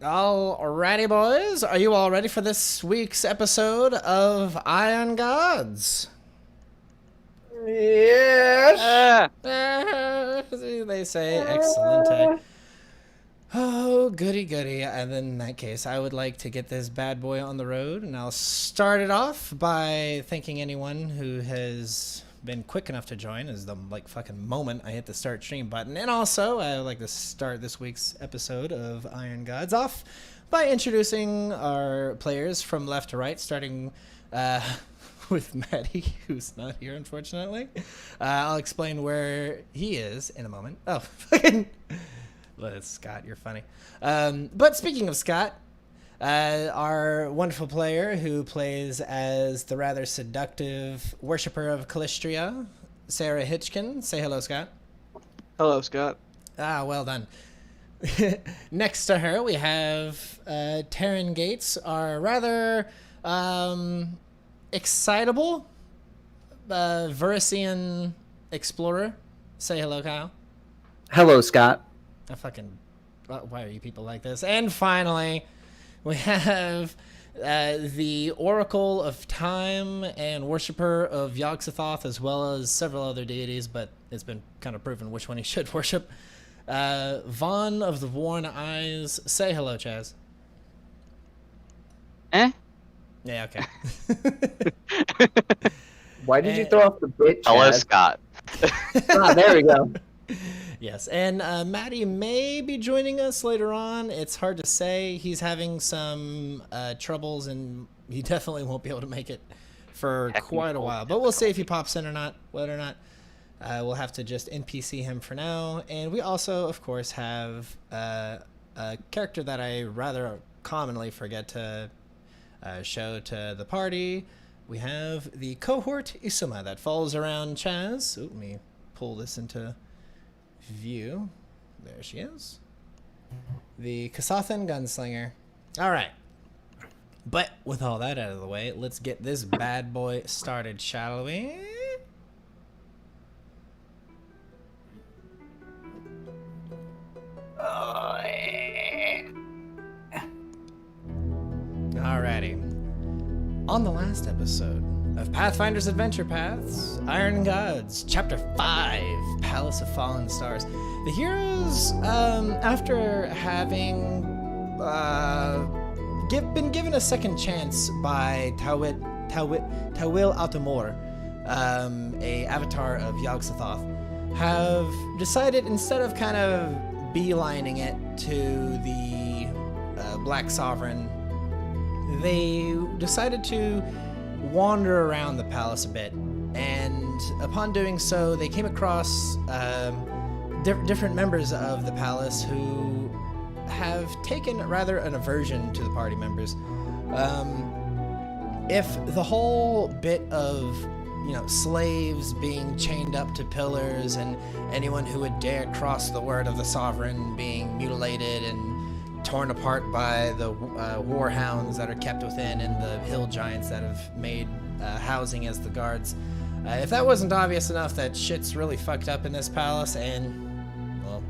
Alrighty, boys. Are you all ready for this week's episode of Iron Gods? Yes. They say excellent. Oh, goody goody. And then in that case, I would like to get this bad boy on the road, and I'll start it off by thanking anyone who has been quick enough to join as the fucking moment I hit the start stream button. And also, I would like to start this week's episode of Iron Gods off by introducing our players from left to right, starting with Maddie, who's not here, unfortunately. I'll explain where he is in a moment. Oh, fucking... Scott, you're funny. But speaking of Scott, our wonderful player who plays as the rather seductive worshiper of Callistria, Sarah Hitchkin. Say hello, Scott. Hello, Scott. Ah, well done. Next to her, we have Taryn Gates, our rather excitable Verisian explorer. Say hello, Kyle. Hello, Scott. Why are you people like this? And finally, we have the Oracle of Time and worshiper of Yog-Sothoth, as well as several other deities, but it's been kind of proven which one he should worship. Vaughn of the Worn Eyes. Say hello, Chaz. Eh? Yeah, okay. Why did you throw off the bit, Chad? Hello, Scott. There we go. Yes, and Maddie may be joining us later on. It's hard to say. He's having some troubles, and he definitely won't be able to make it for quite a while. But we'll see if he pops in or not. Whether or not, we'll have to just NPC him for now. And we also, of course, have a character that I rather commonly forget to show to the party. We have the cohort Isuma that follows around Chaz. Ooh, let me pull this into view. There she is. The Kasathan Gunslinger. Alright. But with all that out of the way, let's get this bad boy started, shall we? Alrighty. On the last episode of Pathfinder's Adventure Paths, Iron Gods, Chapter 5, Palace of Fallen Stars. The heroes, after having been given a second chance by Tawil Altamor, a avatar of Yog-Sothoth, have decided, instead of kind of beelining it to the Black Sovereign, they decided to wander around the palace a bit, and upon doing so, they came across different members of the palace who have taken rather an aversion to the party members. If the whole bit of, slaves being chained up to pillars and anyone who would dare cross the word of the sovereign being mutilated and torn apart by the war hounds that are kept within and the hill giants that have made housing as the guards. If that wasn't obvious enough that shit's really fucked up in this palace, and, well,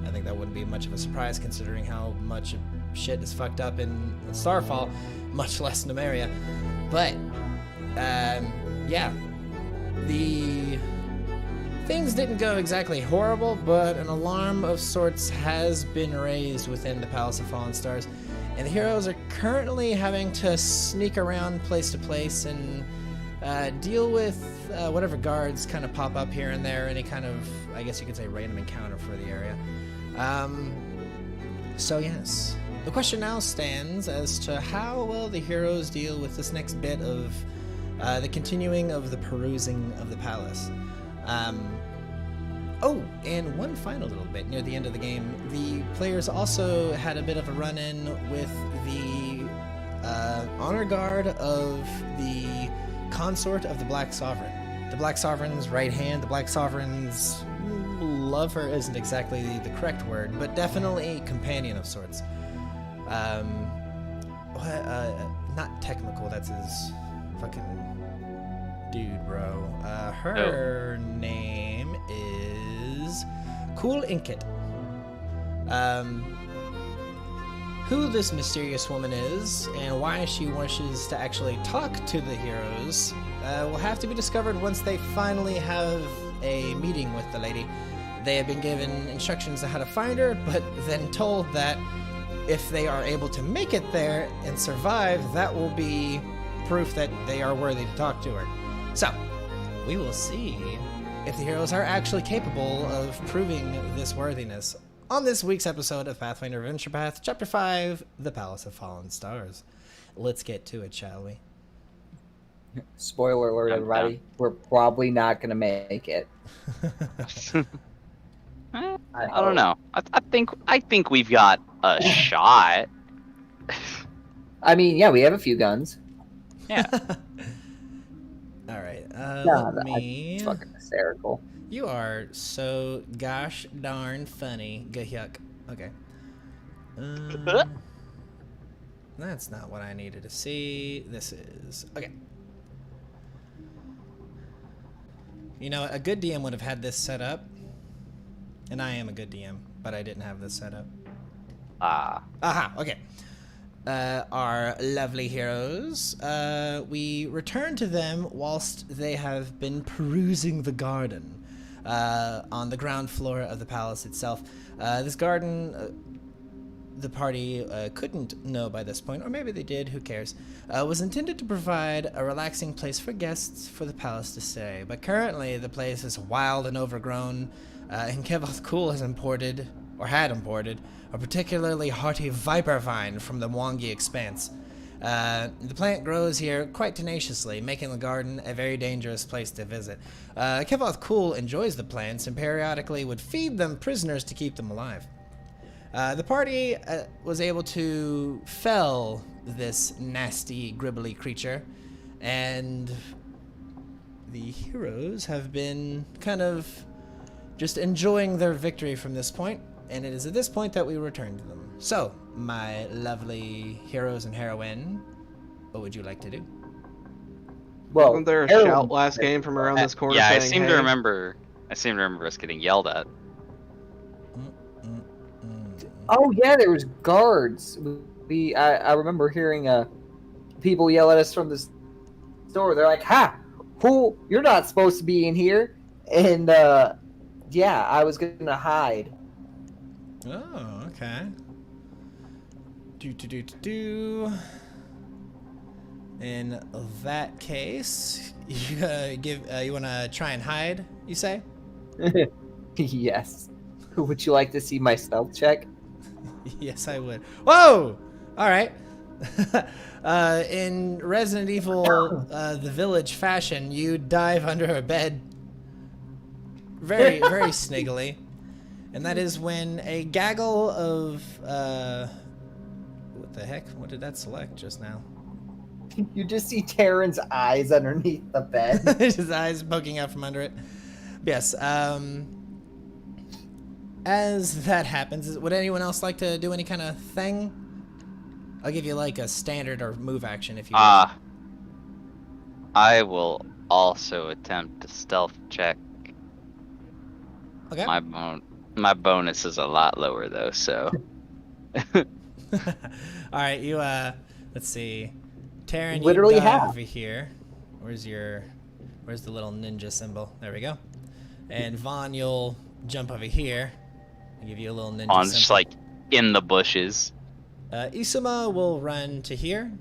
I think that wouldn't be much of a surprise considering how much shit is fucked up in Starfall, much less Numeria. But, yeah, the things didn't go exactly horrible, but an alarm of sorts has been raised within the Palace of Fallen Stars, and the heroes are currently having to sneak around place to place and deal with whatever guards kind of pop up here and there, any kind of, I guess you could say, random encounter for the area. So yes, the question now stands as to how will the heroes deal with this next bit of the continuing of the perusing of the palace. Oh, and one final little bit near the end of the game, the players also had a bit of a run-in with the honor guard of the consort of the Black Sovereign. The Black Sovereign's right hand, the Black Sovereign's lover isn't exactly the correct word, but definitely companion of sorts. Not technical, that's his fucking dude, bro. Her name is Cool Inkit. who this mysterious woman is and why she wishes to actually talk to the heroes will have to be discovered once they finally have a meeting with the lady. They have been given instructions on how to find her, but then told that if they are able to make it there and survive, that will be proof that they are worthy to talk to her. So, we will see if the heroes are actually capable of proving this worthiness on this week's episode of Pathfinder Adventure Path, Chapter 5, The Palace of Fallen Stars. Let's get to it, shall we? Spoiler alert, everybody. We're probably not going to make it. I don't know. I think we've got a shot. I mean, yeah, we have a few guns. Yeah. All right. It's fucking hysterical. You are so gosh darn funny. Yuck. Okay. That's not what I needed to see. This is... Okay. You know, a good DM would have had this set up. And I am a good DM, but I didn't have this set up. Aha, okay. Our lovely heroes. We return to them whilst they have been perusing the garden on the ground floor of the palace itself. This garden, the party couldn't know by this point, or maybe they did, who cares, was intended to provide a relaxing place for guests for the palace to stay. But currently, the place is wild and overgrown, and Kevoth Cool has imported, or had imported, a particularly hearty viper vine from the Mwangi Expanse. The plant grows here quite tenaciously, making the garden a very dangerous place to visit. Kevoth Cool enjoys the plants and periodically would feed them prisoners to keep them alive. The party was able to fell this nasty, gribbly creature, and the heroes have been kind of just enjoying their victory from this point, and it is at this point that we return to them. So, my lovely heroes and heroine, what would you like to do? Well, Wasn't there a shout last game from around this corner? Yeah, saying, I seem hey? to remember us getting yelled at. Oh yeah, there was guards. I remember hearing people yell at us from the store. They're like, "Ha, who? You're not supposed to be in here." And yeah, I was gonna hide. Oh, okay. In that case, you you want to try and hide, you say? Yes. Would you like to see my stealth check? Yes, I would. Whoa! All right. In Resident Evil, the Village fashion, you dive under a bed very, very sniggly. And that is when a gaggle of... what the heck? What did that select just now? You just see Taryn's eyes underneath the bed. His eyes poking out from under it. Yes, as that happens, would anyone else like to do any kind of thing? I'll give you like a standard or move action if you want. I will also attempt to stealth check. Okay. My bonus is a lot lower though, so. All right, you let's see. Taryn, Literally you dive half. over here. Where's the little ninja symbol? There we go. And Vaughn, you'll jump over here. I'll give you a little ninja I'm symbol. just like in the bushes. Isuma will run to here.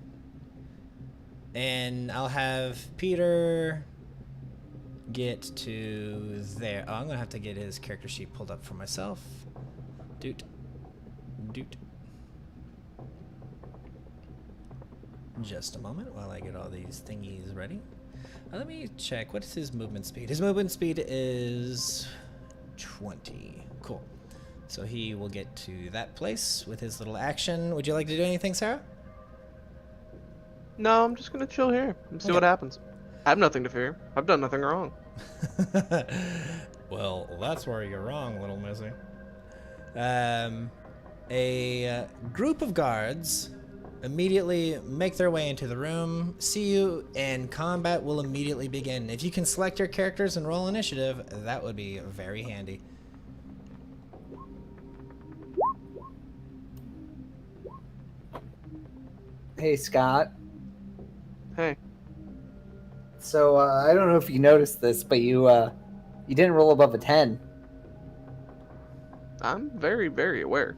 And I'll have Peter get to there. Oh, I'm going to have to get his character sheet pulled up for myself. Doot. Just a moment while I get all these thingies ready. Let me check. What is his movement speed? His movement speed is 20. Cool. So he will get to that place with his little action. Would you like to do anything, Sarah? No, I'm just gonna chill here and see what happens. I have nothing to fear. I've done nothing wrong. Well, that's where you're wrong, little missy. A group of guards immediately make their way into the room, see you, and combat will immediately begin. If you can select your characters and roll initiative, that would be very handy. Hey, Scott. Hey. So I don't know if you noticed this, but you didn't roll above a 10. I'm very, very aware.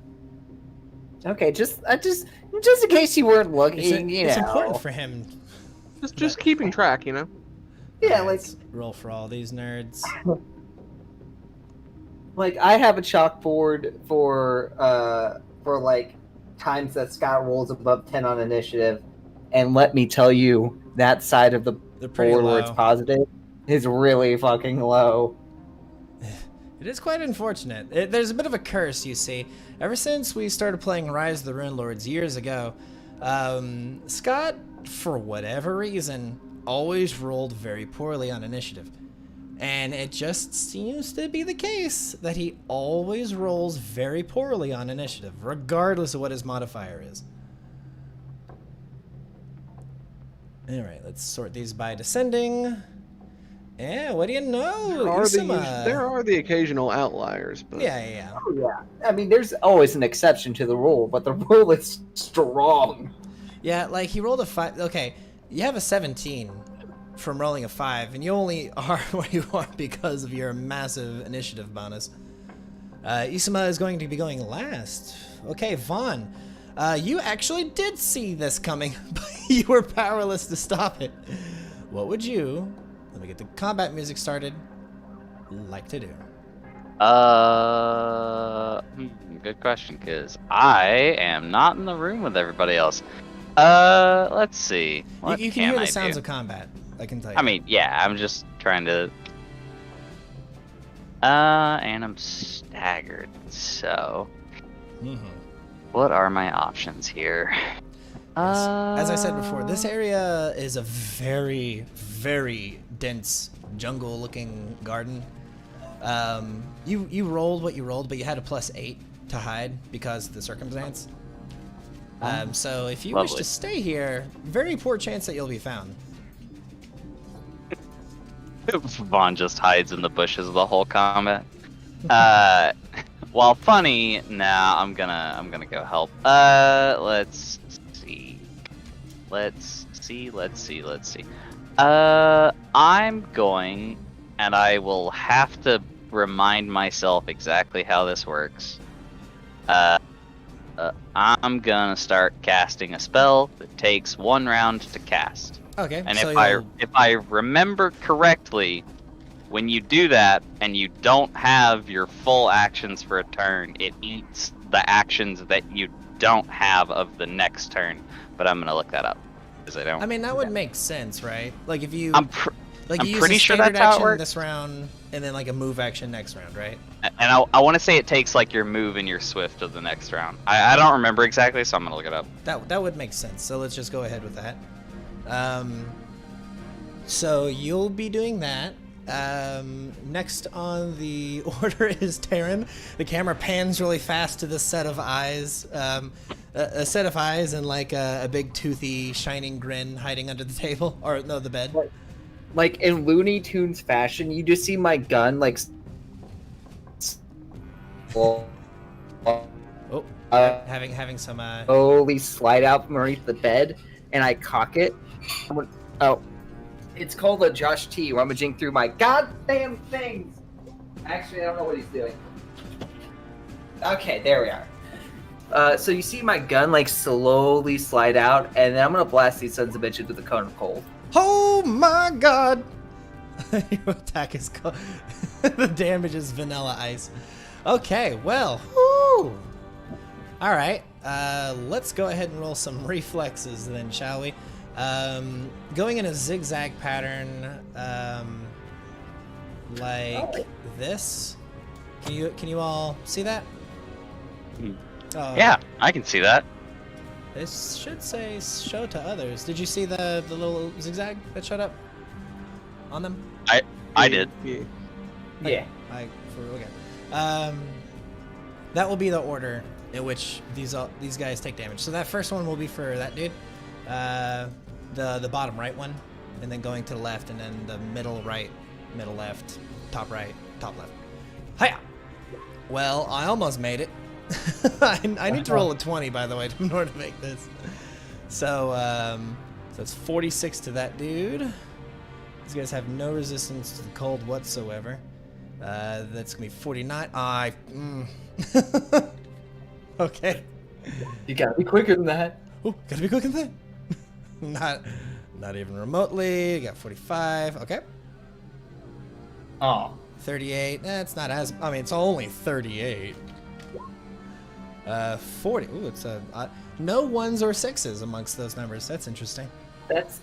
Okay, just in case you weren't looking, It's important for him. Just keeping track, you know? Yeah, Alright, like let's roll for all these nerds. like I have a chalkboard for like times that Scott rolls above 10 on initiative, and let me tell you, that side of the They're pretty board where it's low. positive is really fucking low. It is quite unfortunate. There's a bit of a curse, you see. Ever since we started playing Rise of the Rune Lords years ago, Scott, for whatever reason, always rolled very poorly on initiative. And it just seems to be the case that he always rolls very poorly on initiative, regardless of what his modifier is. Alright, let's sort these by descending. Yeah, what do you know? There are the occasional outliers, but Yeah. Oh, yeah. I mean, there's always an exception to the rule, but the rule is strong. Yeah, like he rolled a 5. Okay, you have a 17 from rolling a 5, and you only are where you are because of your massive initiative bonus. Isuma is going to be going last. Okay, Vaughn, you actually did see this coming, but you were powerless to stop it. What would you, let me get the combat music started, like to do? Good question, because I am not in the room with everybody else. Let's see. What You can hear the I sounds do? of combat, I can tell you. I mean, yeah, I'm just trying to. And I'm staggered, so. What are my options here? As I said before, this area is a very, very dense jungle-looking garden. You rolled what you rolled, but you had a +8 to hide because of the circumstance. So if you wish Lovely. to stay here, very poor chance that you'll be found. Vaughn just hides in the bushes the whole combat. While funny, nah, I'm gonna go help. Let's see. I'm going, and I will have to remind myself exactly how this works. I'm gonna start casting a spell that takes 1 round to cast. Okay. And so if I remember correctly, when you do that and you don't have your full actions for a turn, it eats the actions that you don't have of the next turn. But I'm gonna look that up because I don't. I mean, that would make sense, right? Like if you, I'm like you use pretty a sure standard that's how it action works. this round, and then like a move action next round, right? And I want to say it takes like your move and your swift of the next round. I don't remember exactly, so I'm gonna look it up. That would make sense. So let's just go ahead with that. So you'll be doing that. Next on the order is Taryn. The camera pans really fast to this set of eyes. A set of eyes and like a big toothy shining grin hiding under the table, or no, the bed. Like in Looney Tunes fashion, you just see my gun like Oh, having some slowly slide out from underneath the bed, and I cock it. Oh, it's called a Josh T. Rummaging through my goddamn things. Actually, I don't know what he's doing. Okay, there we are. So you see my gun like slowly slide out, and then I'm gonna blast these sons of bitches with a cone of cold. Oh my god! Your attack is the damage is vanilla ice. Okay, well, whoo! All right, let's go ahead and roll some reflexes then, shall we? Going in a zigzag pattern, like this. Can you all see that? Yeah, I can see that. This should say show to others. Did you see the little zigzag that showed up on them? I did. Yeah. Yeah. Okay. That will be the order in which these guys take damage. So that first one will be for that dude, the bottom right one, and then going to the left, and then the middle right, middle left, top right, top left. Hiya! Well, I almost made it. I need to roll a 20, by the way, in order to make this. So it's 46 to that dude. These guys have no resistance to the cold whatsoever. That's gonna be 49. Okay. You gotta be quicker than that. Oh, gotta be quick and thin. Not even remotely. You got 45. Okay. Oh. 38. It's not as. I mean, it's only 38. 40. Ooh, it's no ones or sixes amongst those numbers. That's interesting. That's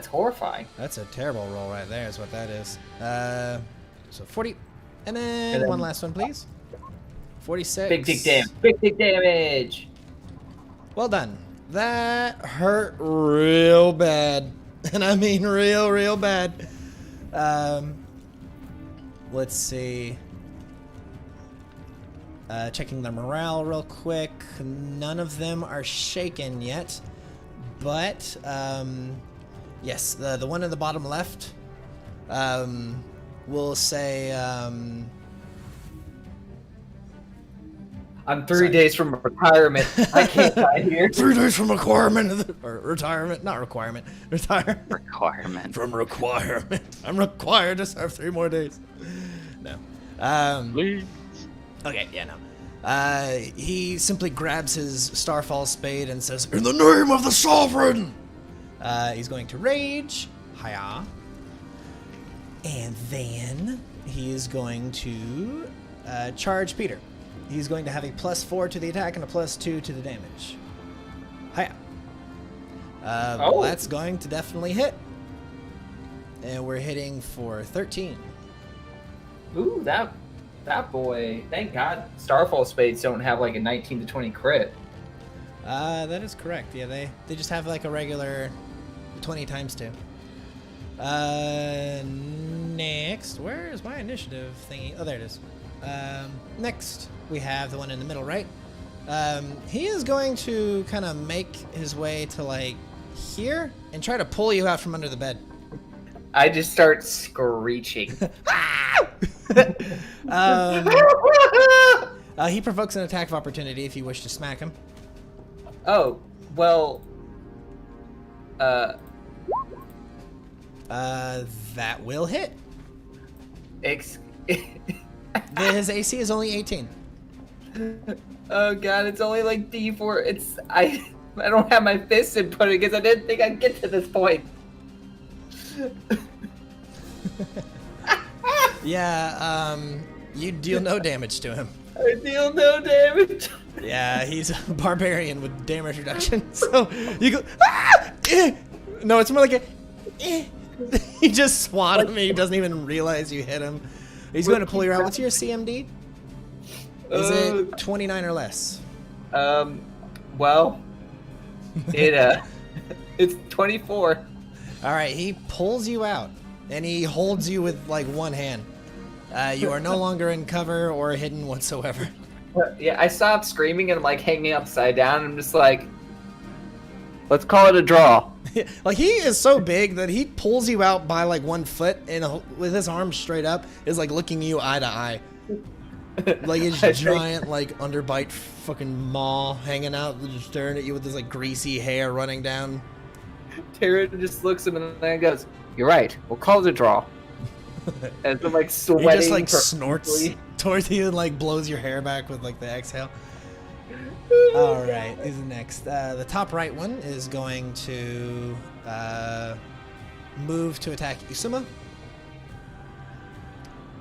horrifying. That's a terrible roll right there. Is what that is. So 40, and then one last one, please. 46. Big dick damage. Big dick damage. Well done. That hurt real bad, and I mean real bad. Let's see. Checking the morale real quick. None of them are shaken yet, but yes, the one in the bottom left. We'll say. I'm 3 days from retirement. I can't die here. 3 days from requirement or retirement, not requirement. Retire. Requirement. From requirement. I'm required to serve 3 more days. No. Please. Okay, yeah, no. He simply grabs his Starfall spade and says, "In the name of the Sovereign!" He's going to rage. Hiya. And then he is going to charge Peter. He's going to have a +4 to the attack and a +2 to the damage. Hiya. Well, that's going to definitely hit. And we're hitting for 13. Ooh, that boy. Thank God Starfall spades don't have like a 19 to 20 crit. That is correct. Yeah, they just have like a regular 20 times 2. Next, where is my initiative thingy? Oh, there it is. Next, we have the one in the middle, right? He is going to kind of make his way to like here and try to pull you out from under the bed. I just start screeching. He provokes an attack of opportunity if you wish to smack him. Oh, well, that will hit. His AC is only 18. Oh God, it's only like D4. I don't have my fist input because I didn't think I'd get to this point. Yeah, you deal no damage to him. I deal no damage. Yeah, he's a barbarian with damage reduction. So you go, ah! No, it's more like a, you just swat him and he doesn't even realize you hit him. He's going to pull you out. What's your CMD? Is it 29 or less? Well, it's 24. All right, he pulls you out and he holds you with like one hand. You are no longer in cover or hidden whatsoever. Yeah, I stopped screaming and I'm like hanging upside down. I'm just like, let's call it a draw. Like he is so big that he pulls you out by like 1 foot and with his arms straight up is like looking you eye to eye. Like his giant like underbite fucking maw hanging out, just staring at you with this like greasy hair running down. Tara just looks at him and then goes, "You're right. We'll call it a draw." And I'm like sweating. He just like snorts towards you and like blows your hair back with like the exhale. All right, who's next? The top right one is going to move to attack Usuma.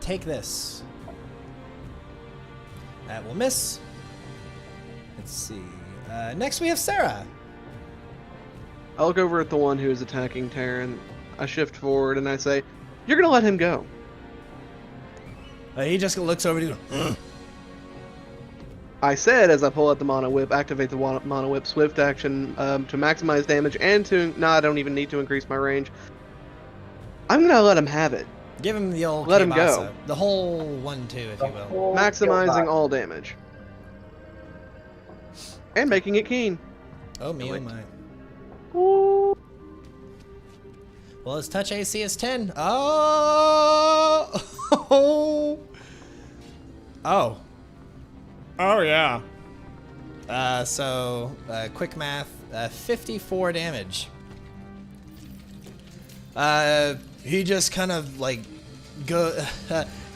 Take this. That will miss. Let's see. Next we have Sarah. I look over at the one who is attacking Terran. I shift forward and I say, "You're gonna let him go." He just looks over to you. I said as I pull out the Mono Whip, activate the Mono Whip swift action to maximize damage and to... No, I don't even need to increase my range. I'm gonna let him have it. Give him the old Let him kielbasa. go. The whole 1-2, if you will. Maximizing all damage. And making it keen. Oh, me, oh my. Well, his touch AC is 10. Oh! Oh! Oh, yeah. So quick math, 54 damage. He just kind of like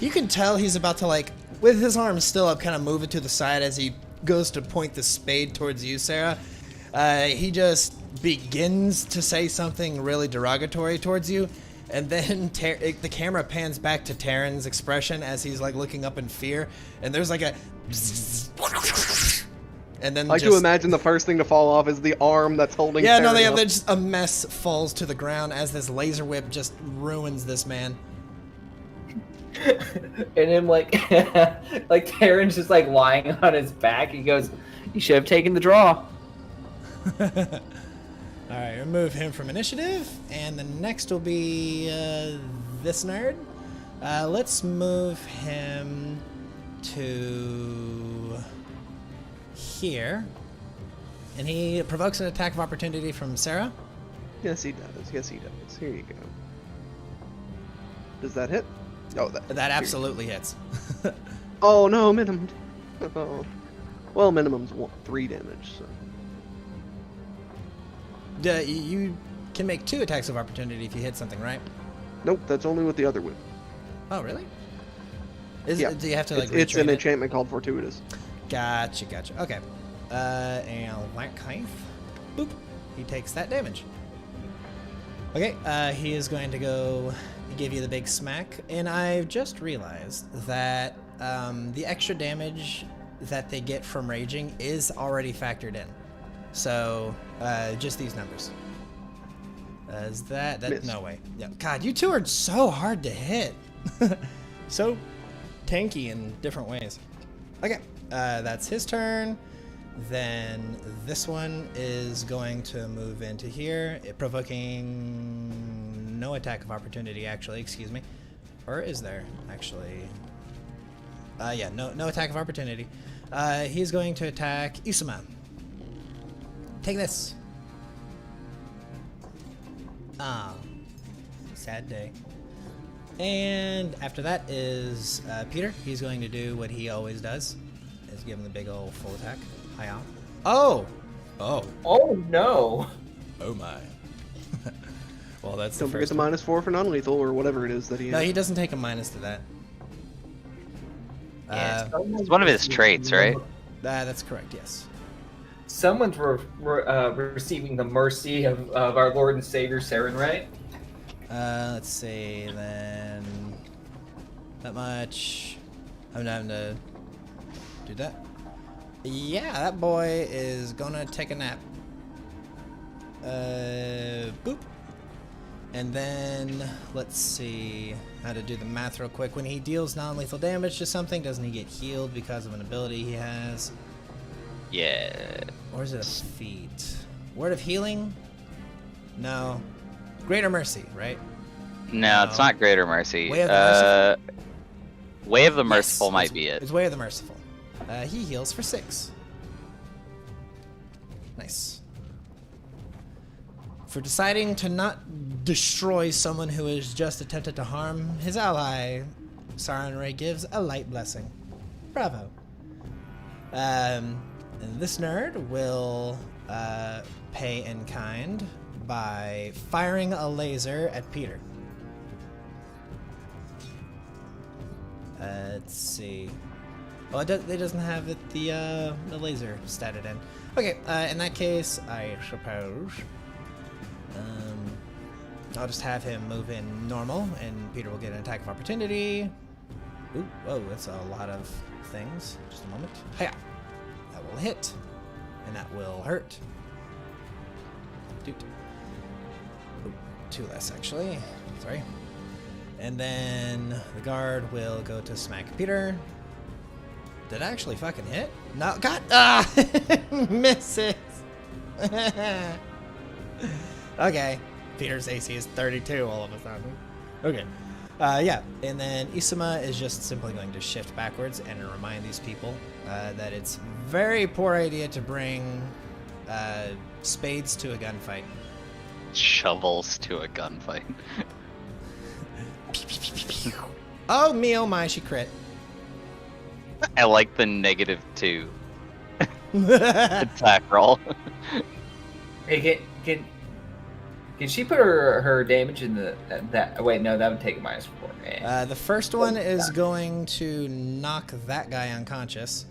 you can tell he's about to like, with his arms still up, kind of move it to the side as he goes to point the spade towards you, Sarah. He just begins to say something really derogatory towards you, and then the camera pans back to Taryn's expression as he's like looking up in fear, and there's like a and then I like to imagine the first thing to fall off is the arm that's holding. Yeah, Taryn no, up. just a mess falls to the ground as this laser whip just ruins this man. And then like like Taryn's just like lying on his back. He goes, "You should have taken the draw." All right, remove him from initiative, and the next will be this nerd. Let's move him to here, and he provokes an attack of opportunity from Sarah. Yes, he does. Yes, he does. Here you go. Does that hit? Oh, That absolutely hits. Oh no, minimum. Oh. Well, minimum's 3 damage. So. You can make 2 attacks of opportunity if you hit something, right? Nope, that's only with the other whip. Oh, really? Yeah. Do you have to like? It's an retrain it? enchantment called Fortuitous. Gotcha. Okay. And that kind. Boop. He takes that damage. Okay. He is going to go give you the big smack, and I've just realized that the extra damage that they get from raging is already factored in. So just these numbers. Is that Miss. no way? Yeah. God, you two are so hard to hit. So tanky in different ways. Okay, that's his turn. Then this one is going to move into here, provoking no attack of opportunity, actually, excuse me. Or is there, actually? Yeah, no attack of opportunity. He's going to attack Isuma. Take this. Ah, sad day. And after that is Peter. He's going to do what he always does, is give him the big old full attack. Hiya. Oh! Oh. Oh no! Oh my. Well, that's Don't the forget first the one. -4 for non-lethal or whatever it is that he No, has. he doesn't take a minus to that. Yeah, it's one of his traits, right? That's correct, yes. Someone's receiving the mercy of our Lord and Savior, Saren, right? Let's see, then... That much... I'm having to do that. Yeah, that boy is gonna take a nap. Boop. And then, let's see how to do the math real quick. When he deals non-lethal damage to something, doesn't he get healed because of an ability he has? Yeah. Or is it a feat? Word of healing? No. Greater Mercy, right? No, it's not Greater Mercy. Way of the Merciful. Way of the Yes, Merciful might it's- be it. It's Way of the Merciful. He heals for 6. Nice. For deciding to not destroy someone who has just attempted to harm his ally, Saran Ray gives a light blessing. Bravo. And this nerd will pay in kind by firing a laser at Peter. Let's see. Oh, it doesn't have the laser statted in. Okay, in that case, I suppose I'll just have him move in normal, and Peter will get an attack of opportunity. Ooh, whoa, that's a lot of things. Just a moment. Hiya! That will hit, and that will hurt. Doot. Ooh, 2 less, actually. Sorry. And then the guard will go to smack Peter. Did I actually fucking hit? No, God! Ah! Misses! Okay. Peter's AC is 32 all of a sudden. Okay. Yeah, and then Isuma is just simply going to shift backwards and remind these people that it's very poor idea to bring spades to a gunfight. Shovels to a gunfight. Oh, me, oh my, she crit. I like the -2. Attack roll. Hey, can she put her damage in that? Wait, no, that would take a -4. The first one is going to knock that guy unconscious.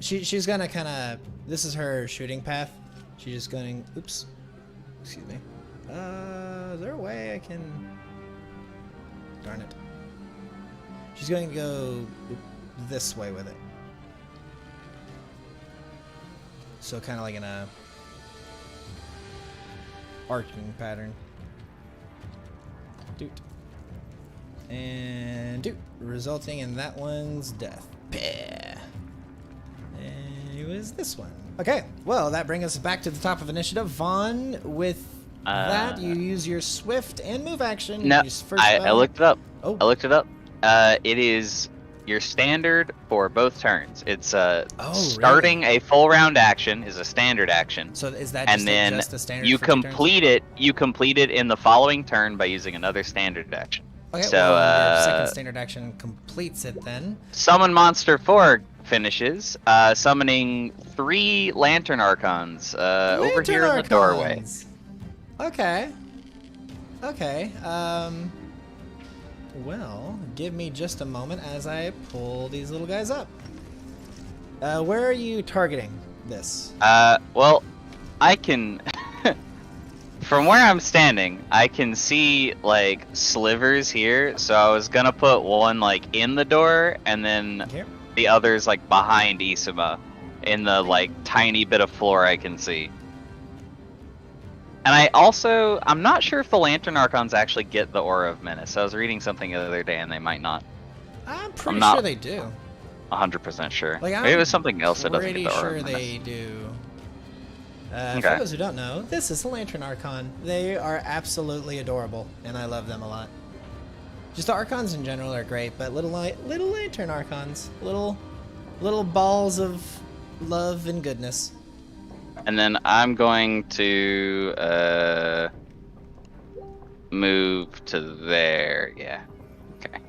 She's gonna kind of. This is her shooting path. She's just going. Oops. Excuse me. Is there a way I can? Darn it. She's going to go this way with it. So kind of like in a arcing pattern. Doot. And doot. Resulting in that one's death. Pah. And it was this one. Okay, well, that brings us back to the top of initiative. Vaughn, with that, you use your swift and move action. No, I spell. looked it up. Oh. I looked it up. It is your standard for both turns. It's starting really? a full round action is a standard action. So is that And just, then just a standard you for 2 turns? complete it. You complete it in the following turn by using another standard action. Okay, so well, your second standard action completes it then. Summon Monster 4 finishes, summoning 3 Lantern Archons over Lantern here in the doorway. Archons. Okay. Okay. Well, give me just a moment as I pull these little guys up. Where are you targeting this? Well, I can... From where I'm standing, I can see, like, slivers here, so I was gonna put one, like, in the door, and then Here? the others, like, behind Isama, in the, like, tiny bit of floor I can see. And I'm not sure if the Lantern Archons actually get the Aura of Menace. I was reading something the other day, and they might not. I'm pretty not sure they do. 100% sure. Like, Maybe it was something else that doesn't Pretty get the Aura sure of Menace. they do. Okay. For those who don't know, this is the Lantern Archon. They are absolutely adorable, and I love them a lot. Just the Archons in general are great, but little Lantern Archons, little balls of love and goodness. And then I'm going to move to there. Yeah. Okay.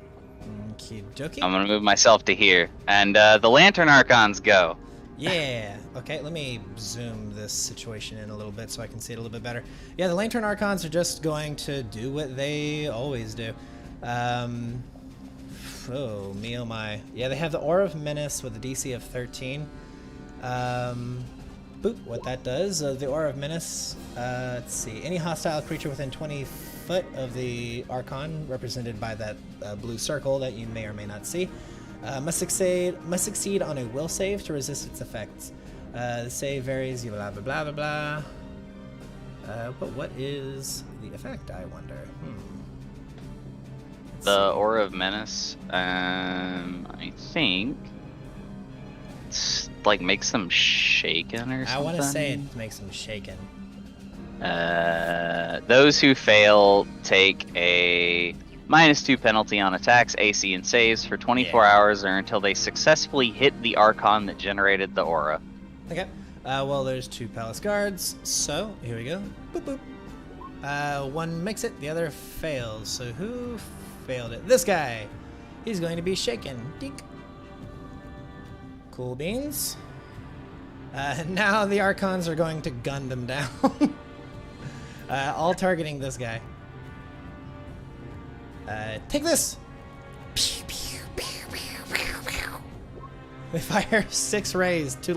Okie dokie. I'm gonna move myself to here, and the Lantern Archons go. Yeah. Okay, let me zoom this situation in a little bit so I can see it a little bit better. Yeah, the Lantern Archons are just going to do what they always do. Oh, me oh my. Yeah, they have the Aura of Menace with a DC of 13. Boop, what that does, the Aura of Menace, let's see, any hostile creature within 20 foot of the Archon, represented by that blue circle that you may or may not see, must succeed on a will save to resist its effects. The save varies, blah blah blah blah blah. But what is the effect, I wonder? The Aura of Menace, I think it's like makes them shaken or something. I want to say it makes them shaken. Those who fail take a -2 penalty on attacks, AC, and saves for 24 hours or until they successfully hit the Archon that generated the aura. Okay. Well, there's 2 Palace Guards, so here we go. Boop boop. One makes it, the other fails. So who failed it? This guy. He's going to be shaken. Dink. Cool beans. Now the Archons are going to gun them down. All targeting this guy. Take this! They fire 6 rays, 2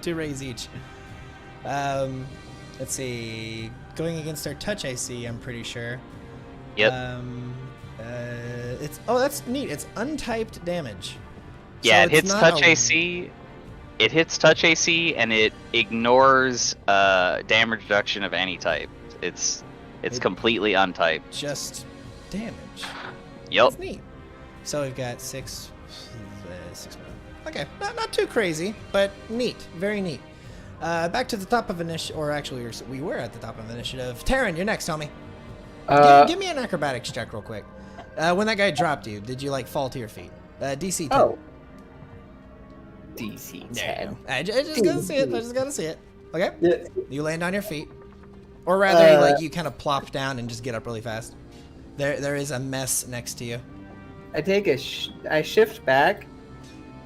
rays each. Let's see. Going against their touch AC, I'm pretty sure. Yep. That's neat. It's untyped damage. Yeah, So it hits it's not touch a- AC. It hits touch AC and it ignores damage reduction of any type. It's completely untyped. Just damage. Yep. That's neat. So we've got 6. Okay, not too crazy, but neat. Very neat. Back to the top of initiative, or actually, we were at the top of initiative. Taryn, you're next. Tell me. Give me an acrobatics check real quick. When that guy dropped you, did you like fall to your feet? DC 10. Oh. DC 10. There you go. I just gotta see it. I just gotta see it. Okay. Yeah. You land on your feet, or rather, you kind of plop down and just get up really fast. There is a mess next to you. take I shift back.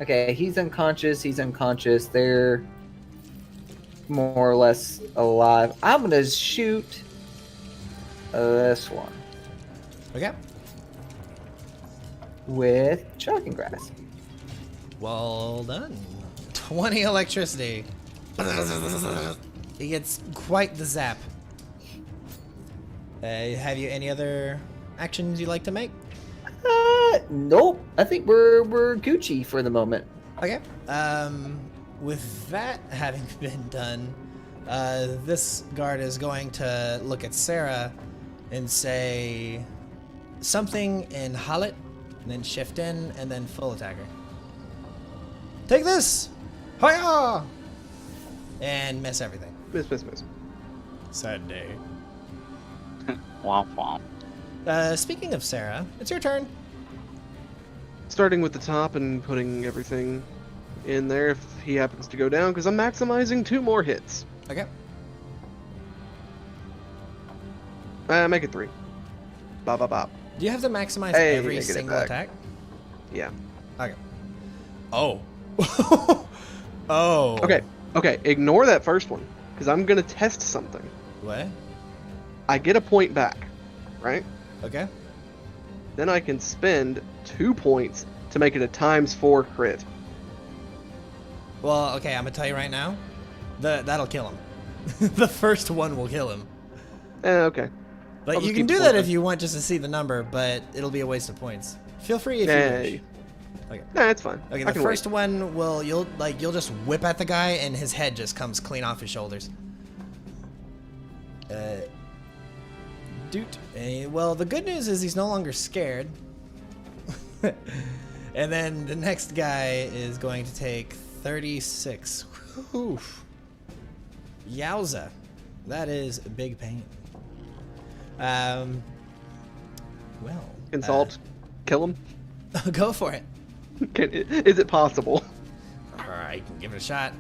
Okay, he's unconscious. He's unconscious. They're more or less alive. I'm gonna shoot this one Okay. with shocking grass. Well done. 20 electricity. He gets quite the zap. Have you any other actions you'd like to make? Nope. I think we're Gucci for the moment. Okay. With that having been done, this guard is going to look at Sarah and say something in Hallet, and then shift in, and then full attacker. Take this! Hiya! And miss everything. Miss. Sad day. Womp womp. Speaking of Sarah, it's your turn. Starting with the top and putting everything in there if he happens to go down, because I'm maximizing 2 more hits. Okay. Make it 3. Bop, bop, bop. Do you have to maximize Hey, every I get it single back. attack? Yeah. Okay. Oh. Oh. Okay, ignore that first one, because I'm going to test something. What? I get a point back, right? Okay. Then I can spend 2 points to make it a ×4 crit. Well, okay, I'm gonna tell you right now, that'll kill him. The first one will kill him. Okay. Like I'll you just can keep do the that point if you want, just to see the number, but it'll be a waste of points. Feel free if you wish. Okay. Nah, it's fine. Okay, I the can first wait. one you'll just whip at the guy and his head just comes clean off his shoulders. Doot. Well, the good news is he's no longer scared. And then the next guy is going to take 36. Oof. Yowza. That is a big pain. Well. Consult. Kill him. Go for it. Is it possible? Alright, can give it a shot.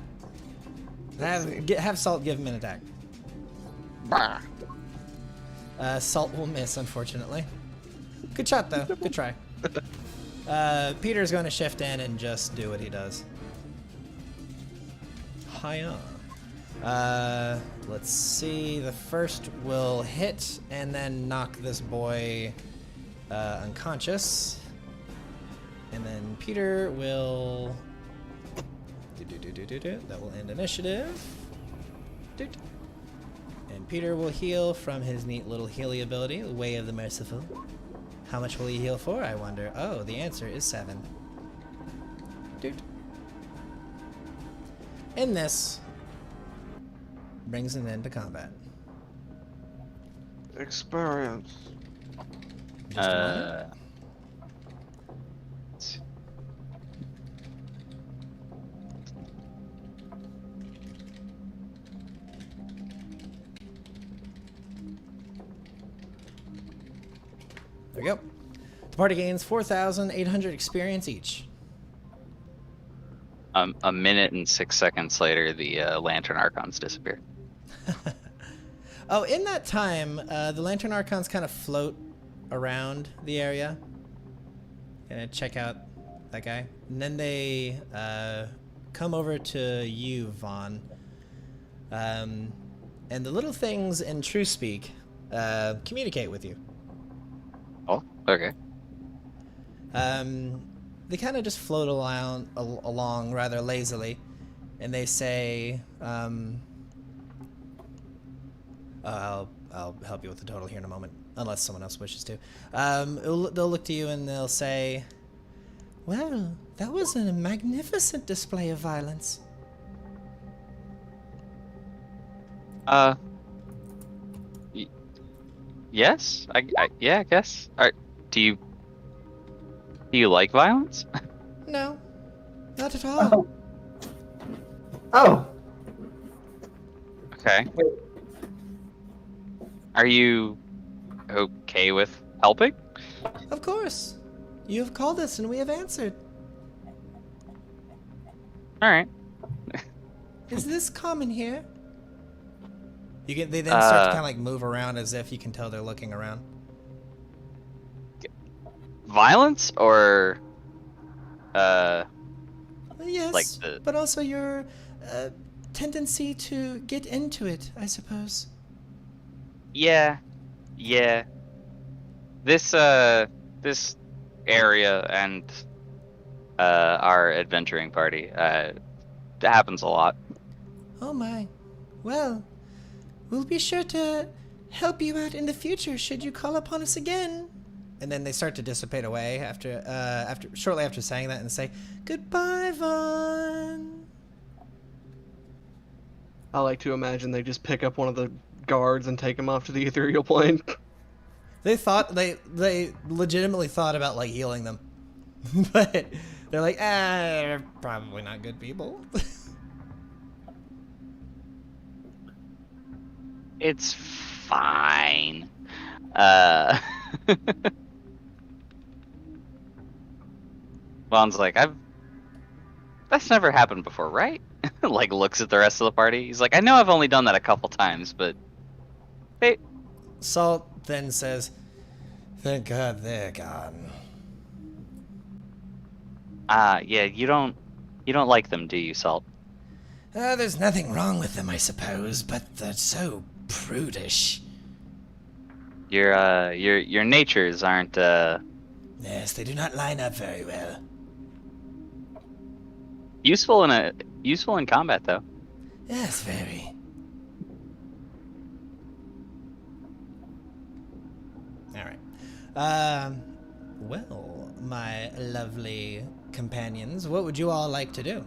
Let's see. Have Salt give him an attack. Bah. Salt will miss, unfortunately. Good shot, though. Good try. Peter's going to shift in and just do what he does. Hiya. Let's see. The first will hit and then knock this boy unconscious. And then Peter will... That will end initiative. Doot. And Peter will heal from his neat little healy ability, the Way of the Merciful. How much will he heal for, I wonder? Oh, the answer is 7. Doot. And this brings an end to combat. Experience. Just a moment. There we go. The party gains 4,800 experience each. A minute and 6 seconds later, the Lantern Archons disappear. Oh, in that time, the Lantern Archons kind of float around the area. Gonna check out that guy. And then they come over to you, Vaughn. And the little things in True Speak communicate with you. Oh, okay. They kind of just float along rather lazily, and they say, I'll help you with the total here in a moment, unless someone else wishes to. They'll look to you and they'll say, well, that was a magnificent display of violence. Yes, yeah, I guess. Do you like violence? No, not at all. Oh. Okay. Wait. Are you okay with helping? Of course. You have called us and we have answered. All right. Is this common here? They then start to kind of like move around as if you can tell they're looking around. violence or Yes, like the but also your tendency to get into it, I suppose. yeah. This this area and our adventuring party that happens a lot. Oh my. Well, we'll be sure to help you out in the future should you call upon us again. And then they start to dissipate away shortly after saying that and say, "Goodbye, Vaughn." I like to imagine they just pick up one of the guards and take him off to the ethereal plane. They thought they legitimately thought about like healing them. But they're like, probably not good people. It's fine. Vaughn's like, that's never happened before, right? Like looks at the rest of the party. He's like, I know I've only done that a couple times, but hey. Salt then says, "Thank God they're gone." Yeah, you don't like them, do you, Salt? There's nothing wrong with them, I suppose, but they're so prudish. Your natures aren't Yes, they do not line up very well. useful in combat though. Yes, very. All right. Well, my lovely companions, what would you all like to do?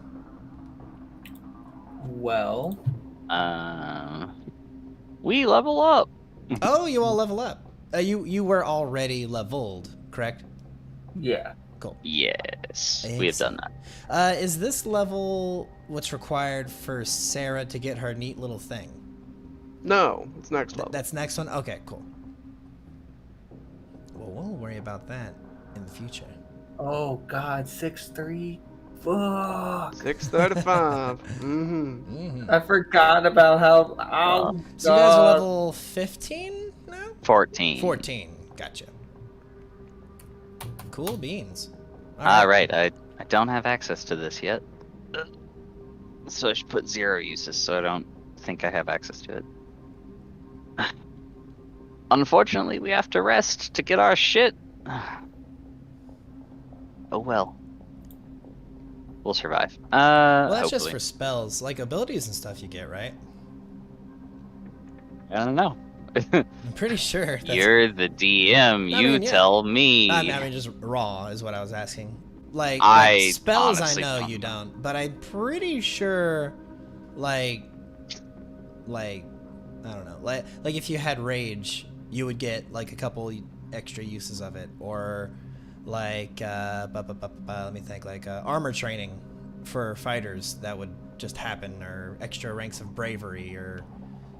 Well, We level up. Oh, you all level up. You were already leveled, correct? yeah. Cool. Yes, we have done that. Is this level what's required for Sarah to get her neat little thing? No, it's next level. That's next one? Okay, cool. Well, we'll worry about that in the future. Oh God, 6'3". Fuck. 635. Mm-hmm. I forgot about how. Oh, So you guys are level 15 now? 14. 14. Gotcha. Cool beans. All right, I don't have access to this yet, so I should put 0 uses so I don't think I have access to it. Unfortunately, we have to rest to get our shit. Oh well. We'll survive. Well, that's just hopefully. for spells. Like abilities and stuff you get, right? I don't know. I'm pretty sure. That's... You're the DM. I You mean, yeah. tell me. I mean, just raw is what I was asking. Like I spells, I honestly know don't you know. don't, but I'm pretty sure, like, I don't know, like if you had rage, you would get like a couple extra uses of it, or like, let me think, like armor training for fighters that would just happen, or extra ranks of bravery, or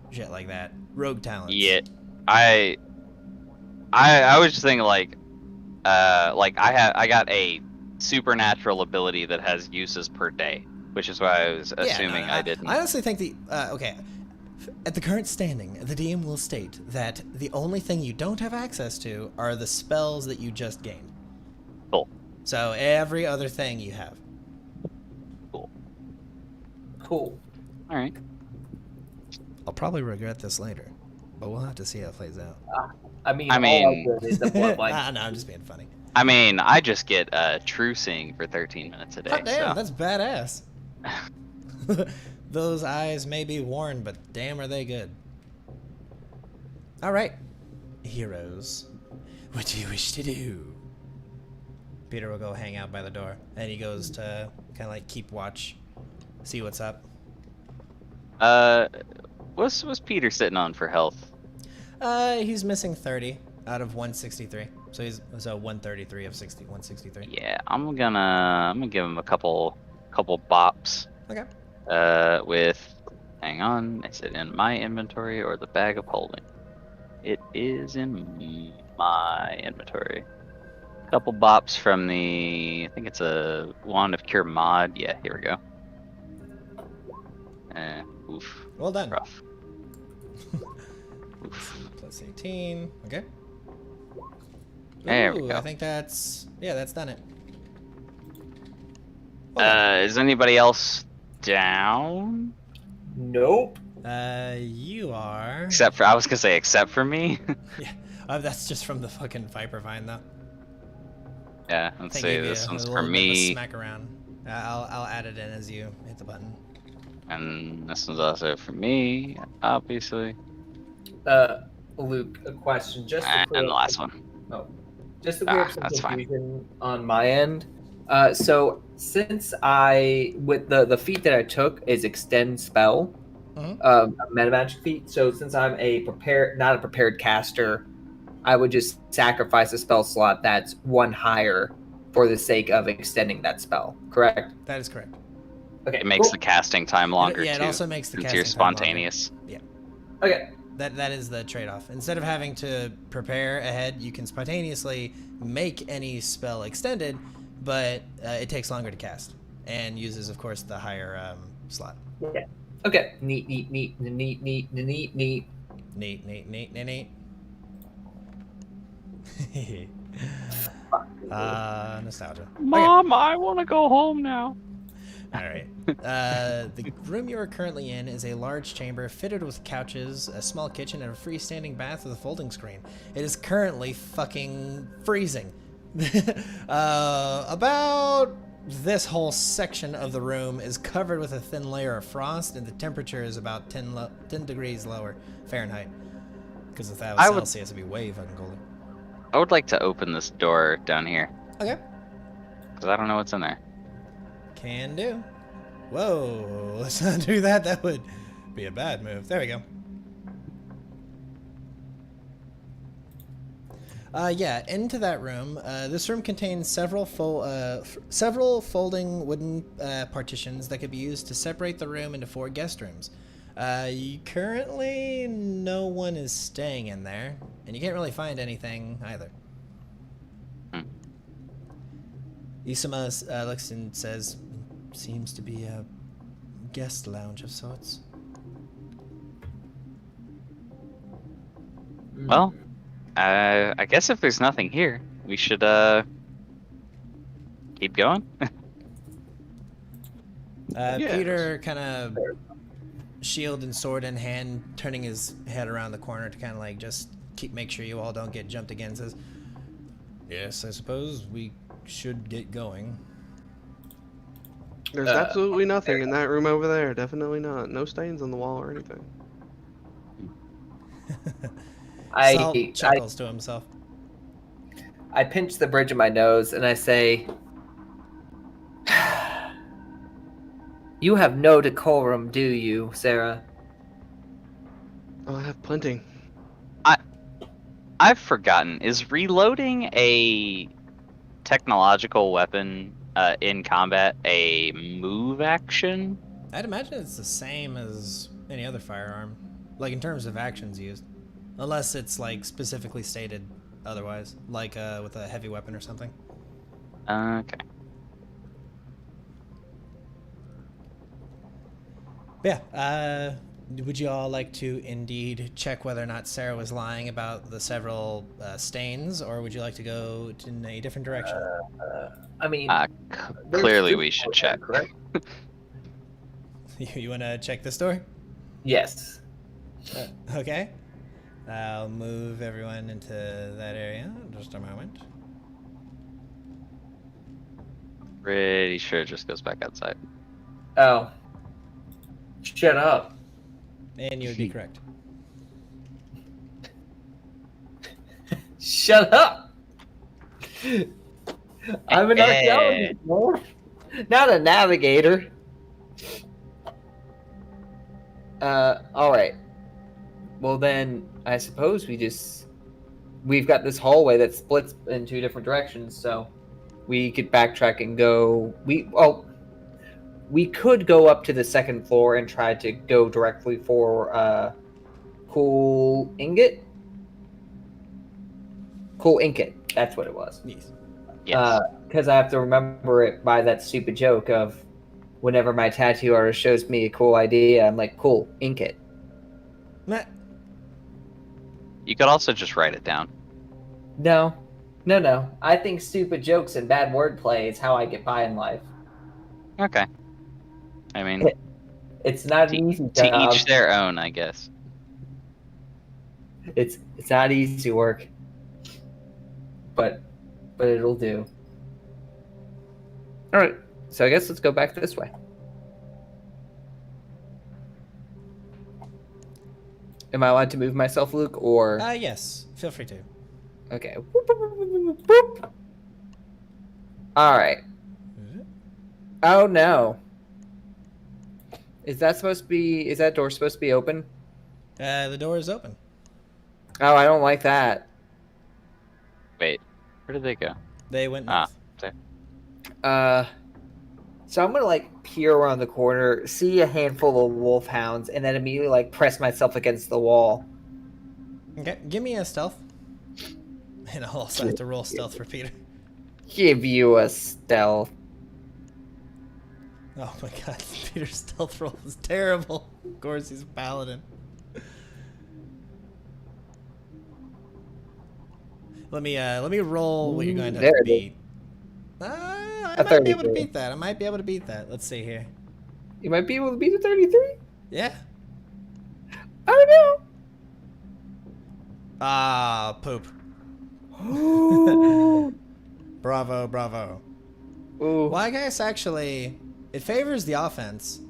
shit like that. Rogue talents. Yeah, I was just thinking like I got a supernatural ability that has uses per day, which is why I was assuming I didn't. I honestly think okay. At the current standing, the DM will state that the only thing you don't have access to are the spells that you just gained. Cool. So every other thing you have. Cool. All right. I'll probably regret this later, but we'll have to see how it plays out. I mean, I all mean- I did is the bloodline. No, I'm just being funny. I mean, I just get trucing for 13 minutes a day. Hot damn, so. that's badass. Those eyes may be worn, but damn are they good. All right, heroes, what do you wish to do? Peter will go hang out by the door, and he goes to kind of like keep watch, see what's up. What's Peter sitting on for health? He's missing 30 out of 163, so he's 133 of 163. Yeah, I'm gonna give him a couple bops. Okay. With, hang on, is it in my inventory or the bag of holding? It is in my inventory. Couple bops from the, I think it's a Wand of Cure mod. Yeah, here we go. Oof. Well done. Rough. Oof. Plus 18. Okay. There we Ooh, go. I think that's done it. Is anybody else down? Nope. You are. Except for, I was gonna say, except for me. Yeah, that's just from the fucking Viper Vine, though. Yeah, let's They see. give you This a one's little for bit of a me, smack around. I'll add it in as you hit the button. and this one's also for me, obviously, Luke, a question just to and clear the up last one. just to clear up some That's fine. confusion on my end. So since with the feat that I took is extend spell, Mhm. a meta magic feat. So since I'm not a prepared caster, I would just sacrifice a spell slot that's one higher for the sake of extending that spell. Correct? That is correct. Okay. It makes cool. the casting time longer Yeah, it too, also makes the since casting you're time longer. spontaneous. Okay. That is the trade-off. Instead of having to prepare ahead, you can spontaneously make any spell extended, but it takes longer to cast and uses, of course, the higher slot. Yeah. Okay. Neat. Neat. Nostalgia. Mom, I want to go home now. All right. The room you are currently in is a large chamber fitted with couches, a small kitchen, and a freestanding bath with a folding screen. It is currently fucking freezing. About this whole section of the room is covered with a thin layer of frost, and the temperature is about 10 degrees lower Fahrenheit. Because if that was Celsius, it'd be way fucking colder. I would like to open this door down here, Okay. because I don't know what's in there. Can do. Whoa, let's not do that. That would be a bad move. There we go. Yeah, into that room. This room contains several folding wooden partitions that could be used to separate the room into 4 guest rooms. Currently, no one is staying in there, and you can't really find anything either. Isama looks and says, "Seems to be a guest lounge of sorts." Well, I guess if there's nothing here, we should keep going. Yes. Peter kind of shield and sword in hand, turning his head around the corner to kind of like just make sure you all don't get jumped again, says, "Yes, I suppose we should get going." There's absolutely nothing in that room over there. Definitely not. No stains on the wall or anything. Salt chuckles to himself. I pinch the bridge of my nose and I say, "You have no decorum, do you, Sarah?" Oh, I have plenty. I've forgotten. Is reloading a technological weapon in combat a move action? I'd imagine it's the same as any other firearm, like in terms of actions used, unless it's like specifically stated otherwise, like with a heavy weapon or something. Okay. But yeah, would you all like to indeed check whether or not Sarah was lying about the several stains, or would you like to go in a different direction? I mean, Clearly we should check. Correct? You want to check this door? Yes. Okay. I'll move everyone into that area. Just a moment. Pretty sure it just goes back outside. Oh. Shut up. And you would be correct. Shut up. I'm an archaeologist, man. Not a navigator. All right. Well then, I suppose we've got this hallway that splits in 2 different directions, so we could backtrack and go. We could go up to the 2nd floor and try to go directly for Cool Ingot. Cool Ingot. That's what it was. Yes. Yes. Because I have to remember it by that stupid joke of whenever my tattoo artist shows me a cool idea, I'm like, cool, ink it. Meh. You could also just write it down. No, No. I think stupid jokes and bad wordplay is how I get by in life. Okay. I mean, It's not to, an easy to job. each their own, I guess. It's not easy work, but it'll do. All right, so I guess let's go back this way. Am I allowed to move myself, Luke, or Yes. Feel free to. okay? Boop, boop, boop, boop, boop, boop. All right. Oh no! Is that door supposed to be open? The door is open. Oh, I don't like that. Wait, where did they go? They went Ah, north. there. So I'm gonna like peer around the corner, see a handful of wolfhounds, and then immediately like press myself against the wall. Okay, give me a stealth. And I'll also have to roll stealth for Peter. Give you a stealth. Oh my god, Peter's stealth roll is terrible. Of course, he's a paladin. Let me roll what you're going to have to beat. I might be able to beat that. I might be able to beat that. Let's see here. You might be able to beat a 33? Yeah. I don't know. Ah, poop. Bravo. Ooh. Well, I guess actually, it favors the offense,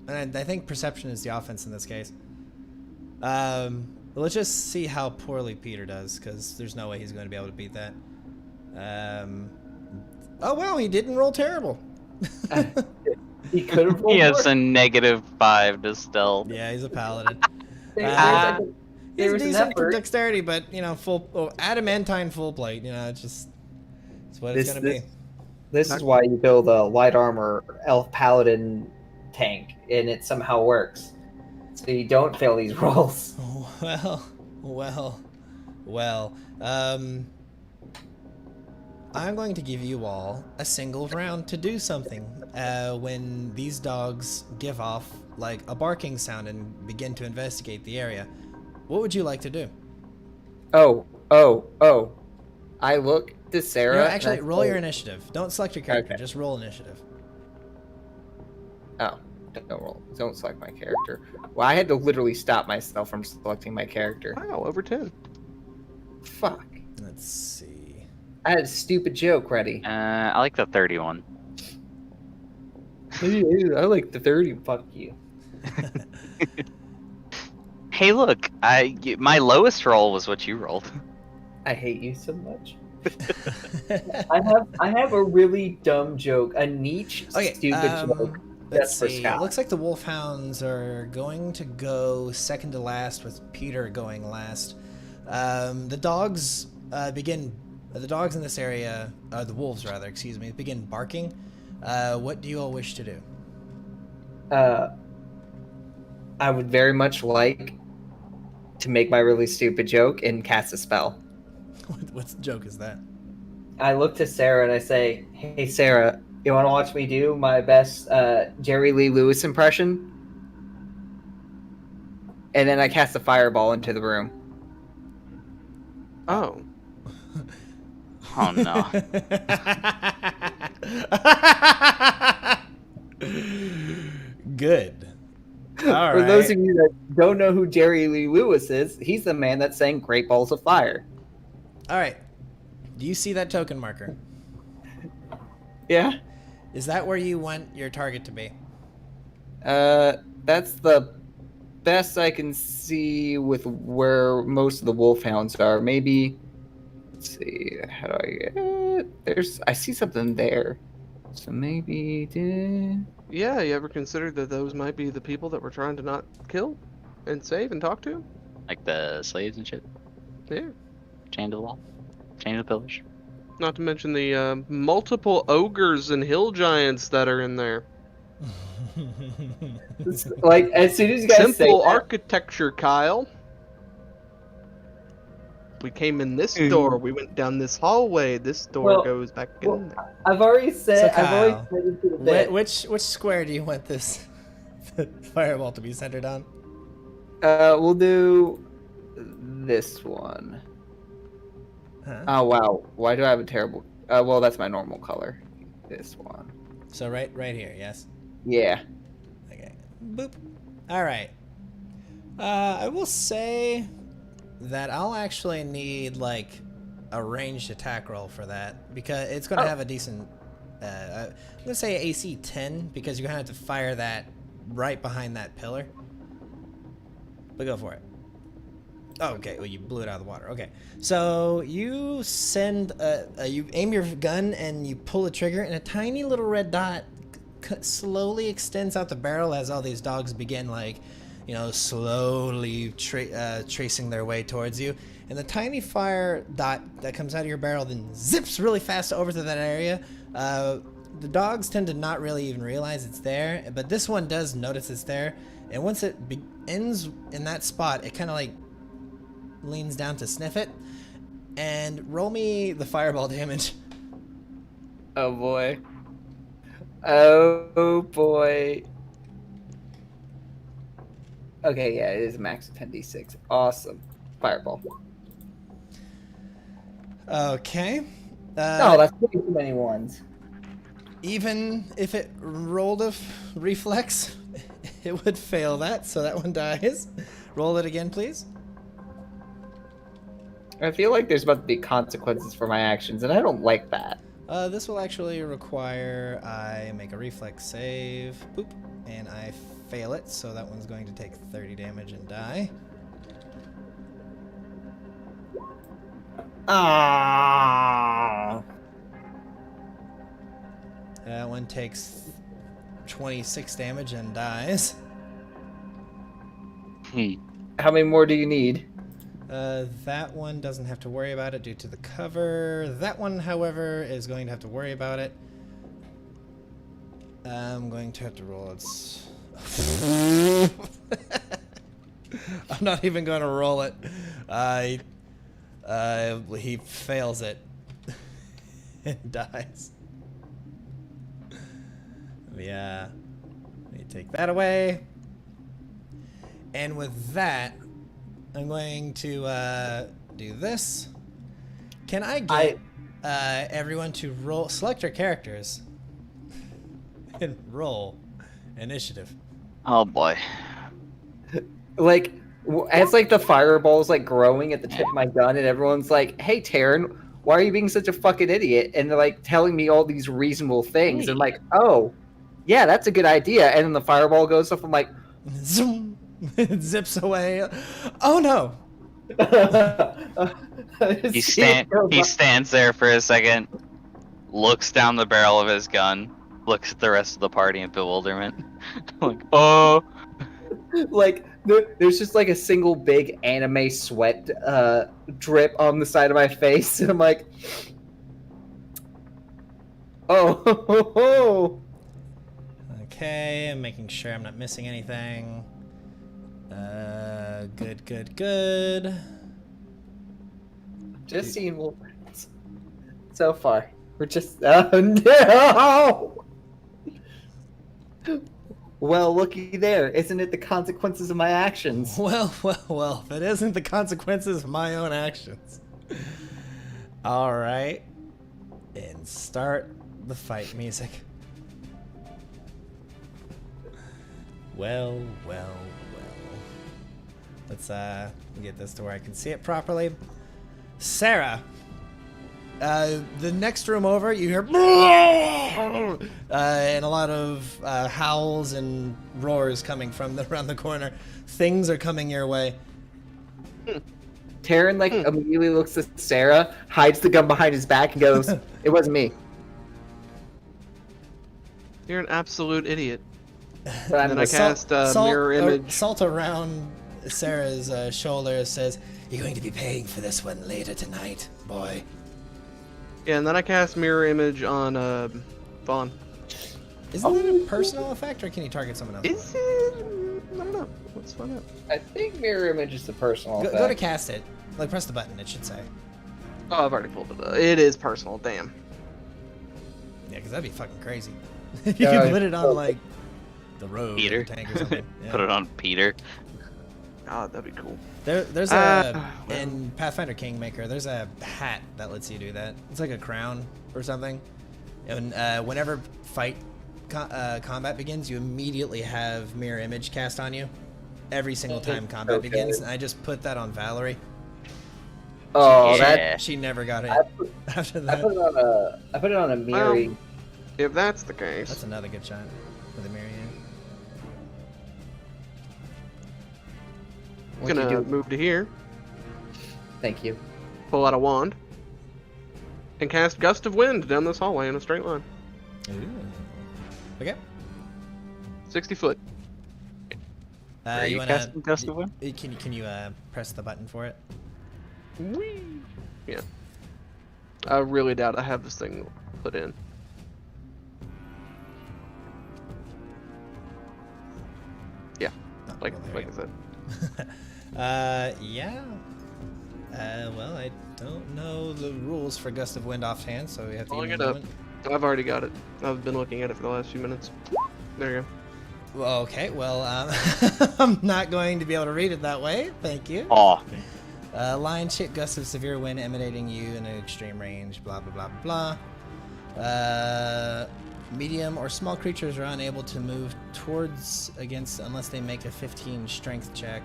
and I think perception is the offense in this case. Let's just see how poorly Peter does, because there's no way he's going to be able to beat that. Oh well, he didn't roll terrible. He could have rolled He has more. a -5 to stealth. Yeah, he's a paladin. There He's was an decent for effort. dexterity, but adamantine full plate. It's just it's what it's gonna be. This is why you build a light armor elf paladin tank, and it somehow works. So you don't fail these rolls. Well. I'm going to give you all a single round to do something. When these dogs give off like a barking sound and begin to investigate the area, what would you like to do? Oh. I look to Sarah. Actually, roll your initiative. Don't select your character. Okay. Just roll initiative. Oh, don't roll. Don't select my character. Well, I had to literally stop myself from selecting my character. Wow, over 10. Fuck. Let's see. I had a stupid joke ready. I like the 31. I like the 30. Fuck you. Hey, look, my lowest roll was what you rolled. I hate you so much. I have a really dumb joke, a niche stupid joke. Let's For see. It Scott. looks like the wolfhounds are going to go second to last, with Peter going last. The dogs The dogs in this area, the wolves rather, excuse me, begin barking. What do you all wish to do? I would very much like to make my really stupid joke and cast a spell. What joke is that? I look to Sarah and I say, "Hey Sarah, you want to watch me do my best Jerry Lee Lewis impression?" And then I cast a fireball into the room. Oh. Oh no. Good. All For right. those of you that don't know who Jerry Lee Lewis is, he's the man that sang Great Balls of Fire. All right. Do you see that token marker? Yeah? Is that where you want your target to be? That's the best I can see with where most of the wolfhounds are. Maybe, let's see, how do I get, I see something there. So maybe, Yeah, you ever considered that those might be the people that we're trying to not kill and save and talk to? Like the slaves and shit. Yeah. Chained to the wall. Chained to the pillars. Not to mention the multiple ogres and hill giants that are in there. like, as soon as you guys say Simple that, architecture, Kyle. We came in this door. We went down this hallway. This door goes back in there. I've already said, So, I've already Kyle, said it to the bit. Which square do you want this fireball to be centered on? We'll do this one. Huh? Oh wow, why do I have a terrible? Well, that's my normal color. This one. So right here, yes. Yeah. Okay. Boop. All right. I will say that I'll actually need like a ranged attack roll for that because it's going to have a decent. I'm gonna say AC 10 because you're gonna have to fire that right behind that pillar. But go for it. Oh, okay. Well, you blew it out of the water. Okay. So you send, you aim your gun and you pull the trigger, and a tiny little red dot slowly extends out the barrel as all these dogs begin, like, slowly tracing their way towards you. And the tiny fire dot that comes out of your barrel then zips really fast over to that area. The dogs tend to not really even realize it's there, but this one does notice it's there. And once it ends in that spot, it kind of like leans down to sniff it. And roll me the fireball damage. Oh boy. Oh boy. Okay, yeah, it is a max of 10d6. Awesome. Fireball. Okay. No, that's way too many ones. Even if it rolled a reflex, it would fail that, so that one dies. Roll it again, please. I feel like there's about to be consequences for my actions, and I don't like that. This will actually require I make a reflex save. Boop. And I fail it, so that one's going to take 30 damage and die. Ah. That one takes 26 damage and dies. How many more do you need? That one doesn't have to worry about it due to the cover. That one, however, is going to have to worry about it. I'm going to have to roll its... I'm not even going to roll it. He fails it and dies. Yeah. Let me take that away. And with that, I'm going to do this. Can I get everyone to select your characters and roll initiative? Oh boy. Like, as like the fireball's like growing at the tip of my gun, and everyone's like, "Hey, Taryn, why are you being such a fucking idiot?" And they're like telling me all these reasonable things. And I'm like, "Oh, yeah, that's a good idea." And then the fireball goes off. I'm like, Zoom! It zips away. Oh no! He stands there for a second, looks down the barrel of his gun, looks at the rest of the party in bewilderment. Like, oh. Like, there's just like a single big anime sweat drip on the side of my face. And I'm like, oh. Okay, I'm making sure I'm not missing anything. Good. Just seeing Wolverines. So far. We're just... Oh, no! Well, looky there. Isn't it the consequences of my actions? Well, if it isn't the consequences of my own actions. Alright. And start the fight music. Well. Let's get this to where I can see it properly. Sarah, the next room over, you hear and a lot of howls and roars coming from around the corner. Things are coming your way. Taryn immediately looks at Sarah, hides the gun behind his back, and goes, "It wasn't me." You're an absolute idiot. But And then I cast mirror image. Salt around Sarah's shoulder, says, "You're going to be paying for this one later tonight, boy." Yeah, and then I cast mirror image on Vaughn. Isn't that a personal effect, or can you target someone else? Is it? I don't know. Let's find out. I think mirror image is the personal effect. Go to cast it. Like, press the button, it should say. Oh, I've already pulled it up. It is personal, damn. Yeah, because that'd be fucking crazy. If you could put it on, like, the road Peter. or the tank or something. Yeah. Put it on Peter. God, that'd be cool. There's well. in Pathfinder Kingmaker, there's a hat that lets you do that. It's like a crown or something. And whenever combat begins, you immediately have mirror image cast on you. Every single time combat begins. And I just put that on Valerie. Oh, She never got it after I that. put it on a mirroring. Well, if that's the case, That's another good shot with a mirror. I'm gonna move to here, Thank you. pull out a wand, and cast Gust of Wind down this hallway in a straight line. Ooh. Okay. 60 foot. Are you wanna casting Gust of Wind? Can you press the button for it? Whee! Yeah. I really doubt I have this thing put in. Yeah, Oh, like well, there I you said. go. Yeah. Well, I don't know the rules for Gust of Wind offhand, so we have to Pulling give it me a up. moment. I've already got it. I've been looking at it for the last few minutes. There you go. Well, okay, well, I'm not going to be able to read it that way. Thank you. Oh, Lion shit, gust of severe wind emanating you in an extreme range, blah, blah, blah, blah. Medium or small creatures are unable to move towards against unless they make a 15 strength check.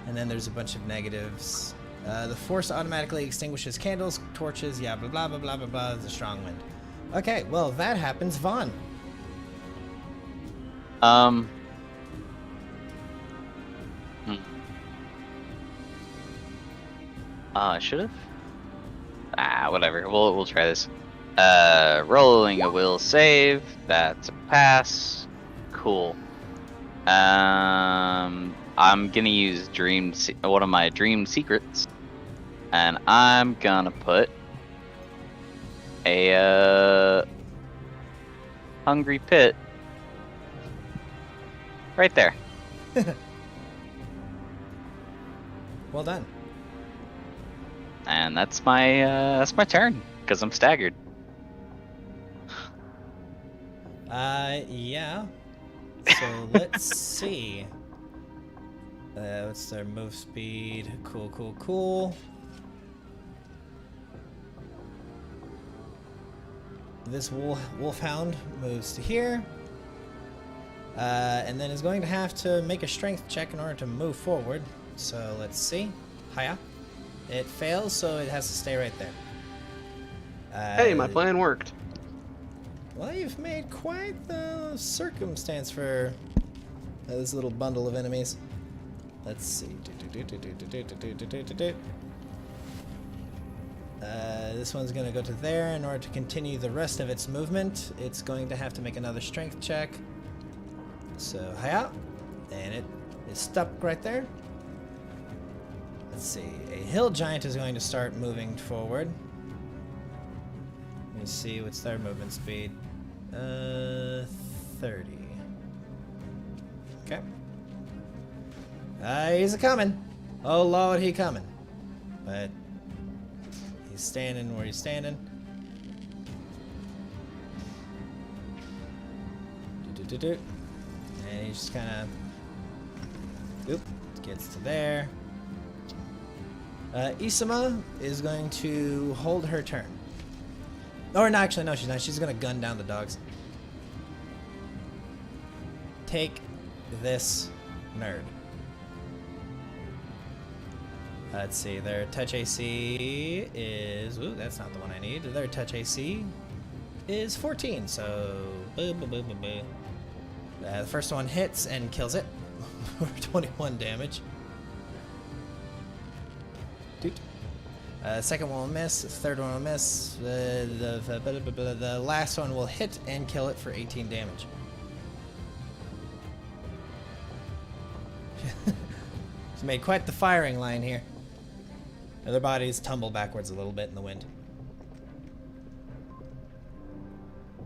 And then there's a bunch of negatives. The force automatically extinguishes candles, torches, yeah, blah, blah, blah, blah, blah, blah. It's a strong wind. Okay, well, that happens. Vaughn. I should have. Whatever. We'll try this. Rolling a will save. That's a pass. Cool. I'm gonna use one of my dream secrets, and I'm gonna put a hungry pit right there. Well done. And that's my turn because I'm staggered. Yeah. So let's see. What's their move speed? Cool. This wolfhound moves to here. And then is going to have to make a strength check in order to move forward. So let's see. Hiya. It fails, so it has to stay right there. Hey, my plan worked. Well, you've made quite the circumstance for this little bundle of enemies. Let's see. This one's going to go to there. In order to continue the rest of its movement, it's going to have to make another strength check. So, hiya. And it is stuck right there. Let's see. A hill giant is going to start moving forward. Let me see. What's their movement speed? 30. Okay. He's a-coming. Oh, Lord, he coming. But he's standing where he's standing. And he just kind of... Oop. Gets to there. Isama is going to hold her turn. Or no, actually, no, she's not. She's going to gun down the dogs. Take this nerd. Let's see, their touch AC is... Ooh, that's not the one I need. Their touch AC is 14, so... Boo, boo, boo, boo, boo. The first one hits and kills it for 21 damage. Doot. Second one will miss. Third one will miss. The last one will hit and kill it for 18 damage. It's made quite the firing line here. Their bodies tumble backwards a little bit in the wind.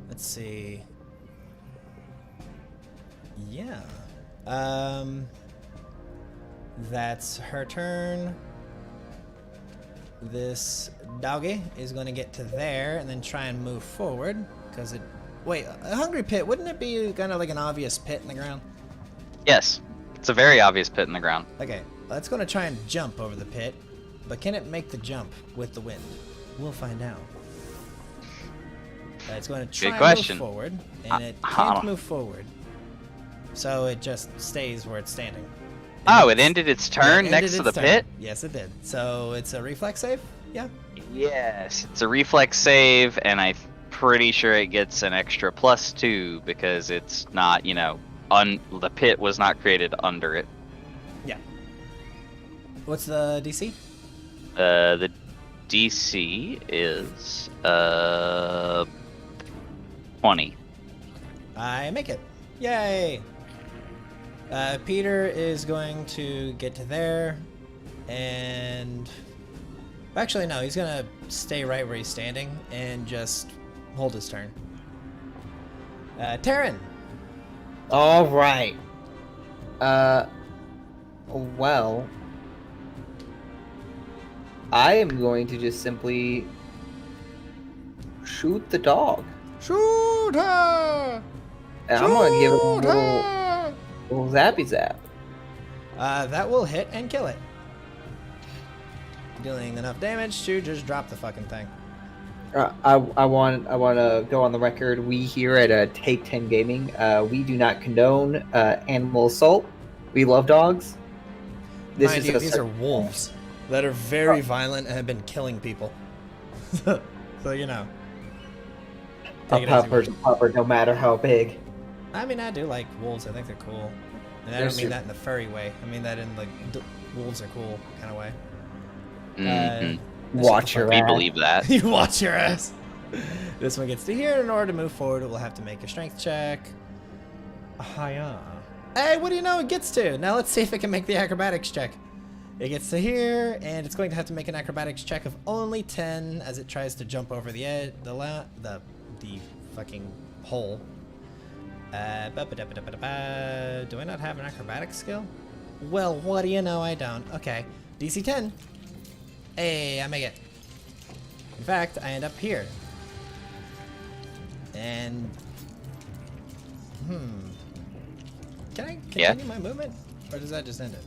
Let's see. Yeah. That's her turn. This doggy is going to get to there and then try and move forward because it... Wait, a hungry pit, wouldn't it be kind of like an obvious pit in the ground? Yes, it's a very obvious pit in the ground. Okay, It's going to try and jump over the pit, but can it make the jump with the wind? We'll find out. It's going to try and question. move forward, and it can't move forward. So it just stays where it's standing. Oh, it ended its turn Yeah, it next to ended the its turn. pit? Yes, it did. So it's a reflex save? Yeah. Yes, it's a reflex save, and I'm pretty sure it gets an extra +2 because it's not, you know, the pit was not created under it. Yeah. What's the DC? The DC is 20. I make it. Yay! Peter is going to get to there, and actually no, he's gonna stay right where he's standing and just hold his turn. Taryn. All right. Well, I am going to just simply shoot the dog. Shoot her! And I'm gonna give it a Shoot little her! zappy zap. That will hit and kill it, dealing enough damage to just drop the fucking thing. I want to go on the record. We here at Take 10 Gaming, we do not condone animal assault. We love dogs. Mind you, these are wolves that are very violent and have been killing people. So you know. A Take it as you pupper's a pupper, no matter how big. I mean, I do like wolves. I think they're cool. And I don't mean that in the furry way. I mean that in like wolves are cool kind of way. Mhm. Watch your We ass. believe that. You watch your ass. This one gets to here. In order to move forward, it will have to make a strength check. Hiya. Hey, what do you know? It gets to. Now let's see if it can make the acrobatics check. It gets to here, and it's going to have to make an acrobatics check of only 10 as it tries to jump over the edge, the fucking hole. Do I not have an acrobatics skill? Well, what do you know? I don't. Okay, DC 10. Hey, I make it. In fact, I end up here. And can I continue my movement, or does that just end it?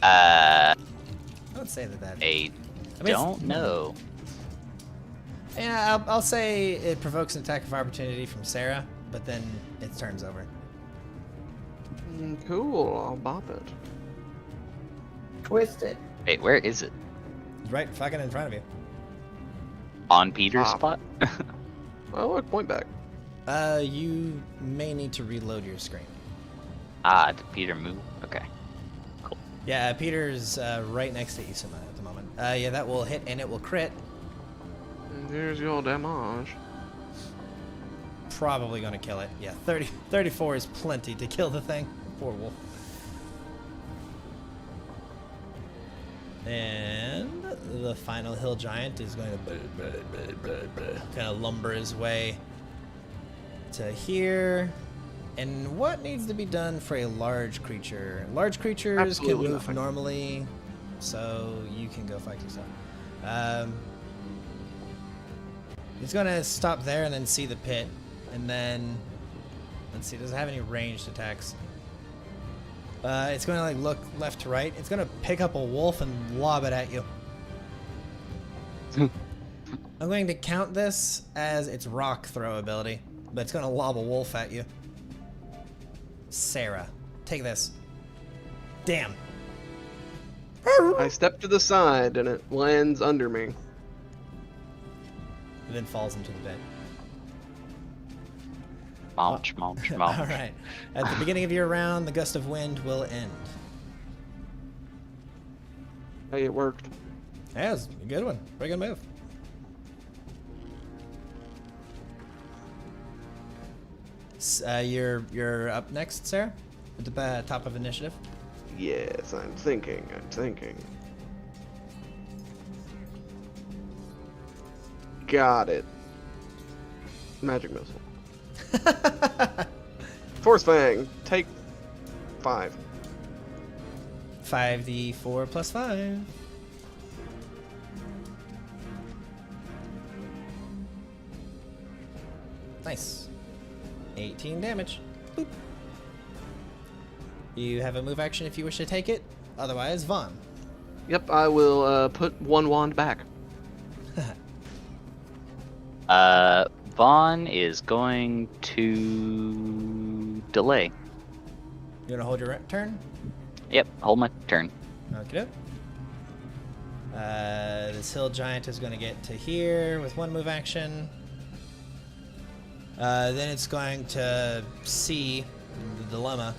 I would say that. I don't know. Yeah, I'll say it provokes an attack of opportunity from Sarah, but then it turns over. Cool, I'll bop it. Twist it. Wait, where is it? Right fucking in front of you. On Peter's Ah. spot? Oh, look, point back. You may need to reload your screen. Did Peter move? Okay. Yeah, Peter's right next to Isama at the moment. Yeah, that will hit and it will crit. And there's your damage. Probably gonna kill it. Yeah, 34 is plenty to kill the thing. Poor wolf. And the final hill giant is going to kind of lumber his way to here. And what needs to be done for a large creature? Large creatures Absolutely can move nothing. normally, so you can go fight yourself. He's gonna stop there and then see the pit, and then let's see, does it have any ranged attacks? It's gonna like look left to right. It's gonna pick up a wolf and lob it at you. I'm going to count this as its rock throw ability, but it's gonna lob a wolf at you. Sarah, take this. Damn. I step to the side and it lands under me. And then falls into the pit. Mulch. All right. At the beginning of your round, the gust of wind will end. Hey, it worked. Yeah, it was a good one. Pretty good move. You're up next, Sarah, at the top of initiative. Yes, I'm thinking. Got it. Magic missile. Force Fang. Take 5. 5d4 plus 5. Nice. 18 damage. Boop. You have a move action if you wish to take it, Otherwise, Vaughn. Yep, I will put one wand back. Vaughn is going to delay. You want to hold your turn? Yep, hold my turn. Okay. This hill giant is going to get to here with one move action. Then it's going to see the dilemma.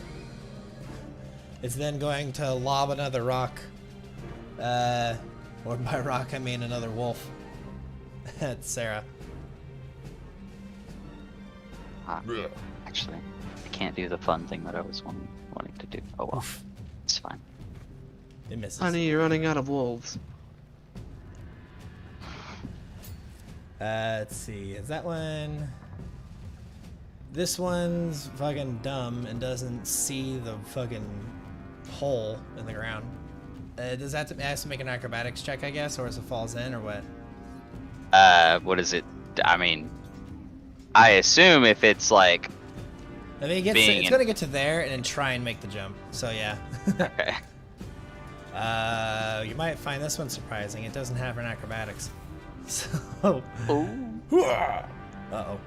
It's then going to lob another rock. Or by rock, I mean another wolf. That's Sarah. Actually, I can't do the fun thing that I was wanting to do. Oh well, it's fine. It misses. Honey, you're running out of wolves. Let's see. Is that one? This one's fucking dumb and doesn't see the fucking hole in the ground. Does that have to make an acrobatics check, I guess, or as it falls in, or what? What is it? I mean, I assume if it's like. I mean, it's gonna get to there and then try and make the jump. So yeah. Okay. You might find this one surprising. It doesn't have an acrobatics. So. Uh-oh. Oh,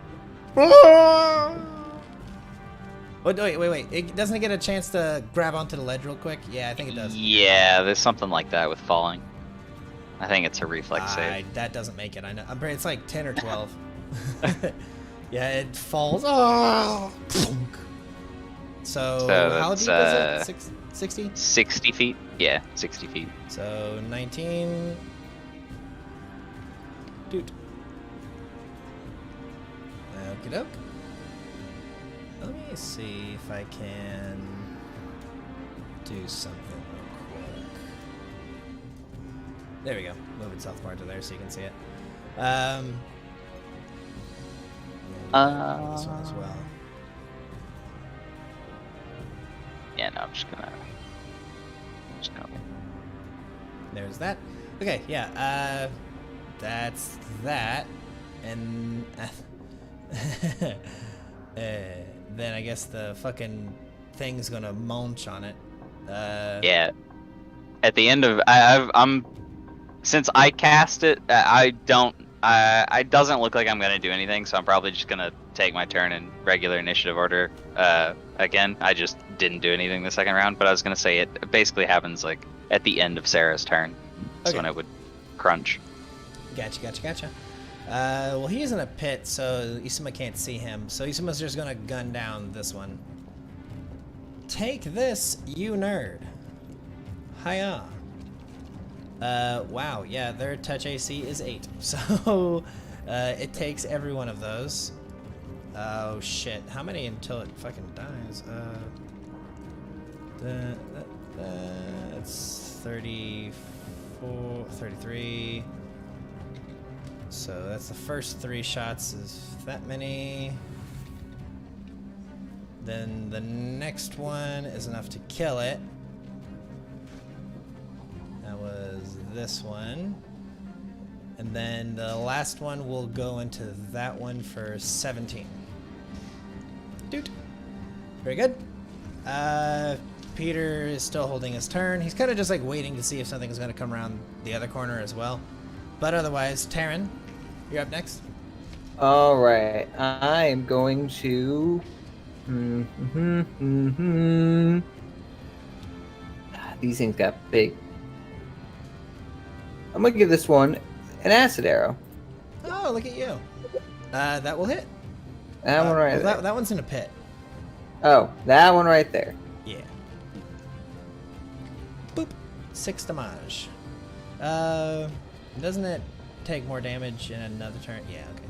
wait. It doesn't get a chance to grab onto the ledge real quick? Yeah, I think it does. Yeah, there's something like that with falling. I think it's a reflex save. That doesn't make it. I know. It's like 10 or 12. Yeah, it falls. Oh! So how deep is it? 60? 60 feet? Yeah, 60 feet. So 19. Dude. Okie doke. Let me see if I can do something real quick. There we go. Move it south part to there so you can see it. This one as well. Yeah, no, I'm just gonna. There's that. Okay, yeah. That's that, and then I guess the fucking thing's gonna munch on it. Yeah. At the end of I'm since I cast it, I don't. It doesn't look like I'm gonna do anything, so I'm probably just gonna take my turn in regular initiative order. Again, I just didn't do anything the second round, but I was gonna say it basically happens like at the end of Sarah's turn. That's when it would crunch. Gotcha. Well, he's in a pit, so Isuma can't see him. So Isuma's just gonna gun down this one. Take this, you nerd. Hiya. Wow, yeah, their touch AC is 8. So, it takes every one of those. Oh, shit. How many until it fucking dies? It's 34, 33. So that's the first 3 shots is that many. Then the next one is enough to kill it. That was this one. And then the last one will go into that one for 17. Dude. Very good. Peter is still holding his turn. He's kind of just like waiting to see if something's going to come around the other corner as well. But otherwise, Taryn, you're up next. All right, I am going to. These things got big. I'm gonna give this one an acid arrow. Oh, look at you. That will hit. That one right there. That one's in a pit. Oh, that one right there. Yeah. Boop. 6 damage. Doesn't it take more damage in another turn? Yeah, okay.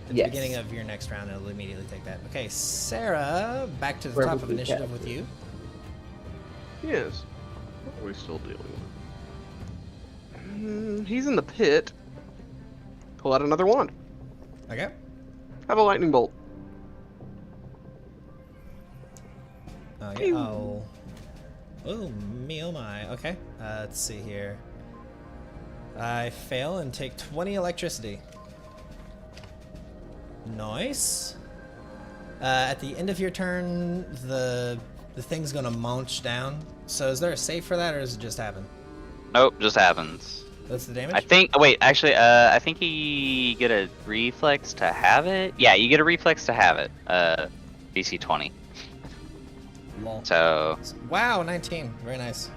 At the beginning of your next round, it'll immediately take that. Okay, Sarah, back to the top of initiative with you. Yes. What are we still dealing with? He's in the pit. Pull out another wand. Okay. Have a lightning bolt. Oh, yeah. Oh. Oh, me, oh my. Okay. Let's see here. I fail and take 20 electricity. Nice. At the end of your turn, the the thing's gonna munch down. So is there a save for that, or does it just happen? Nope, just happens. That's the damage? I think. Oh, wait, actually, I think you get a reflex to have it. Yeah, you get a reflex to have it. DC 20. Lol. So. Wow, 19. Very nice.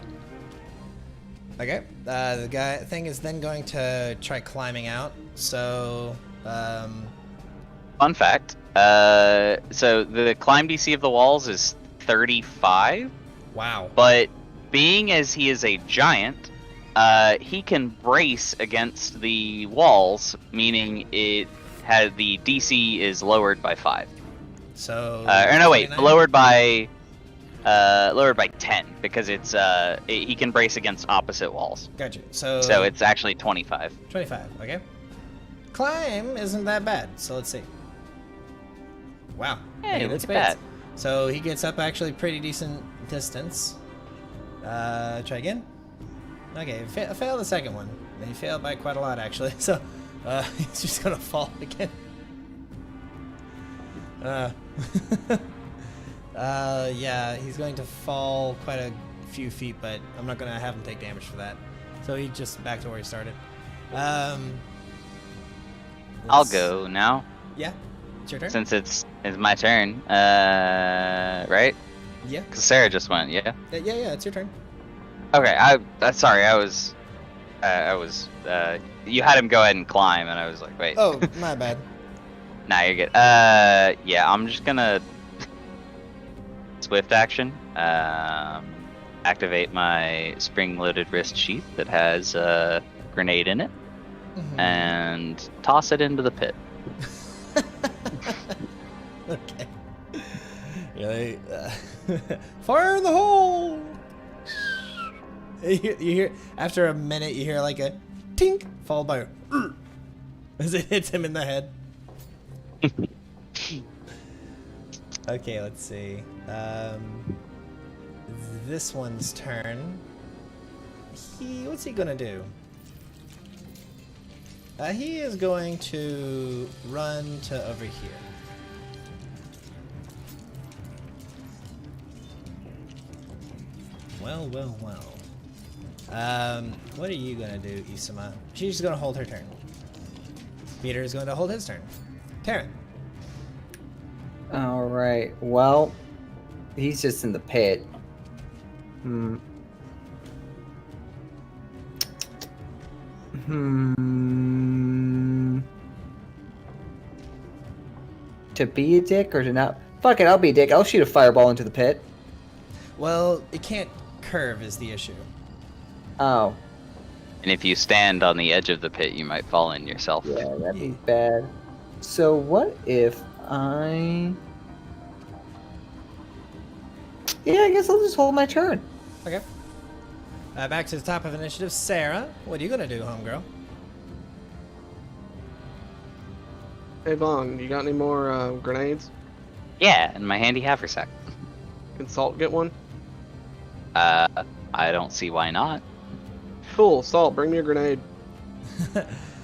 Okay. The thing is then going to try climbing out. So, Fun fact. So the climb DC of the walls is 35. wow. But being as he is a giant, he can brace against the walls, meaning the DC is lowered by 5. So. Or no, wait, 29? lowered by 10 because it's he can brace against opposite walls. Gotcha. So it's actually 25. 25. Okay. Climb isn't that bad. So let's see. Wow. Hey, that's look at that. So he gets up actually pretty decent distance. Try again. Okay, fail the second one. And he failed by quite a lot actually. So he's just gonna fall again. Yeah, he's going to fall quite a few feet, but I'm not gonna have him take damage for that. So he just back to where he started. I'll go now Yeah, it's your turn. since it's my turn. Right? Yeah, Because Sarah just went. Yeah. yeah, it's your turn. Okay. Sorry. I was. You had him go ahead and climb, and I was like, wait. Oh, my bad. Nah, you're good. Yeah, I'm just gonna swift action. Activate my spring-loaded wrist sheath that has a grenade in it, Mhm. and toss it into the pit. Okay. Really? Fire in the hole! You hear, after a minute, you hear like a tink, followed by a as it hits him in the head. Okay, let's see. This one's turn. What's he gonna do? He is going to run to over here. Well. What are you gonna do, Isama? She's just gonna hold her turn. Peter is going to hold his turn. Taryn. All right. Well, he's just in the pit. To be a dick or to not? Fuck it, I'll be a dick. I'll shoot a fireball into the pit. Well, it can't curve is the issue. Oh, And if you stand on the edge of the pit, you might fall in yourself. yeah, that'd be bad. So what if I... Yeah, I guess I'll just hold my turn. Okay. Back to the top of initiative. Sarah, what are you gonna do, homegirl? Hey Vaughn, you got any more grenades? Yeah, and my handy haversack. Can Salt get one? I don't see why not. Cool, Salt, bring me a grenade.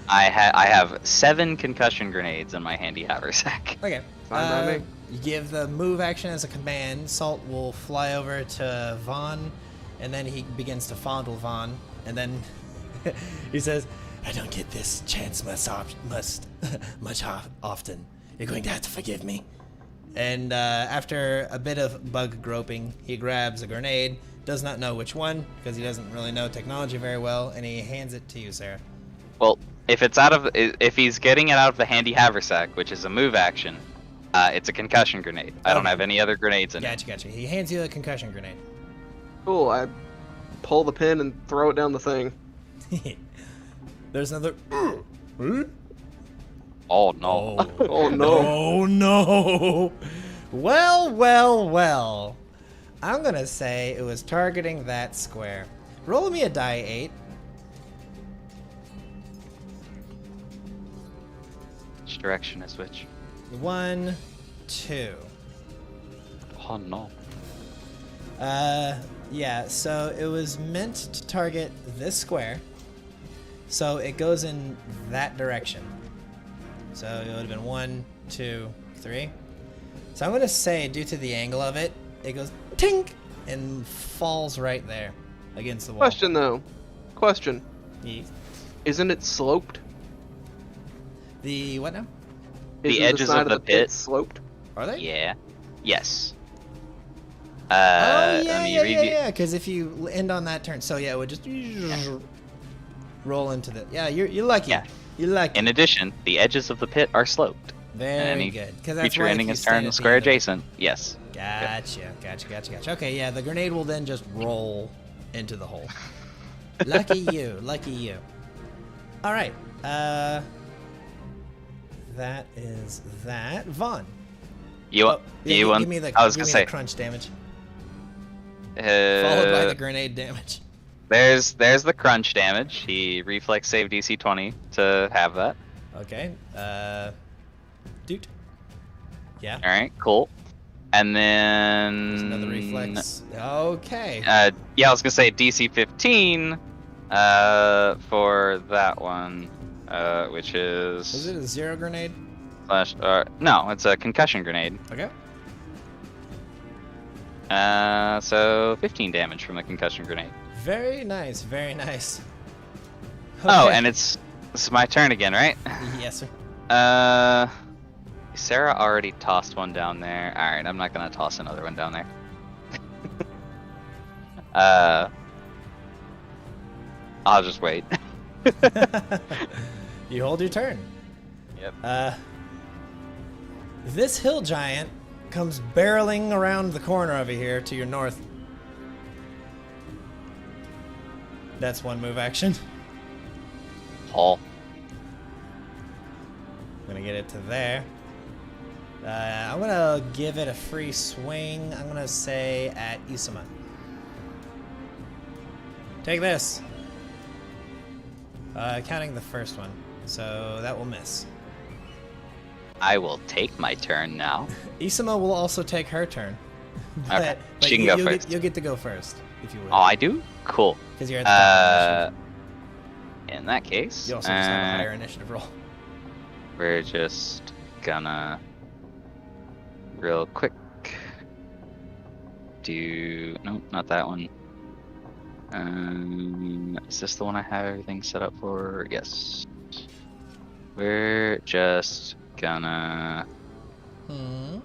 I have 7 concussion grenades in my handy haversack. Okay. Fine by me. You give the move action as a command. Salt will fly over to Vaughn, and then he begins to fondle Vaughn, and then he says, "I don't get this chance much often. You're going to have to forgive me." And after a bit of bug groping, he grabs a grenade. Does not know which one because he doesn't really know technology very well, and he hands it to you, Sarah. Well, if he's getting it out of the handy haversack, which is a move action, it's a concussion grenade. I don't have any other grenades in it. Gotcha. He hands you a concussion grenade. Cool, I pull the pin and throw it down the thing. There's another. Oh no! Oh no. Oh no! Well. I'm gonna say it was targeting that square. Roll me a die 8. Which direction is which? 1, 2. Oh no! Yeah. So it was meant to target this square. So it goes in that direction. So it would have been 1, 2, 3. So I'm gonna say, due to the angle of it, it goes tink and falls right there against the wall. Question though. Question. Yeah. Isn't it sloped? The what now? The Isn't edges side of the pit. sloped? Are they? Yeah. Yes. Oh let yeah, me yeah, read yeah, you- yeah. Because if you end on that turn, so yeah, it would just roll into the. Yeah, you're lucky. Yeah. You're lucky. In addition, the edges of the pit are sloped. Very any good. Because that's Feature why ending if you is stand turn at the square end of it- adjacent. Yes. Gotcha. Okay, yeah, the grenade will then just roll into the hole. Lucky you. All right. That is that. Vaughn. You, Oh, yeah, you want? give me the, I was give gonna me say. the crunch damage. Followed by the grenade damage. There's the crunch damage. He reflex save DC 20 to have that. Okay. Doot. Yeah. All right, cool. And There's then another reflex. Okay. Yeah, I was gonna say DC 15 for that one, which Is is it a 0 grenade? no, it's a concussion grenade. Okay. So 15 damage from the concussion grenade. Very nice. Oh, Okay. and this is my turn again, right? Yes, sir. Sarah already tossed one down there. All right, I'm not gonna toss another one down there. I'll just wait. You hold your turn. Yep. This hill giant comes barreling around the corner over here to your north. That's one move action. Paul. I'm gonna get it to there. I'm gonna give it a free swing. I'm gonna say at Isama. Take this. Counting the first one, so that will miss. I will take my turn now. Isama will also take her turn. Okay, she can go first. You'll get to go first, if you will. Oh, I do? Cool. Because you're at the top of In that case, the initiative. You also just have a higher initiative roll. we're just gonna real quick do nope, not that one. Is this the one I have everything set up for? Yes. We're just gonna Hmm.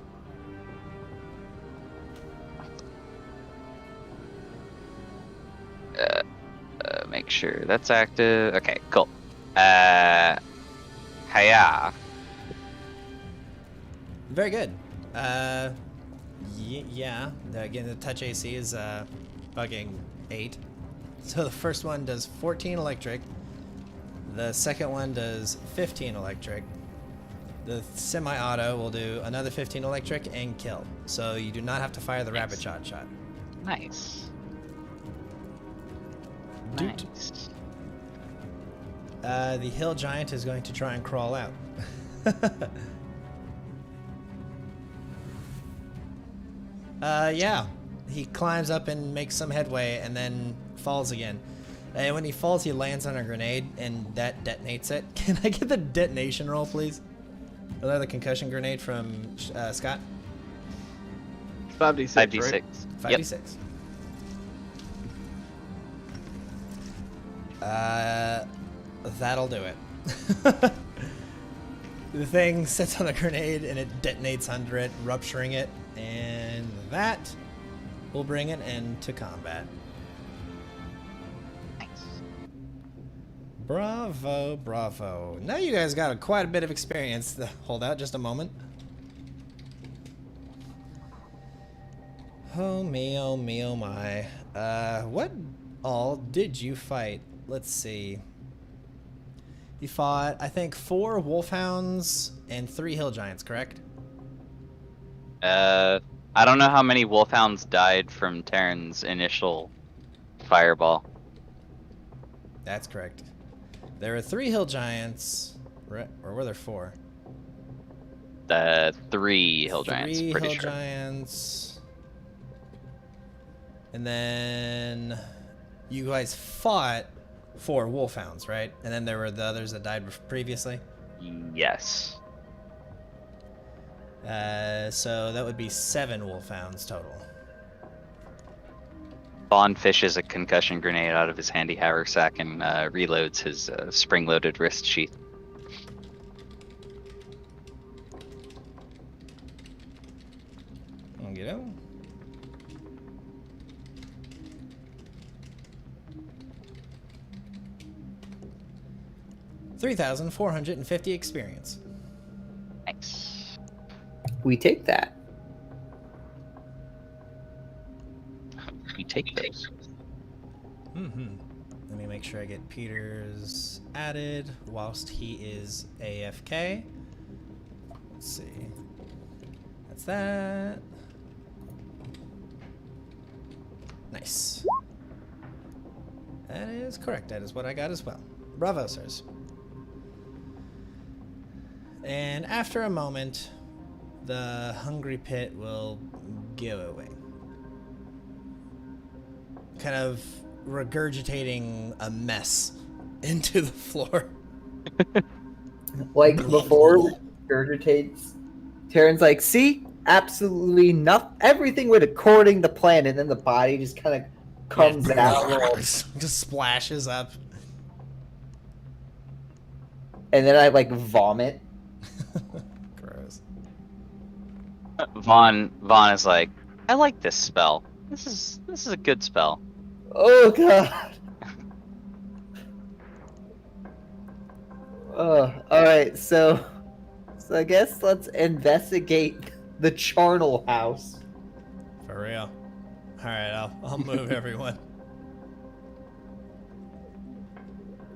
make sure that's active. Okay, cool. Hiya. Very good. Yeah. Again, the touch AC is fucking 8. So the first one does 14 electric. The second one does 15 electric. The semi-auto will do another 15 electric and kill. So you do not have to fire the Nice. rapid shot. Nice. Doot. Nice. The hill giant is going to try and crawl out. Yeah. He climbs up and makes some headway and then falls again. And when he falls, he lands on a grenade and that detonates it. Can I get the detonation roll, please? Another concussion grenade from Scott. 5d6. 5d6. Right? 5d6. That'll do it. The thing sits on a grenade and it detonates under it, rupturing it, and that will bring an end to combat. Nice. Bravo, bravo. Now you guys got quite a bit of experience. Hold out just a moment. Oh me, oh me, oh my. What all did you fight? Let's see. You fought, I think, 4 wolfhounds and 3 hill giants, correct? I don't know how many wolfhounds died from Terran's initial fireball. That's correct. There were 3 hill giants, or were there 4? The 3 hill giants, 3 pretty hill sure. giants. And then you guys fought 4 wolfhounds, right? And then there were the others that died previously. Yes. So that would be 7 wolfhounds total. Vaughn fishes a concussion grenade out of his handy haversack and reloads his spring-loaded wrist sheath. You know. $3,450 experience. Nice. We take that. We take those. Let me make sure I get Peter's added whilst he is AFK. Let's see. That's that. Nice. That is correct. That is what I got as well. Bravo, sirs. And after a moment, the hungry pit will go away. Kind of regurgitating a mess into the floor. Like before regurgitates, Terran's like, see? Absolutely nothing. Everything went according to plan, and then the body just kind of comes out. Just splashes up. And then I like vomit. Gross. Vaughn is like, I like this spell. This is a good spell. Oh god. Oh, all right. So I guess let's investigate the charnel house. For real. All right, I'll move everyone.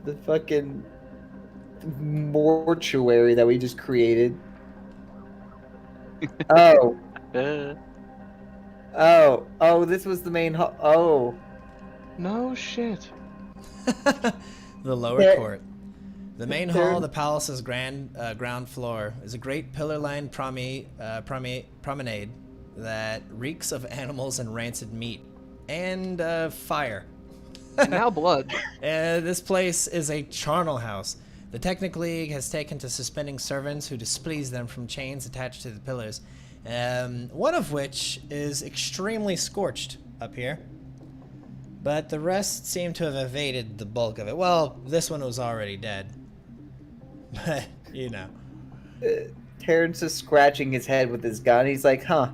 The fucking mortuary that we just created. Oh. Oh, this was the main oh. No shit. The lower court. The main hall of the palace's ground floor is a great pillar-lined promenade that reeks of animals and rancid meat. And fire. And now blood. This place is a charnel house. The Technic League has taken to suspending servants who displease them from chains attached to the pillars. One of which is extremely scorched up here. But the rest seem to have evaded the bulk of it. Well, this one was already dead. But, you know. Terrence is scratching his head with his gun. He's like, huh.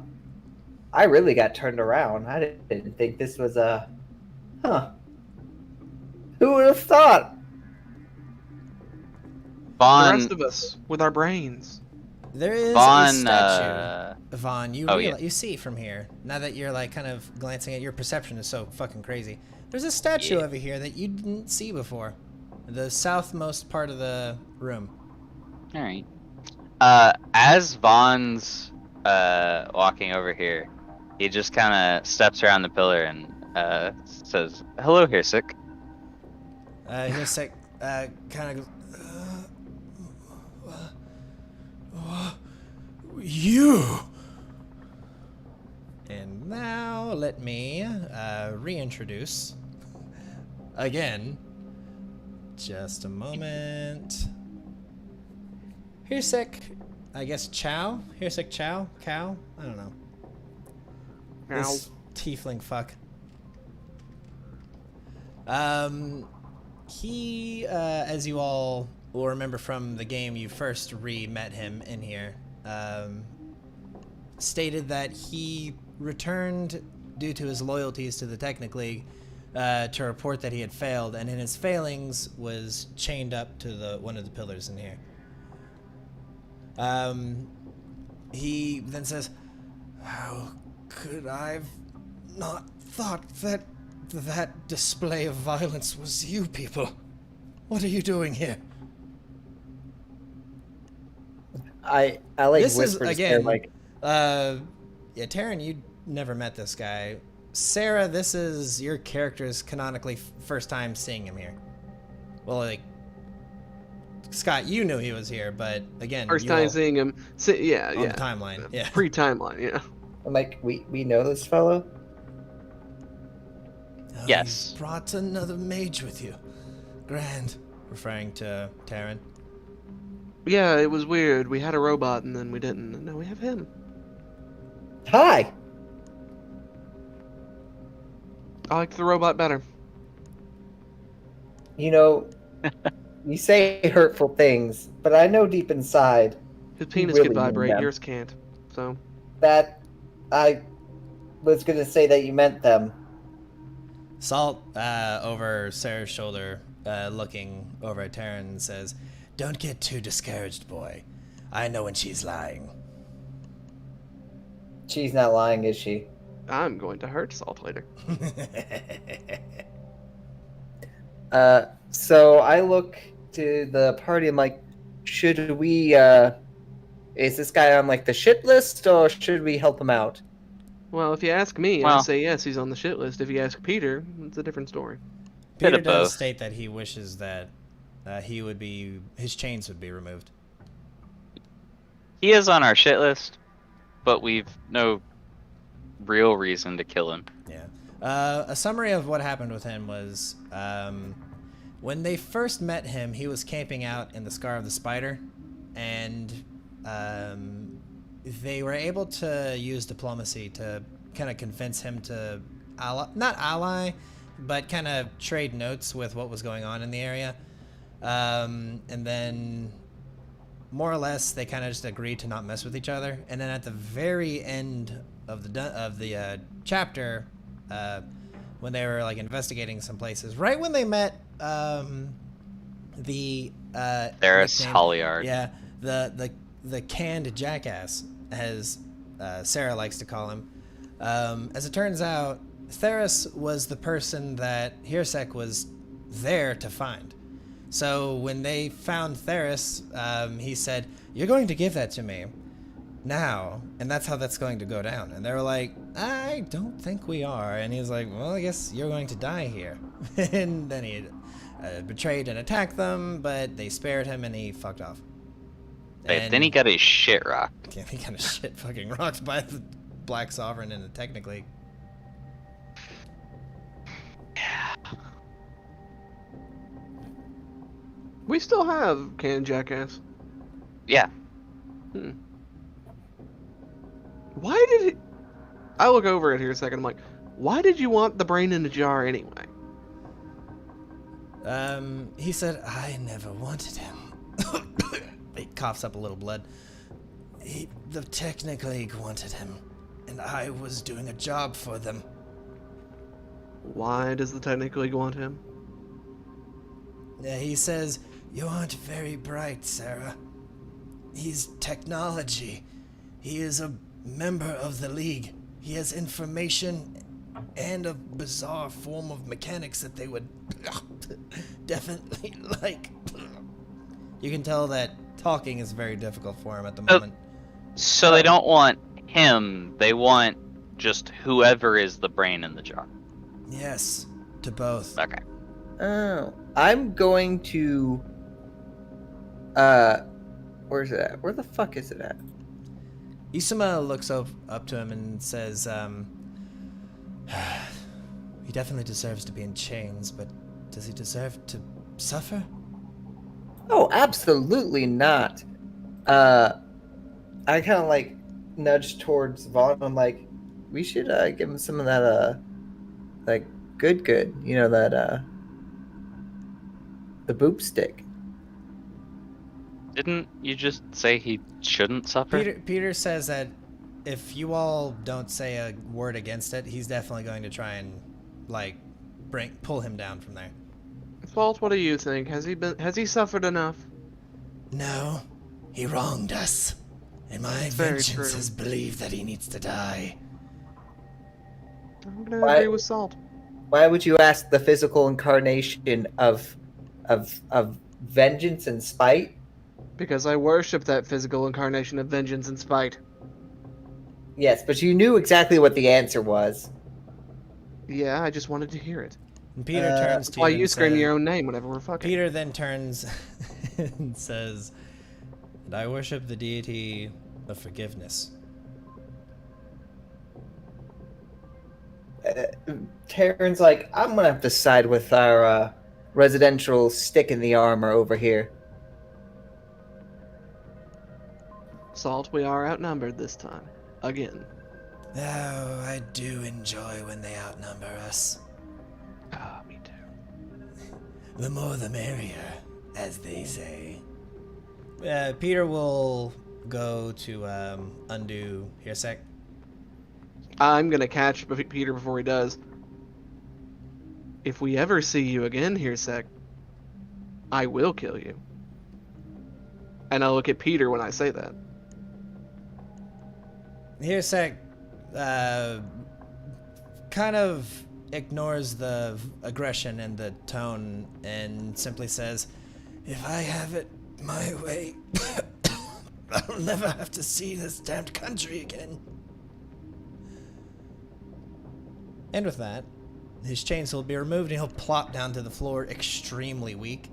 I really got turned around. I didn't think this was a... Huh. Who would have thought? Vaughn, The rest of us, with our brains. There is Vaughn, a statue. Vaughn, you yeah. you see from here, now that you're like kind of glancing at your perception is so fucking crazy. There's a statue over here that you didn't see before. The southmost part of the room. all right. As Vaughn's walking over here, he just kind of steps around the pillar and says, "Hello, Hirsik." Hirsik kind of goes, you. And now let me reintroduce again. Just a moment. Hirsik, I guess Chow? Hirsik Chow? Cow? I don't know. This tiefling fuck. He, as you all will remember from the game you first re-met him in here, stated that he returned due to his loyalties to the Technic League to report that he had failed, and in his failings was chained up to one of the pillars in here. He then says, "How could I've not thought that that display of violence was you people? What are you doing here?" I like This is whispered to again, Terran, like, yeah, Taryn, you never met this guy. Sarah, this is your character's canonically first time seeing him here. Well, like, Scott, you knew he was here, but again, First you time all seeing him. Yeah, on yeah. the timeline, yeah. Pre-timeline, yeah. I'm like, we know this fellow? Oh, Yes. You brought another mage with you. Grand, referring to Taryn. Yeah, it was weird. We had a robot and then we didn't. And now we have him. Hi. I like the robot better. You know, you say hurtful things, but I know deep inside His you penis really could mean vibrate, them. yours can't. So, That I was gonna say that you meant them. Salt, over Sarah's shoulder, looking over at Taryn, says, "Don't get too discouraged, boy. I know when she's lying." She's not lying, is she? I'm going to hurt Salt later. So I look to the party. I'm like, should we? Is this guy on like the shit list, or should we help him out? Well, if you ask me, I Well- say yes, he's on the shit list. If you ask Peter, it's a different story. Bit Peter of does both. state that he wishes that his chains would be removed. He is on our shit list, but we've no real reason to kill him. Yeah. A summary of what happened with him was, when they first met him, he was camping out in the Scar of the Spider, and they were able to use diplomacy to kind of convince him to not ally, but kind of trade notes with what was going on in the area. And then, more or less, they kind of just agreed to not mess with each other. And then at the very end of the chapter, when they were like investigating some places, right when they met the Theris nickname- Hollyard. yeah, the canned jackass, as Sarah likes to call him. As it turns out, Theris was the person that Hirsek was there to find. So when they found Theris, he said, "You're going to give that to me now, and that's how that's going to go down." And they were like, "I don't think we are." And he was like, "Well, I guess you're going to die here." And then he betrayed and attacked them, but they spared him, and he fucked off. But then he got his shit rocked. Yeah, he kind of shit fucking rocked by the Black Sovereign, and technically. We still have canned jackass. Yeah. Why did it? I look over it here a second. I'm like, why did you want the brain in a jar anyway? He said, "I never wanted him." He coughs up a little blood. The Technic League wanted him, and I was doing a job for them. Why does the Technic League want him? He says, "You aren't very bright, Sarah. He's technology. He is a member of the League. He has information and a bizarre form of mechanics that they would definitely like." You can tell that talking is very difficult for him at the moment. So they don't want him, they want just whoever is the brain in the jar. Yes, to both. Okay. Oh, I'm going to. Where's it at? Where the fuck is it at? Isuma looks up to him and says, "He definitely deserves to be in chains, but does he deserve to suffer?" Oh, absolutely not. I kind of like nudge towards Vaughn. I'm like, we should give him some of that like good, you know, that the boop stick. Didn't you just say he shouldn't suffer? Peter says that if you all don't say a word against it, he's definitely going to try and like pull him down from there. Salt, what do you think? Has he suffered enough? No, he wronged us, and my That's very vengeance true. has believed that he needs to die. I'm gonna Why- agree with Salt. Why would you ask the physical incarnation of vengeance and spite? Because I worship that physical incarnation of vengeance and spite. Yes, but you knew exactly what the answer was. Yeah, I just wanted to hear it. And Peter turns That's to why you you and scream says- your own name whenever we're fucking. Peter then turns and says, "And I worship the deity of forgiveness." Taryn's like, I'm gonna have to side with our residential stick in the armor over here. Salt, we are outnumbered this time. Again. Oh, I do enjoy when they outnumber us. Ah, me too. The more the merrier, as they say. Peter will go to undo Hirsek. I'm gonna catch Peter before he does. If we ever see you again, Hirsek, I will kill you. And I'll look at Peter when I say that. Hirsek kind of ignores the aggression and the tone and simply says, "If I have it my way, I'll never have to see this damned country again." And with that, his chains will be removed and he'll plop down to the floor extremely weak.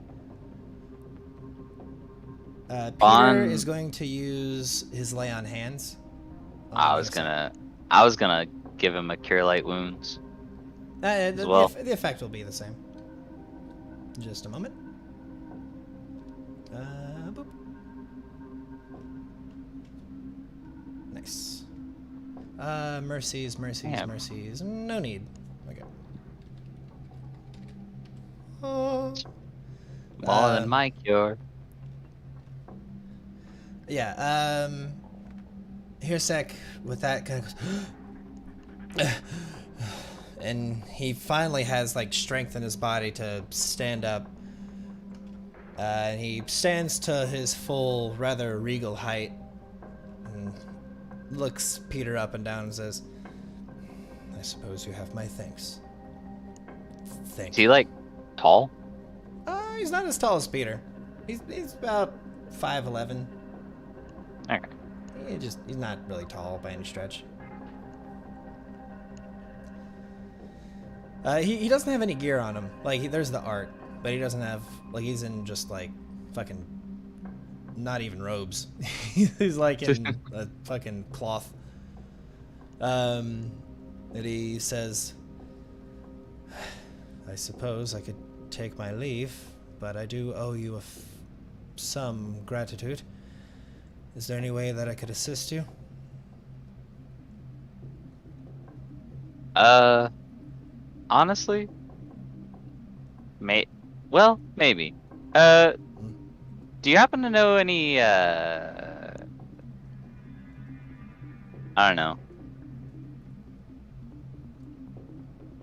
Peter is going to use his lay on hands. I was gonna give him a cure light wounds. The effect will be the same. Just a moment. Boop. Nice. Mercies. Yeah. No need. Okay. Oh. More than my cure. Yeah, Hirsek, with that, kind of goes, and he finally has, like, strength in his body to stand up. And he stands to his full, rather regal height, and looks Peter up and down and says, "I suppose you have my thanks." Thank Is he like tall? He's not as tall as Peter. He's about 5'11". Okay. He's not really tall by any stretch. He doesn't have any gear on him. Like, there's the art, but he doesn't have, like, he's in just, like, fucking, not even robes. He's, like, in a fucking cloth. And he says, "I suppose I could take my leave, but I do owe you some gratitude. Is there any way that I could assist you?" Honestly, maybe. Do you happen to know any, I don't know,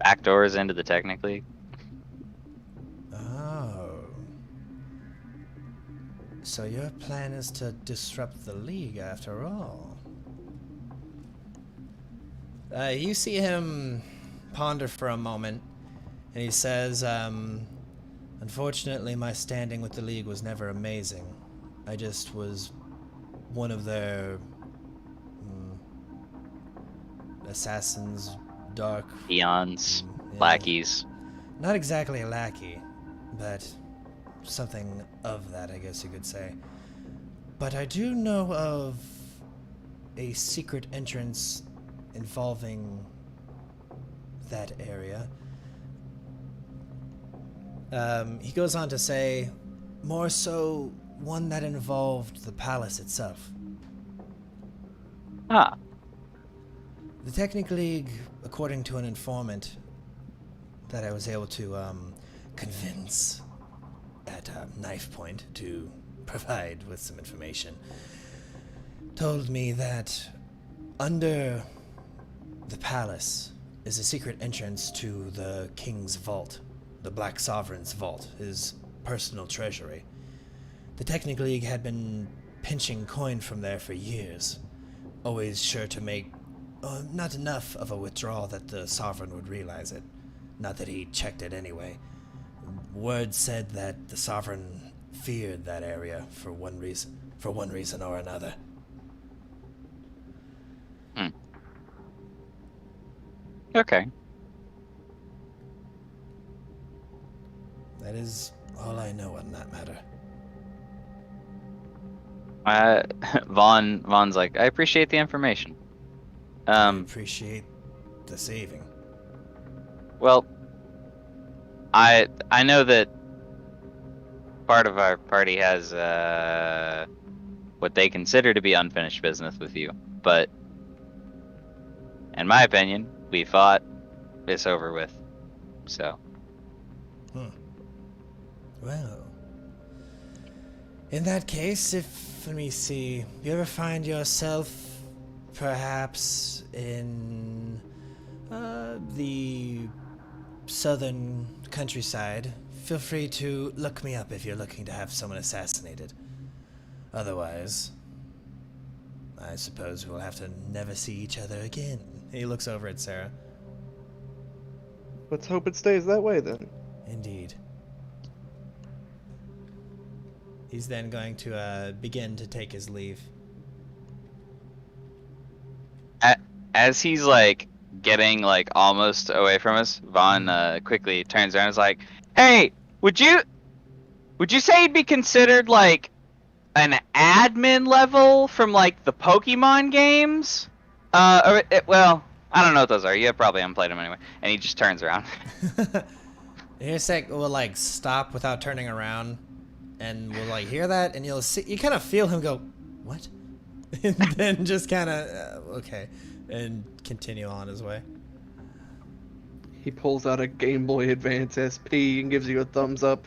backdoors into the Technic League? Oh. So your plan is to disrupt the League after all. You see him ponder for a moment, and he says, "Unfortunately, my standing with the League was never amazing. I just was one of their assassins, dark... Peons, yeah. lackeys. Not exactly a lackey, but something of that, I guess you could say. But I do know of a secret entrance involving that area." He goes on to say, "More so, one that involved the palace itself. Ah, The Technic League, according to an informant that I was able to convince at knife point to provide with some information, told me that under the palace is a secret entrance to the king's vault, the Black Sovereign's vault, his personal treasury. The Technic League had been pinching coin from there for years, always sure to make not enough of a withdrawal that the Sovereign would realize it. Not that he checked it anyway. Word said that the Sovereign feared that area for one reason or another." okay. That is all I know on that matter. Vaughn's like, "I appreciate the information. I appreciate the saving. Well, I know that part of our party has what they consider to be unfinished business with you, but in my opinion, we fought, it's over with. So Well, in that case, let me see, you ever find yourself perhaps in the southern countryside, feel free to look me up if you're looking to have someone assassinated. Otherwise, I suppose we'll have to never see each other again. He looks over at Sarah. Let's hope it stays that way then. Indeed. He's then going to begin to take his leave. As he's like getting like almost away from us, Vaughn quickly turns around and is like, "Hey, would you say you'd be considered like an admin level from like the Pokemon games? Well, I don't know what those are. You probably haven't played them anyway." And he just turns around. Hearsec will like stop without turning around, and we'll like hear that, and you'll see, you kind of feel him go, "What?" And then just kind of okay, and continue on his way. He pulls out a Game Boy Advance SP and gives you a thumbs up.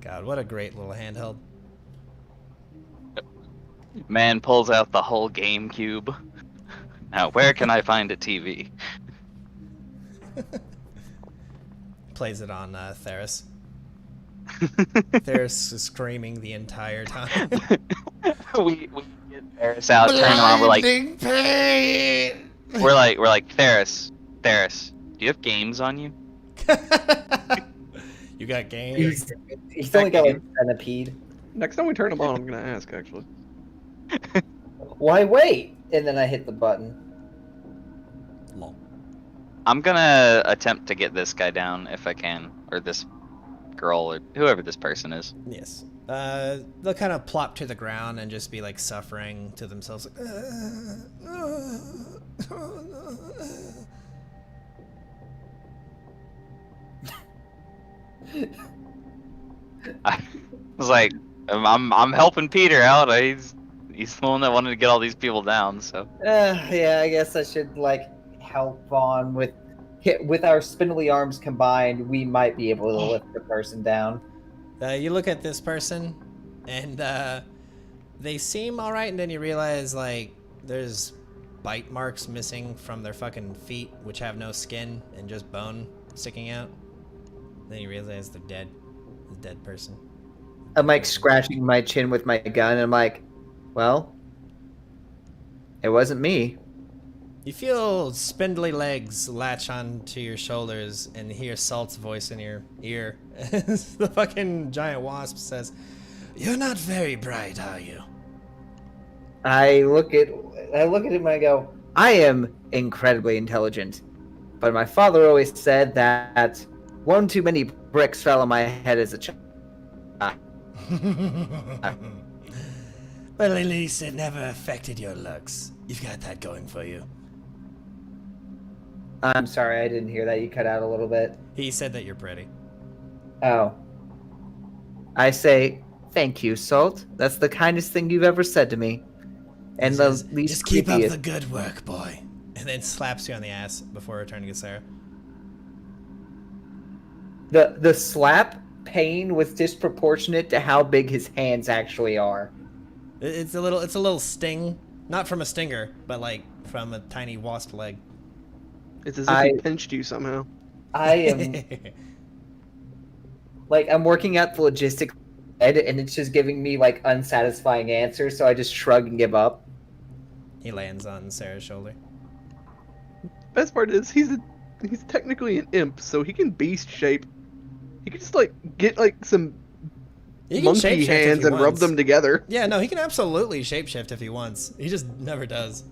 God, what a great little handheld. Man pulls out the whole GameCube. Now, where can I find a TV? Plays it on Theris. Theris is screaming the entire time. we get Theris out, turn him on. We're like, pain! we're like, Theris, do you have games on you? You got games? He's only got like Centipede. Next time we turn him on, I'm gonna ask, actually. Why wait? And then I hit the button. Lol. I'm gonna attempt to get this guy down if I can, or this girl, or whoever this person is. Yes. They'll kind of plop to the ground and just be like suffering to themselves. Like, I was like, I'm helping Peter out. He's the one that wanted to get all these people down. So Yeah, I guess I should like help on with our spindly arms combined. We might be able to lift the person down. you look at this person, and they seem all right, and then you realize like there's bite marks missing from their fucking feet, which have no skin and just bone sticking out. Then you realize they're dead. The dead person. I'm like scratching my chin with my gun, and I'm like, well, it wasn't me. You feel spindly legs latch onto your shoulders and hear Salt's voice in your ear. As the fucking giant wasp says, "You're not very bright, are you?" I look at him and I go, I am incredibly intelligent, but my father always said that one too many bricks fell on my head as a child. Well, at least it never affected your looks. You've got that going for you. I'm sorry, I didn't hear that. You cut out a little bit. He said that you're pretty. Oh. I say, thank you, Salt. That's the kindest thing you've ever said to me. And He the says, least just keep up creepiest. the good work, boy. And then slaps you on the ass before returning to Sarah. The slap pain was disproportionate to how big his hands actually are. It's a little sting, not from a stinger, but like from a tiny wasp leg. It's as if he pinched you somehow. I am like, I'm working out the logistics and it's just giving me like unsatisfying answers, so I just shrug and give up. He lands on Sarah's shoulder. Best part is he's technically an imp, so he can beast shape. He can just like get like some He can monkey shapeshift if hands he and rub wants. them together. Yeah, no, he can absolutely shapeshift if he wants. He just never does.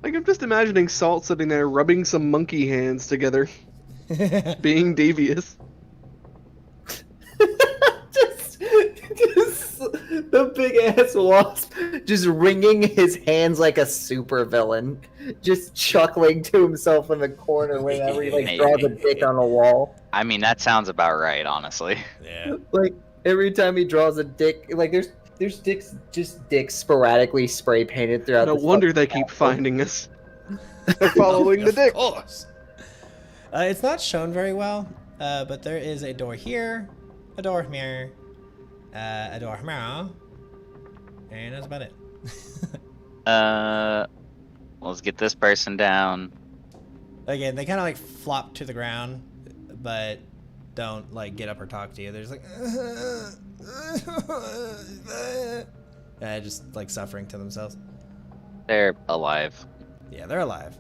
Like, I'm just imagining Salt sitting there rubbing some monkey hands together, being devious. just the big ass wasp just wringing his hands like a super villain, just chuckling to himself in the corner whenever he like draws a dick on a wall. I mean, that sounds about right, honestly. Yeah. Like every time he draws a dick, like there's dicks sporadically spray painted throughout. No this wonder they fucking keep finding us. They're following the dick. Of course. It's not shown very well. But there is a door here, a door here, a door here, and that's about it. Let's get this person down. Again, they kind of like flop to the ground, but don't like get up or talk to you. They're just like, just like suffering to themselves. They're alive. Yeah, they're alive.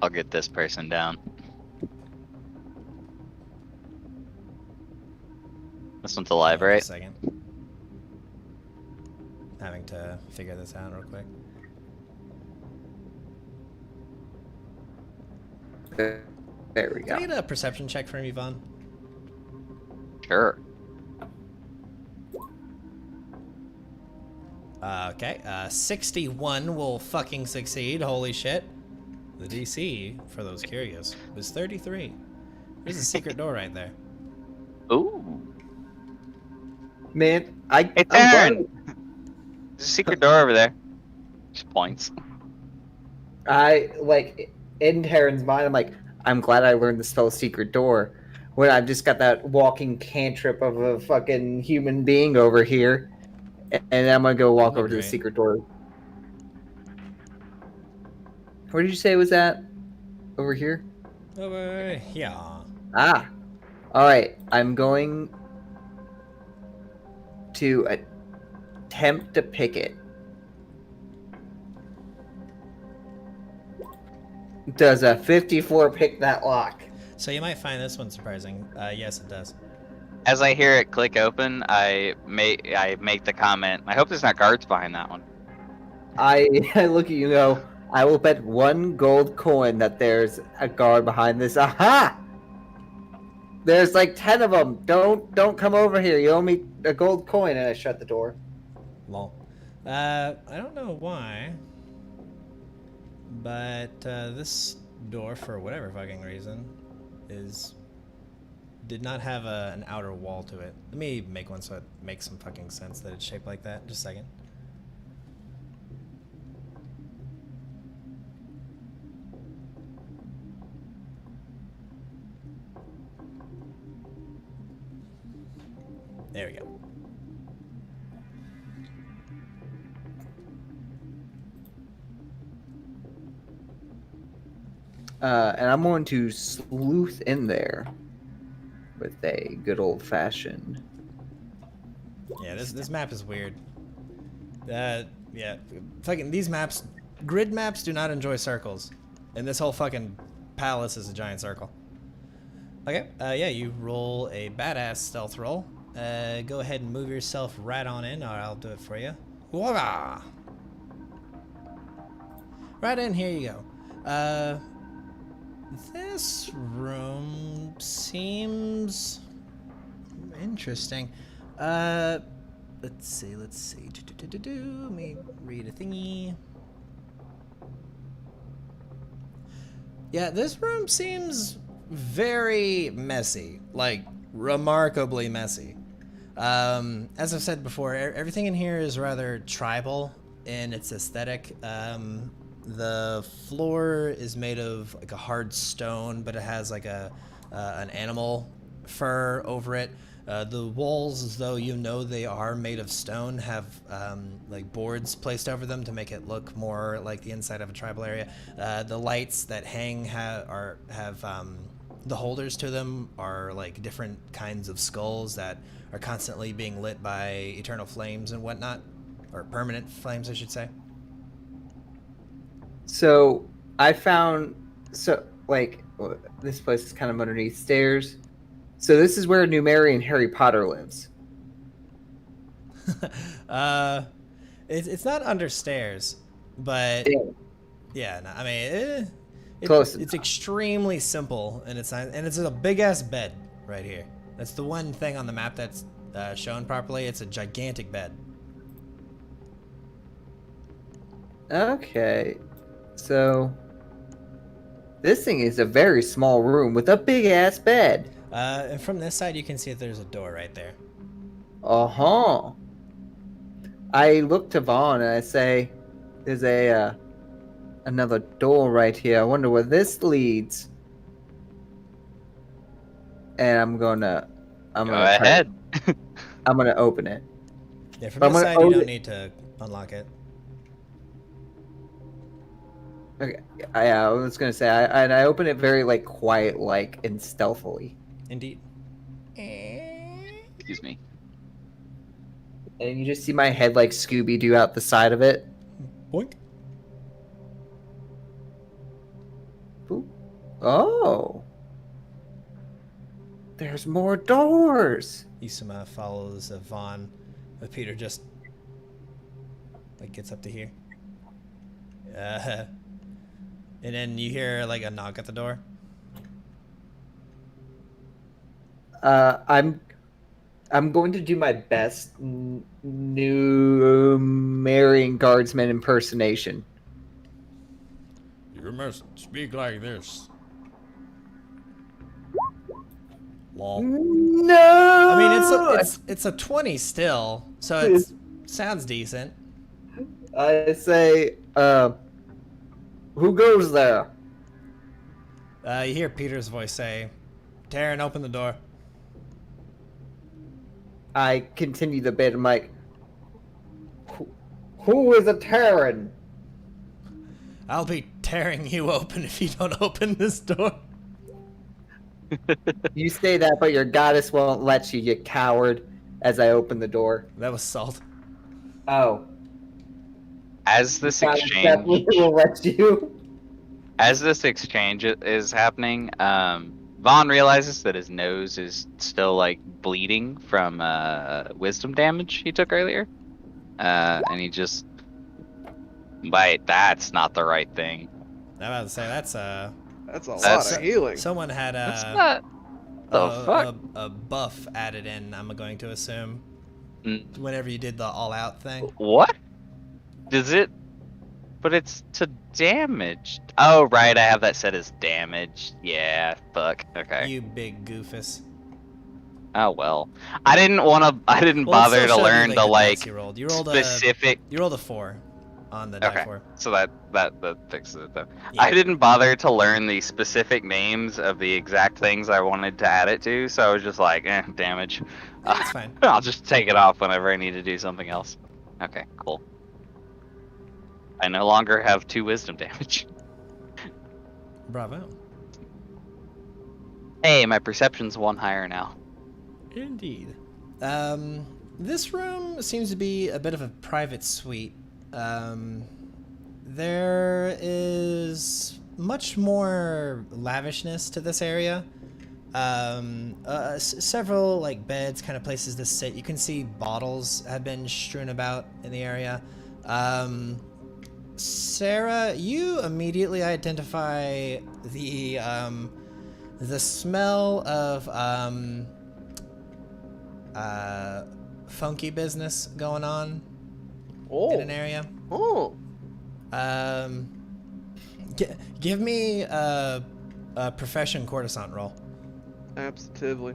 I'll get this person down. This one's alive, right? Just a second. Having to figure this out real quick. There we Can I go. get a perception check from Yvonne? Sure. Okay, 61 will fucking succeed. Holy shit. The DC, for those curious, was 33. There's a secret door right there. Ooh. Man, Hey, I'm Taryn! glad- There's a secret door over there. Just points. I like in Taryn's mind. I'm like, I'm glad I learned to spell secret door. When I've just got that walking cantrip of a fucking human being over here, and I'm gonna go walk That'd be over to the great. secret door. Where did you say it was at? Over here? Over here. Ah. All right. I'm going to attempt to pick it. Does a 54 pick that lock? So you might find this one surprising. Yes, it does. As I hear it click open, I make the comment. I hope there's not guards behind that one. I look at you and go, I will bet 1 gold coin that there's a guard behind this. Aha! There's like 10 of them. Don't come over here. You owe me a gold coin. And I shut the door. Lol. I don't know why, but this door, for whatever fucking reason, did not have an outer wall to it. Let me make one so it makes some fucking sense that it's shaped like that. Just a second. There we go. And I'm going to sleuth in there with a good old fashioned. Yeah, this map is weird. Yeah, fucking these maps, grid maps do not enjoy circles, and this whole fucking palace is a giant circle. Okay, yeah, you roll a badass stealth roll. Go ahead and move yourself right on in, or I'll do it for you. Voila! Right in, here you go. This room seems interesting. Let's see. Let me read a thingy. Yeah, this room seems very messy, like remarkably messy. As I've said before, everything in here is rather tribal in its aesthetic. The floor is made of like a hard stone, but it has like an animal fur over it. The walls, as though you know they are made of stone, have like boards placed over them to make it look more like the inside of a tribal area. The lights that hang have the holders to them are like different kinds of skulls that are constantly being lit by eternal flames and whatnot, or permanent flames, I should say. So I found this place is kind of underneath stairs. So this is where Numerian Harry Potter lives. It's not under stairs, but yeah, no, I mean, Close it's extremely simple, and it's a big ass bed right here. That's the one thing on the map that's shown properly. It's a gigantic bed. Okay, so this thing is a very small room with a big ass bed. And from this side, you can see that there's a door right there. I look to Vaughn and I say, "There's a another door right here. I wonder where this leads. And I'm Go gonna ahead. I'm gonna open it. Yeah, from I'm this gonna side, you own don't it. need to unlock it. Okay, I was gonna say, I open it very like quiet, like and stealthily, Indeed. Excuse me. and you just see my head like Scooby Doo out the side of it. Boink. Ooh. Oh, there's more doors. Isuma follows Vaughn, but Peter just like gets up to here. And then you hear like a knock at the door. I'm going to do my best new Marion Guardsman impersonation. You must speak like this. Lol. No. I mean, it's a 20 still, so it sounds decent. I say, who goes there? You hear Peter's voice say, "Taryn, open the door." I continue the bit. I'm like, who is a Terran? I'll be tearing you open if you don't open this door. You say that, but your goddess won't let you, you coward, as I open the door. That was Salt. Oh. As this Goddess exchange definitely will let you. is happening, Vaughn realizes that his nose is still like bleeding from wisdom damage he took earlier, and he just, wait, that's not the right thing. I'm about to say That's a That's- lot of healing. someone had That's not the fuck. a buff added in. I'm going to assume Mm. whenever you did the all out thing. What? Does it? But it's to damage. Oh right, I have that set as damage. Yeah, fuck. Okay. You big goofus. Oh well. I didn't Well, bother it still to showed you, learn the dice like you rolled. You rolled specific. a 4 on the die Okay. 4. So that fixes it though. Yeah. I didn't bother to learn the specific names of the exact things I wanted to add it to, so I was just like, damage. It's fine. I'll just take it off whenever I need to do something else. Okay, cool. I no longer have 2 wisdom damage. Bravo. Hey, my perception's 1 higher now. Indeed. This room seems to be a bit of a private suite. There is much more lavishness to this area. Several like beds, kind of places to sit. You can see bottles have been strewn about in the area. Sarah, you immediately identify the smell of funky business going on in an area. Oh. Give me a profession courtesan roll. Absolutely.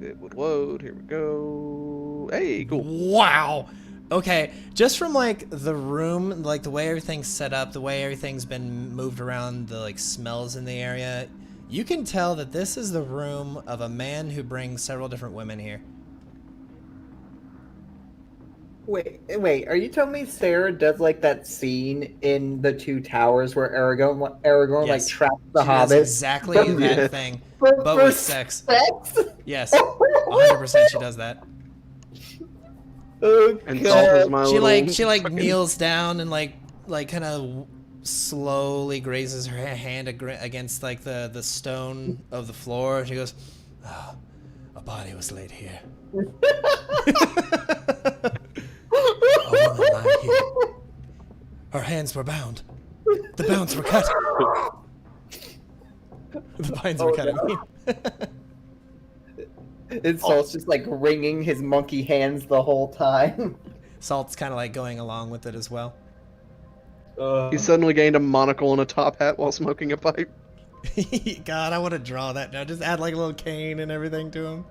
It would load. Here we go. Hey, cool. Wow. Okay, just from like the room, like the way everything's set up, the way everything's been moved around, the like smells in the area, you can tell that this is the room of a man who brings several different women here. Wait, are you telling me Sarah does like that scene in the Two Towers where Aragorn like Yes. traps the She does hobbits? exactly From- that Yeah. thing, For but with sex. sex? Yes, 100% she does that. Oh, And God. Salt is my She little like kneels down and like kind of slowly grazes her hand against like the stone of the floor. And she goes, "Ah, a body was laid here. A woman lying here. Her hands were bound. The bounds were cut. The binds were cut. I mean." And Salt's just like wringing his monkey hands the whole time. Salt's kind of like going along with it as well. He suddenly gained a monocle and a top hat while smoking a pipe. God, I want to draw that now. Just add like a little cane and everything to him.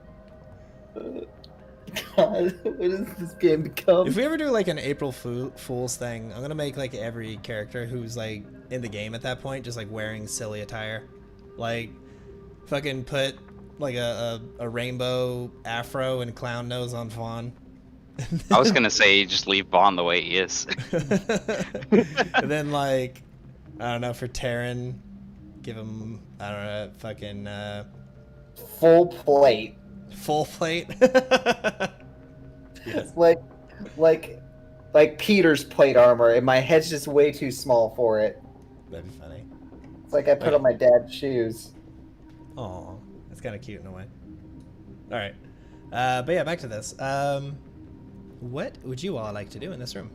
God, what does this game become? If we ever do like an April Fool's thing, I'm gonna make like every character who's like in the game at that point just like wearing silly attire, like fucking put like a rainbow afro and clown nose on Vaughn. I was gonna say just leave Vaughn the way he is. And then like I don't know, for Terran, give him I don't know, fucking Full plate. full plate. Yes. Like Peter's plate armor, and my head's just way too small for it. That'd be funny. It's like I put on my dad's shoes. Aw, that's kind of cute in a way. All right, but yeah, back to this. What would you all like to do in this room?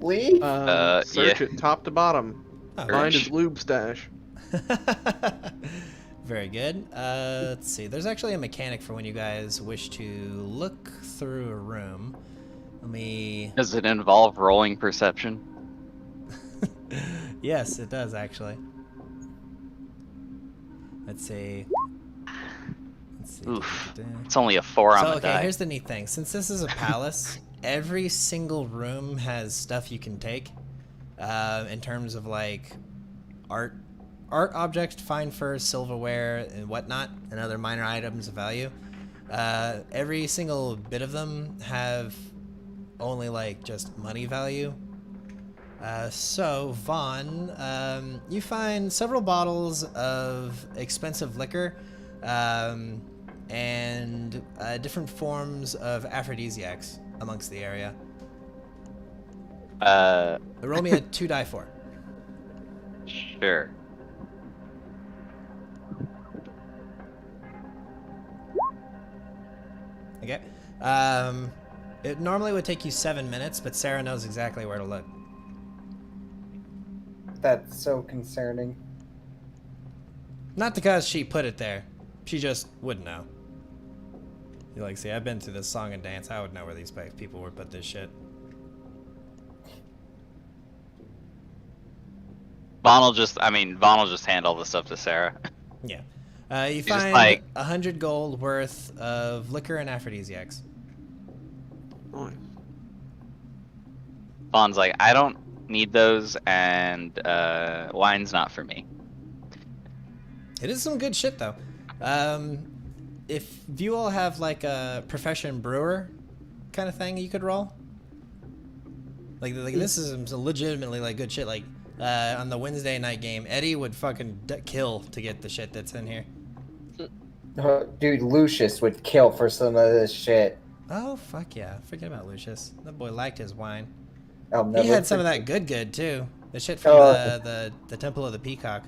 Leave? Search Yeah. it top to bottom. Oh, Find Search. his lube stash. Very good. Let's see. There's actually a mechanic for when you guys wish to look through a room. Let me. Does it involve rolling perception? Yes, it does actually. Let's see. Let's see. Oof. It's only a 4 on So the okay, die. here's the neat thing. Since this is a palace, every single room has stuff you can take. In terms of like art objects, fine fur, silverware, and whatnot, and other minor items of value. Every single bit of them have only like just money value. So Vaughn, you find several bottles of expensive liquor, and different forms of aphrodisiacs amongst the area. Roll me a 2d4. Sure. Okay. It normally would take you 7 minutes, but Sarah knows exactly where to look. That's so concerning. Not because she put it there. She just wouldn't know. You're like, see, I've been through this song and dance. I would know where these people would put this shit. Vaughn will just hand all the stuff to Sarah. Yeah. You just find like- 100 gold worth of liquor and aphrodisiacs. Nice. Vaughn's like, I don't need those, and wine's not for me. It is some good shit, though. If you all have, like, a profession brewer kind of thing you could roll. Like this is some legitimately, like, good shit. Like, on the Wednesday night game, Eddie would fucking kill to get the shit that's in here. Oh, dude, Lucius would kill for some of this shit. Oh, fuck yeah. Forget about Lucius. That boy liked his wine. I'll never He had some of forget- that good, too. The shit from Oh. the Temple of the Peacock.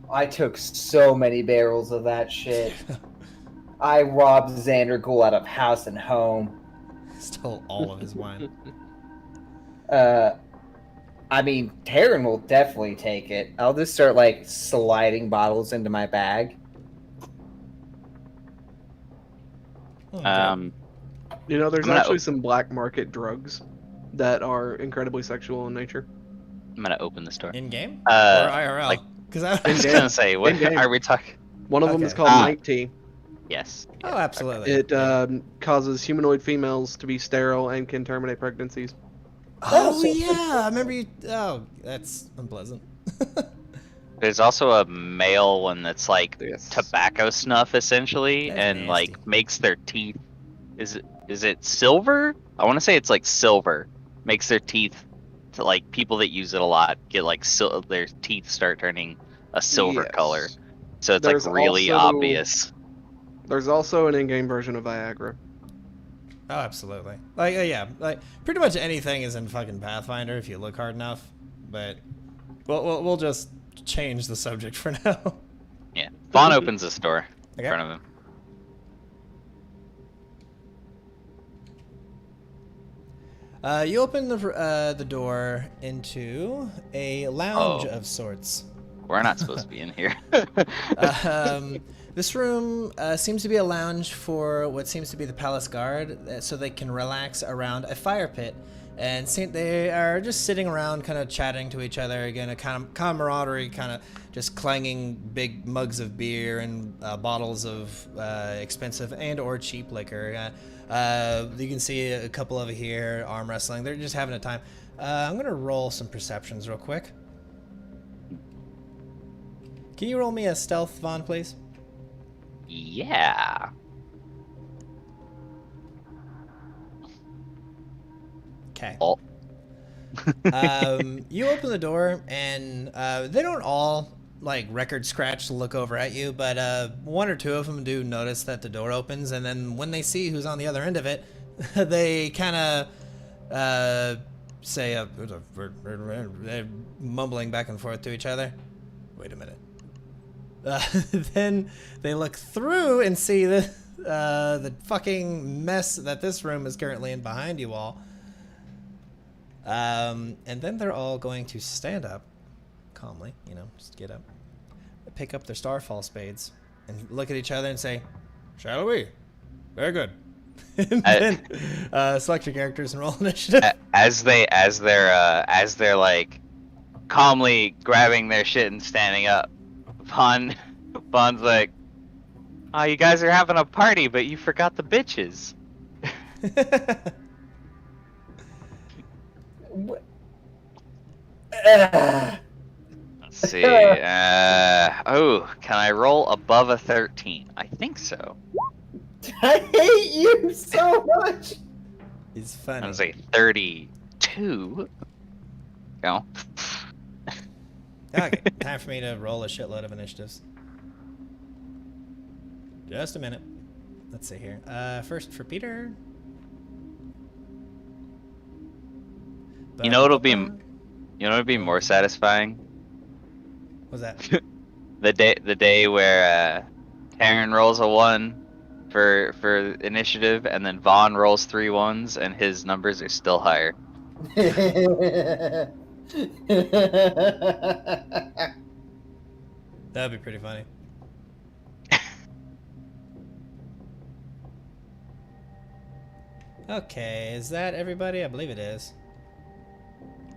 I took so many barrels of that shit. I robbed Xander Ghoul out of house and home. Stole all of his wine. I mean, Taryn will definitely take it. I'll just start, like, sliding bottles into my bag. Okay. You know, there's I'm gonna actually some black market drugs that are incredibly sexual in nature. I'm gonna open the store. In game? Uh, or IRL? like- Because I was In-game. gonna say, what In-game. are we talking? One of them is Okay. called Ah. night tea. Yes. Oh, absolutely. It causes humanoid females to be sterile and can terminate pregnancies. Oh, yeah. I remember you. Oh, that's unpleasant. There's also a male one that's like Yes. tobacco snuff essentially, That's and nasty. like makes their teeth. Is it silver? I want to say it's like silver. Makes their teeth to like people that use it a lot get like their teeth start turning a silver Yes. color. So it's There's like really also- obvious. There's also an in-game version of Viagra. Oh, absolutely. Like, yeah. Like, pretty much anything is in fucking Pathfinder if you look hard enough. But we'll just change the subject for now. Yeah. Vaughn opens the store in Okay. front of him. You open the door into a lounge Oh. of sorts. We're not supposed to be in here. This room seems to be a lounge for what seems to be the palace guard, so they can relax around a fire pit and they are just sitting around, kind of chatting to each other again. A kind of camaraderie, kind of just clanging big mugs of beer and bottles of expensive and/or cheap liquor. You can see a couple over here arm wrestling. They're just having a time. I'm gonna roll some perceptions real quick. Can you roll me a stealth, Vaughn, please? Yeah. Okay. Oh. You open the door, and they don't all like record scratch to look over at you, but one or two of them do notice that the door opens, and then when they see who's on the other end of it, they kind of say, they're mumbling back and forth to each other. Wait a minute. Then they look through and see the fucking mess that this room is currently in behind you all. And then they're all going to stand up calmly, just get up, pick up their starfall spades, and look at each other and say, "Shall we? Very good." And then select your characters and roll initiative. As they're like calmly grabbing their shit and standing up, Vaughn's like, "Oh, you guys are having a party, but you forgot the bitches." Let's see. Oh, can I roll above a 13? I think so. I hate you so much. It's funny. I was like 32. Go. Okay, time for me to roll a shitload of initiatives. Just a minute. Let's see here. First for Peter. You know what'll be more satisfying? What's that? the day where Taryn rolls a 1 for initiative, and then Vaughn rolls 3 1s, and his numbers are still higher. That'd be pretty funny. Okay, is that everybody? I believe it is.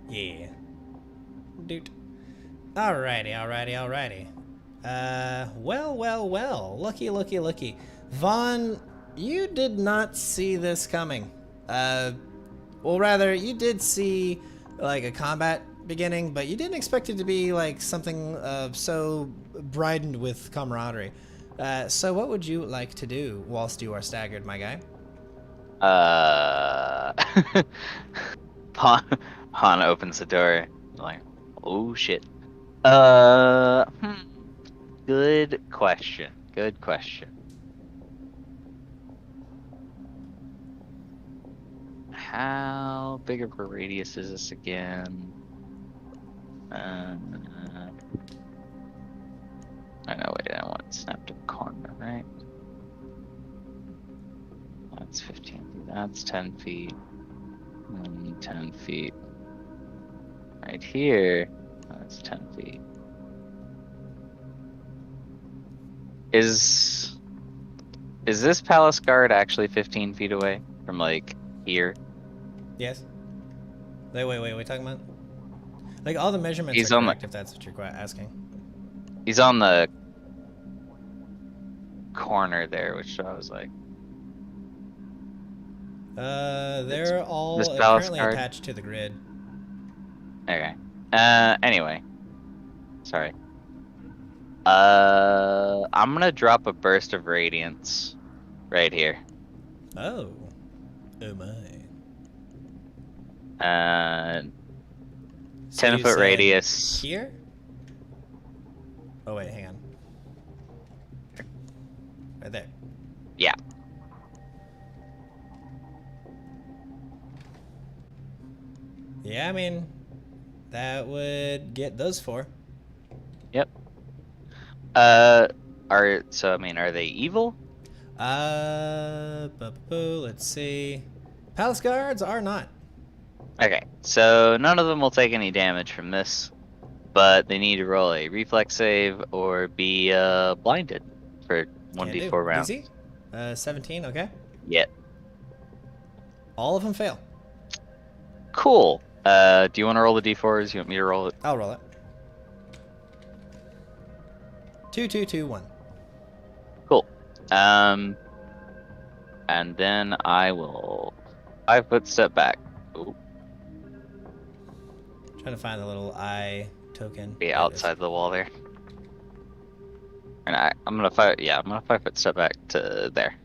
Yeah. Doot. Alrighty. Well. Looky. Vaughn, you did not see this coming. Well, rather, you did see, like, a combat beginning, but you didn't expect it to be, like, something so brightened with camaraderie. So what would you like to do whilst you are staggered, my guy? Han opens the door, like, oh shit. Good question. How big of a radius is this again? I know, wait, I want to snap to the corner, right? That's 15 feet, that's 10 feet. 10 feet. Right here, that's 10 feet. Is this palace guard actually 15 feet away from, like, here? Yes. Wait, what are we talking about? Like, all the measurements He's are on correct, if that's what you're asking. He's on the corner there, which I was like... They're all this palace currently guard? attached to the grid. Okay. Anyway. Sorry. I'm gonna drop a burst of radiance right here. Oh my. 10-foot radius. Here? Oh wait, hang on. Right there. Yeah. Yeah, I mean, that would get those 4. Yep. Are they evil? Let's see. Palace guards are not. Okay, so none of them will take any damage from this, but they need to roll a reflex save or be blinded for 1d4 rounds. Easy. 17, okay. Yep. All of them fail. Cool. Do you want to roll the d4s? You want me to roll it? I'll roll it. 2, 2, 2, 1. Cool. And then I will 5-foot step back. Ooh, Trying to find the little eye token. be There it is. outside the wall there. And I'm gonna 5-foot step back to there.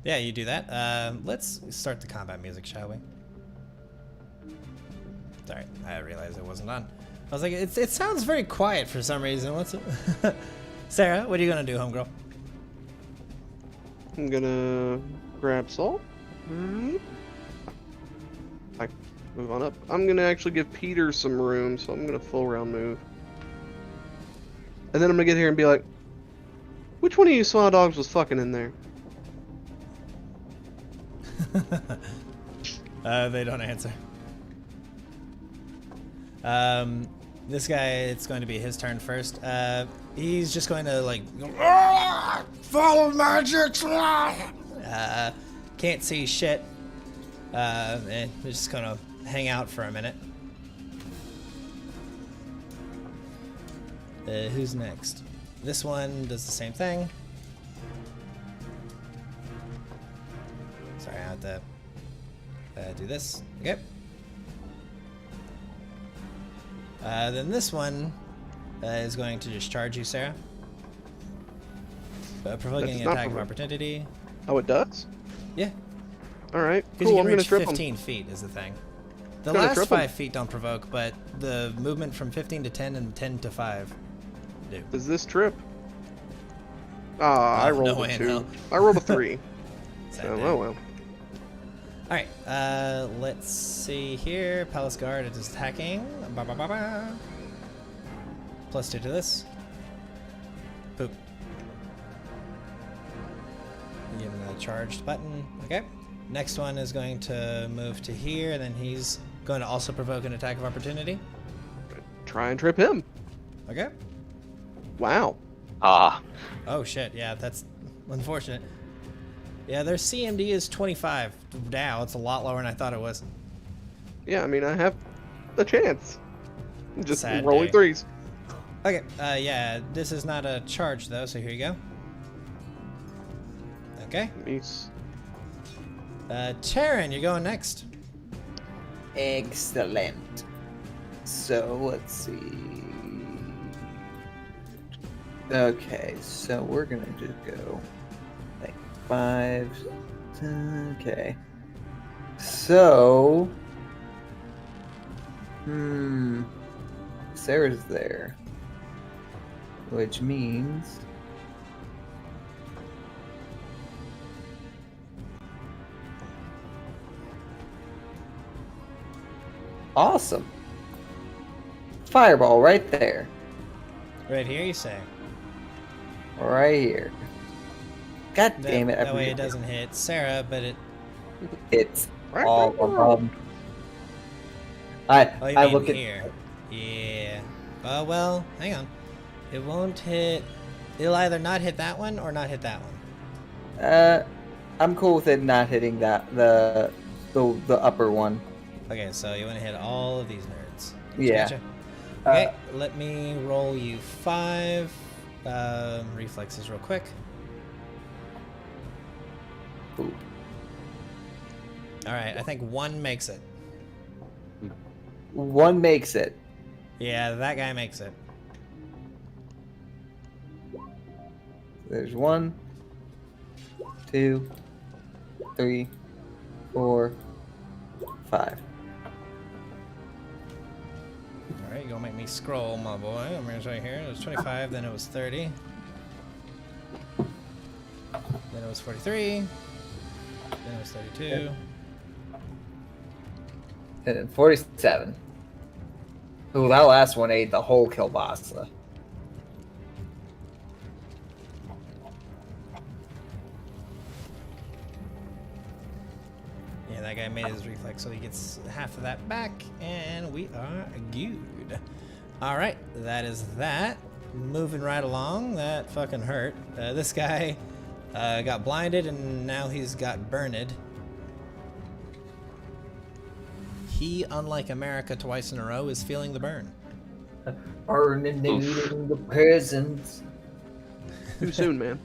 Yeah, you do that. Let's start the combat music, shall we? Sorry, I realized it wasn't on. I was like, it sounds very quiet for some reason. What's it? Sarah, what are you gonna do, homegirl? I'm gonna grab salt. I move on up. I'm gonna actually give Peter some room, so I'm gonna full round move. And then I'm gonna get here and be like, which one of you swine dogs was fucking in there? They don't answer. This guy, it's going to be his turn first. He's just going to like follow magic. Can't see shit. And we're just gonna hang out for a minute. Who's next? This one does the same thing. Sorry, I have to do this. Okay. Then this one is going to just charge you, Sarah. Provoking an attack of opportunity. Oh, it does? Yeah. Alright, Because cool, you I'm can gonna reach trip 15 feet is the thing. The Gonna last trip 'em. 5 feet don't provoke, but the movement from 15 to 10 and 10 to 5 do. him. Does this trip? Ah, I Oh, rolled no a way, 2. no. I rolled a 3. Sad So, day. oh well. Alright, let's see here. Palace Guard, it is attacking. Ba, ba, ba, ba. +2 to this. Poop. Give him the charged button. Okay. Next one is going to move to here, and then he's going to also provoke an attack of opportunity. Try and trip him. Okay. Wow. Ah, Oh shit, yeah, that's unfortunate. Yeah, their CMD is 25. Now it's a lot lower than I thought it was. Yeah, I mean, I have a chance. Just Sad rolling day. threes. Okay, yeah, this is not a charge though, so here you go. Okay. Nice. Taryn, you're going next. Excellent. So let's see. Okay, so we're gonna just go like 5. Okay. So, Sarah's there, which means awesome. Fireball right there. Right here, you say. Right here. God damn it. That way it doesn't hit Sarah, but it... It's Right, all right, right. above. Oh, you I mean look at here. Yeah. Oh, well, hang on. It won't hit... It'll either not hit that one or not hit that one. I'm cool with it not hitting that the upper one. Okay, so you want to hit all of these nerds. Yeah. Gotcha. Okay, let me roll you 5 reflexes real quick. Ooh. Alright, I think 1 makes it. 1 makes it. Yeah, that guy makes it. There's 1, 2, 3, 4, 5. Alright, you're gonna make me scroll, my boy. I'm gonna show you here. It was 25, then it was 30. Then it was 43. Then it was 32. And then 47. Ooh, that last one ate the whole kielbasa. Yeah, that guy made his reflex, so he gets half of that back, and we are good. Alright, that is that. Moving right along. That fucking hurt. This guy Got blinded, and now he's got burned. He, unlike America twice in a row, is feeling the burn. Burning the peasants. Too soon, man.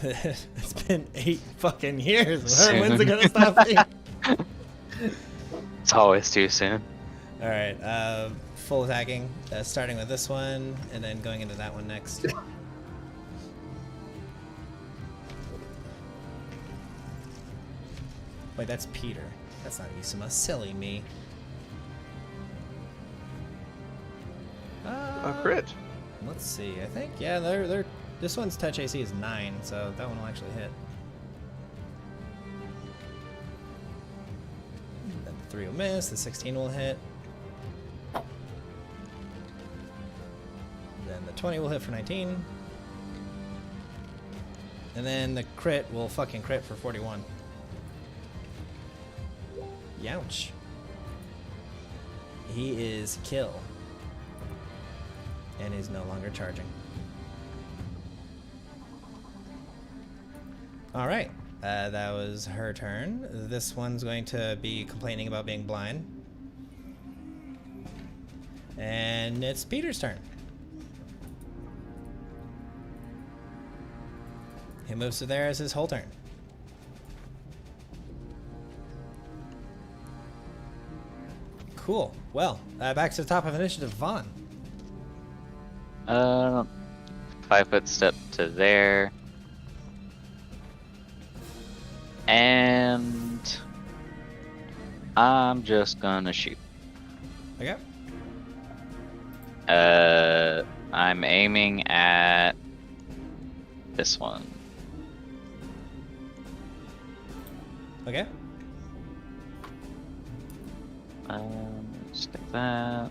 It's been 8 fucking years. Soon. When's it gonna stop being? It's always too soon. Alright, full attacking. Starting with this one, and then going into that one next. Wait, that's Peter. That's not Isama. Silly me. A crit. Let's see. I think they're this one's touch AC is 9, so that one will actually hit. Then the 3 will miss. The 16 will hit. Then the 20 will hit for 19. And then the crit will fucking crit for 41. Youch. He is kill. And is no longer charging. Alright. That was her turn. This one's going to be complaining about being blind. And it's Peter's turn. He moves to there as his whole turn. Cool. Well, back to the top of initiative, Vaughn. 5-foot step to there. And I'm just gonna shoot. Okay. I'm aiming at this one. Okay. Stick that.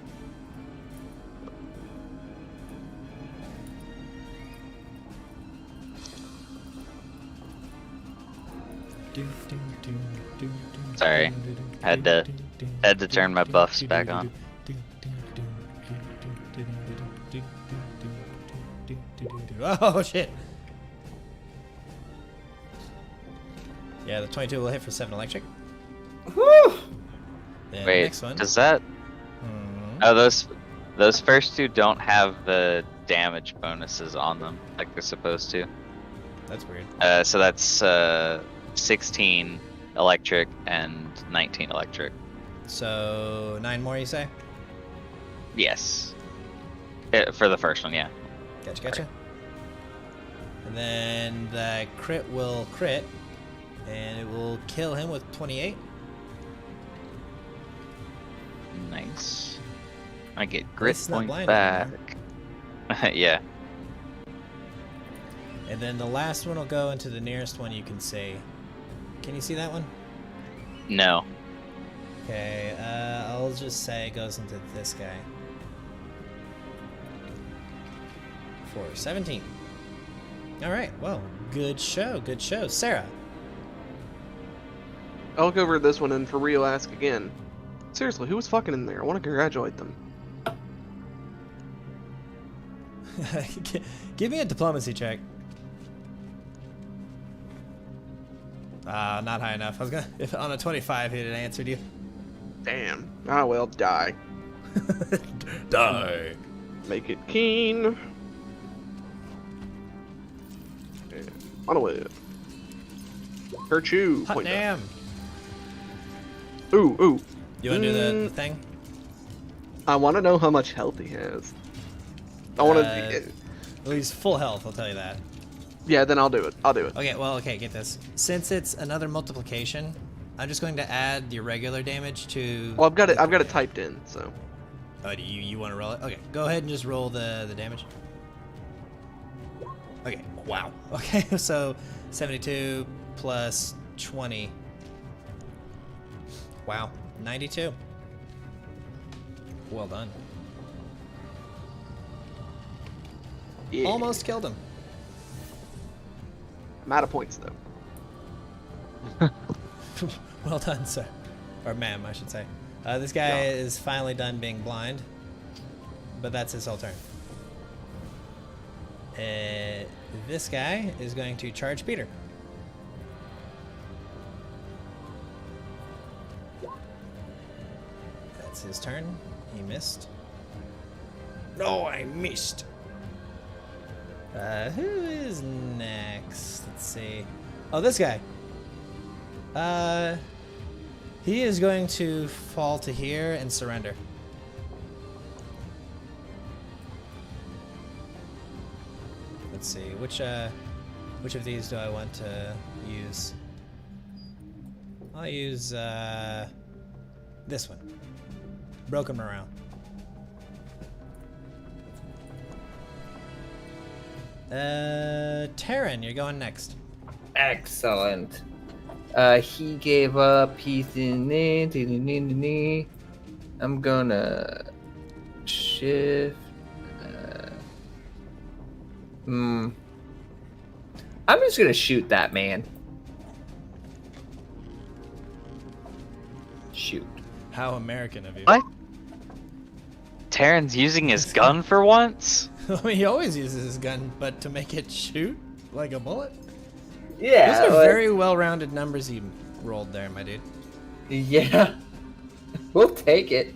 Sorry, had to turn my buffs back on. Oh shit! Yeah, the 22 will hit for 7 electric. Whew. Then the Wait, next one. does that? Mhm. Oh, those first two don't have the damage bonuses on them like they're supposed to. That's weird. So that's 16 electric and 19 electric. So 9 more, you say? Yes. For the first one, yeah. Gotcha. And then the crit will crit, and it will kill him with 28. Nice. I get grit It's not points blind back. Yeah. And then the last one will go into the nearest one you can see. Can you see that one? No. Okay, I'll just say it goes into this guy. For 17. Alright, well, good show. Sarah. I'll look over at this one and for real ask again. Seriously, who was fucking in there? I want to congratulate them. Give me a diplomacy check. Not high enough. I was gonna, if on a 25 he'd have answered you. Damn. Ah well, die. Die. Make it keen. And on away. Virtue. Hot Point damn. that. Ooh. You wanna do the thing? I want to know how much health he has. I want to. Well, he's full health, I'll tell you that. Yeah, then I'll do it. Okay, get this. Since it's another multiplication, I'm just going to add your regular damage to... Well, I've got it typed in, so. Oh, do you want to roll it? Okay, go ahead and just roll the damage. Okay, wow. Okay, so 72 plus 20. Wow, 92. Well done. Yeah. Almost killed him. I'm out of points though. Well done, sir. Or ma'am, I should say. This guy is finally done being blind. But that's his whole turn. this guy is going to charge Peter. That's his turn. He missed. No, I missed. Who is next? Let's see. Oh, this guy. He is going to fall to here and surrender. Let's see. Which of these do I want to use? I'll use this one. Broken morale. Taryn, you're going next. Excellent. He gave up. He's in. I'm gonna shift. I'm just gonna shoot that man. Shoot. How American of you. What? Taryn's using his gun for once? I mean, he always uses his gun, but to make it shoot like a bullet? Yeah. Those are like- very well-rounded numbers you rolled there, my dude. Yeah. We'll take it.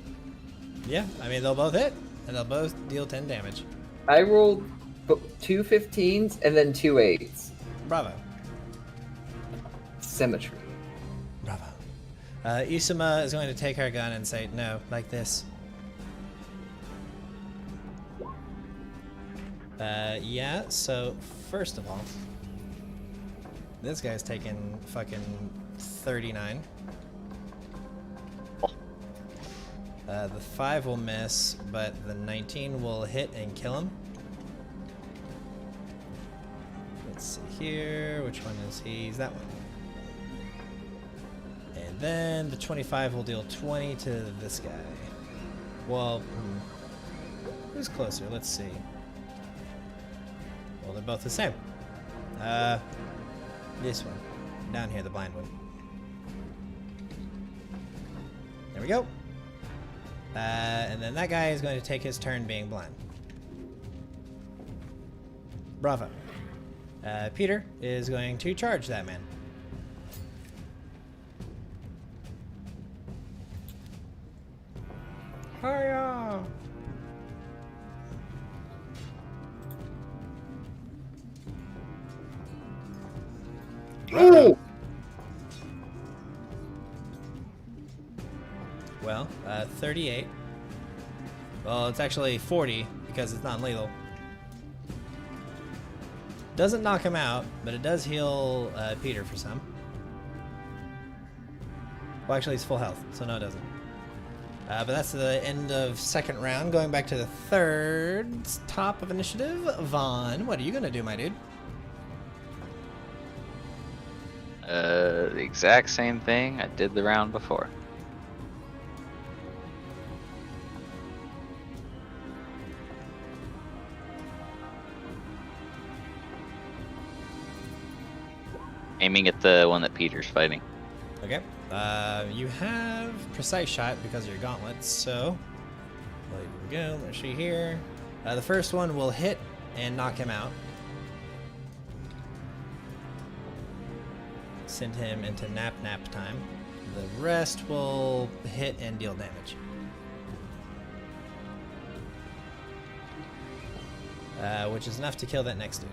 Yeah, I mean, they'll both hit, and they'll both deal 10 damage. I rolled 2 15s and then 2 8s. Bravo. Symmetry. Bravo. Isuma is going to take her gun and say, no, like this. Yeah, so first of all, this guy's taking fucking 39. The 5 will miss, but the 19 will hit and kill him. Let's see here, which one is he? He's that one. And then the 25 will deal 20 to this guy. Well, who's closer? Let's see. Well, they're both the same. This one. Down here, the blind one. There we go. And then that guy is going to take his turn being blind. Bravo. Peter is going to charge that man. Hiya! Ooh! Well, 38. Well, it's actually 40 because it's not lethal. Doesn't knock him out, but it does heal Peter for some. Well, actually, he's full health, so no, it doesn't. But that's the end of second round. Going back to the third top of initiative. Vaughn, what are you going to do, my dude? The exact same thing I did the round before. Aiming at the one that Peter's fighting. Okay. You have precise shot because of your gauntlets, so there we go. Let's see here. The first one will hit and knock him out. Send him into nap time. The rest will hit and deal damage. Which is enough to kill that next dude.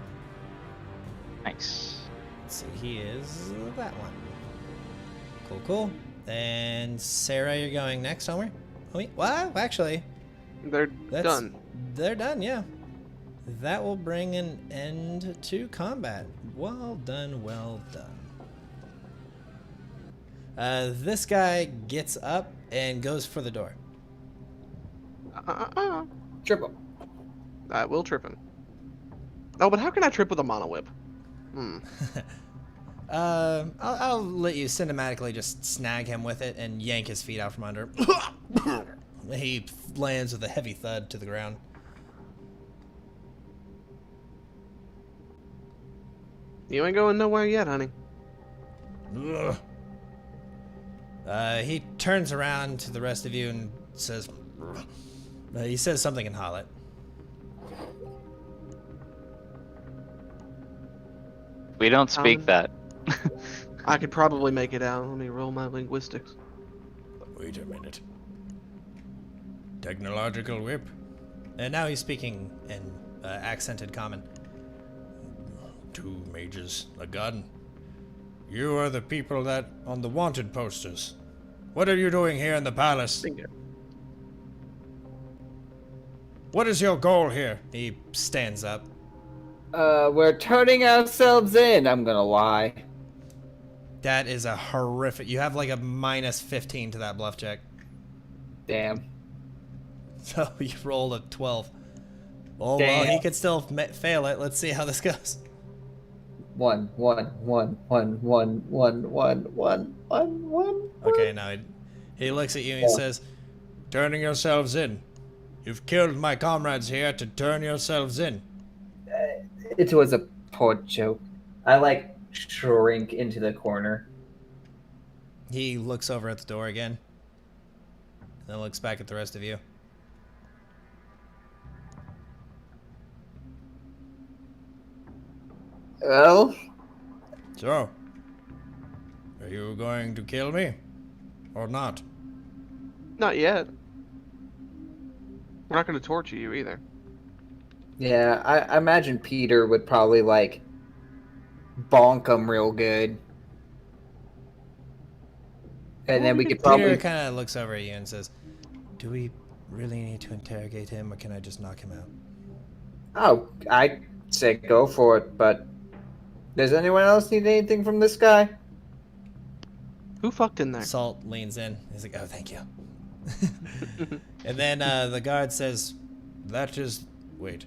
Nice. Let's see, he is that one. Cool. And Sarah, you're going next, Homer? Well, actually, They're done. They're done, yeah. That will bring an end to combat. Well done, well done. This guy gets up and goes for the door. Triple. I will trip him. Oh, but how can I trip with a mono whip? I'll let you cinematically just snag him with it and yank his feet out from under. He lands with a heavy thud to the ground. You ain't going nowhere yet, honey. Ugh. He turns around to the rest of you and says, he says something in Hollet. We don't speak that. I could probably make it out. Let me roll my linguistics. Wait a minute. Technological whip. And now he's speaking in accented common. 2 mages, a gun. You are the people that on the wanted posters. What are you doing here in the palace? Bingo. What is your goal here? He stands up. We're turning ourselves in, I'm gonna lie. That is a horrific... You have like a -15 to that bluff check. Damn. So you rolled a 12. Oh, Damn. well, he could still fail it. Let's see how this goes. 1, 1, 1, 1, 1, 1, 1, 1, 1. Okay, now he looks at you and he says, turning yourselves in. You've killed my comrades here to turn yourselves in. It was a poor joke. I like shrink into the corner. He looks over at the door again. Then looks back at the rest of you. Well, So, are you going to kill me? Or not? Not yet. We're not going to torture you either. yeah, I imagine Peter would probably like bonk him real good. And then we could Peter probably kind of looks over at you and says, do we really need to interrogate him or can I just knock him out? Oh, I'd say go for it, but does anyone else need anything from this guy? Who fucked in there? Salt leans in. He's like, oh, thank you. And then the guard says, that is... Wait.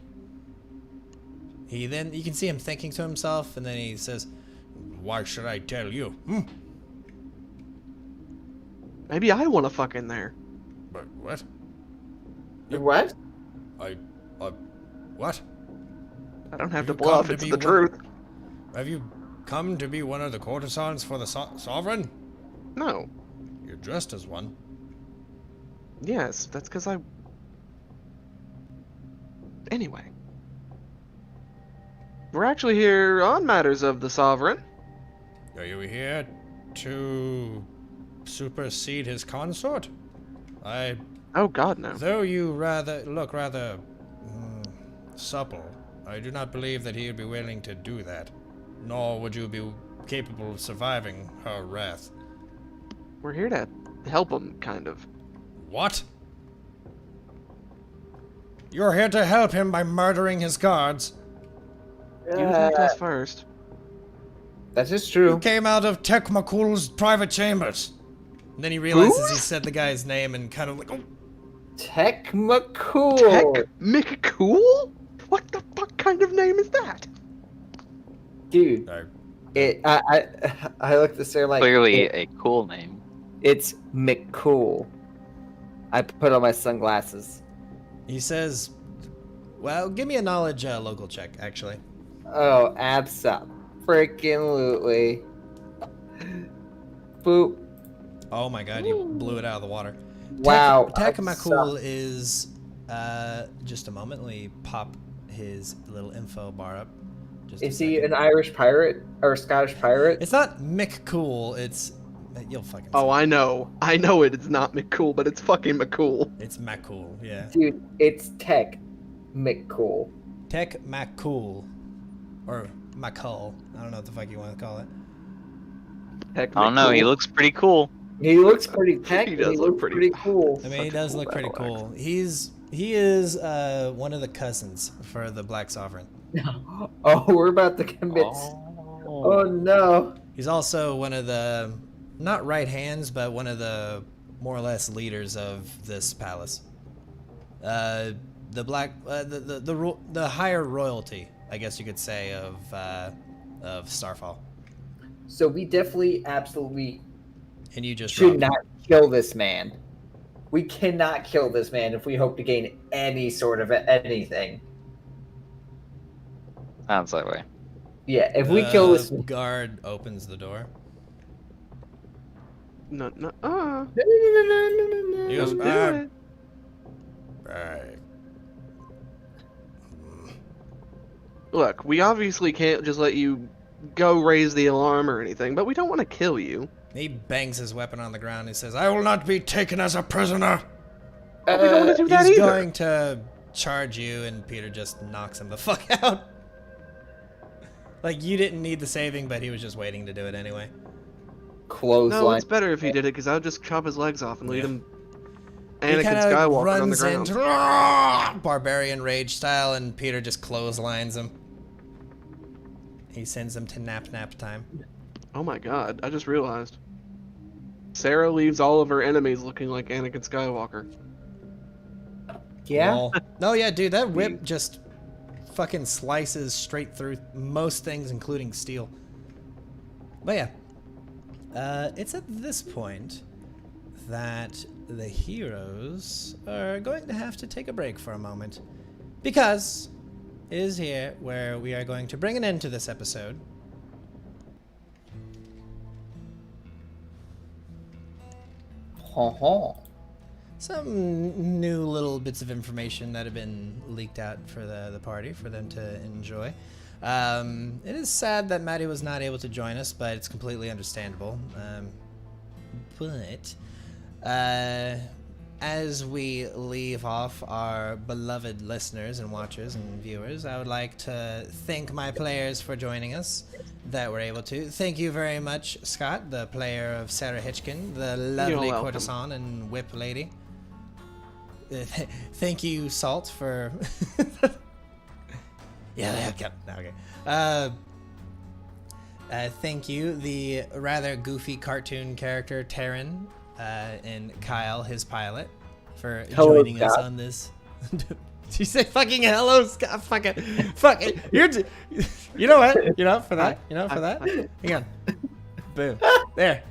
You can see him thinking to himself, and then he says, why should I tell you? Maybe I want to fuck in there. But what? What? What? I don't have to You bluff. come to It's be the one- truth. Have you come to be one of the courtesans for the sovereign? No. You're dressed as one. Yes, that's because I... Anyway. We're actually here on matters of the sovereign. Are you here to supersede his consort? Oh god, no. Though you look rather supple, I do not believe that he would be willing to do that. Nor would you be capable of surviving her wrath. We're here to help him, kind of. What? You're here to help him by murdering his guards. You helped us first. That is You true. came out of Tech McCool's private chambers. And then he realizes he said the guy's name and kind of like, oh. Tech McCool. Tech McCool? What the fuck kind of name is that? Dude, No. I looked at Sarah like Clearly a cool name. it's McCool. I put on my sunglasses. He says, well, give me a knowledge local check, actually. Oh, abso-freaking-lutely. Boop. Oh my god, you blew it out of the water. Wow. Tech I'm McCool is, just a moment, let me pop his little info bar up. Just a Is he second. an Irish pirate or a Scottish pirate? It's not McCool, it's, you'll fucking Oh, see. I know. I know it. It's not McCool, but it's fucking McCool. It's McCool, yeah. Dude, it's Tech McCool. Tech McCool. Or McCall. I don't know what the fuck you want to call it. Heck, I don't know. He McCool. looks pretty cool. He looks pretty tech. He He, does look looks pretty- pretty cool. I mean, he Such a does cool look pretty battle cool. He is one of the cousins for the Black Sovereign. Oh, we're about to commit. Oh no. He's also one of the, not right hands, but one of the more or less leaders of this palace. The higher royalty, I guess you could say, of Starfall. So we definitely, absolutely And you just should dropped not kill this man. We cannot kill this man if we hope to gain any sort of anything. Sounds that way. Yeah, if we kill this. The guard opens the door. No. No, no, no, no, no, He no. goes, Don't do it. right. Look, we obviously can't just let you go raise the alarm or anything, but we don't want to kill you. He bangs his weapon on the ground and says, "I will not be taken as a prisoner." But we don't want to do that He's either. going to charge you, and Peter just knocks him the fuck out. Like, you didn't need the saving, but he was just waiting to do it anyway. Clothesline. No, it's better if he did it, because I would just chop his legs off and lead him He Anakin kinda Skywalker on the runs ground. into barbarian rage style, and Peter just clotheslines him. He sends him to nap time. Oh my god, I just realized. Sarah leaves all of her enemies looking like Anakin Skywalker. Yeah. Lol. No, yeah, dude, that whip just fucking slices straight through most things, including steel. But yeah, it's at this point that the heroes are going to have to take a break for a moment, because it is here where we are going to bring an end to this episode. Some new little bits of information that have been leaked out for the party for them to enjoy. It is sad that Maddie was not able to join us, but it's completely understandable. But as we leave off our beloved listeners and watchers and viewers, I would like to thank my players for joining us that were able to. Thank you very much, Scott, the player of Sarah Hitchkin, the lovely welcome. courtesan and whip lady. Thank you, Salt, for... yeah, okay. Thank you, the rather goofy cartoon character Taryn, and Kyle, his pilot, for Hello, joining us Scott. on this. Did you say fucking hello, Scott? Fuck it. You know what? You know for that? You know for that? Hang on. Boom. There.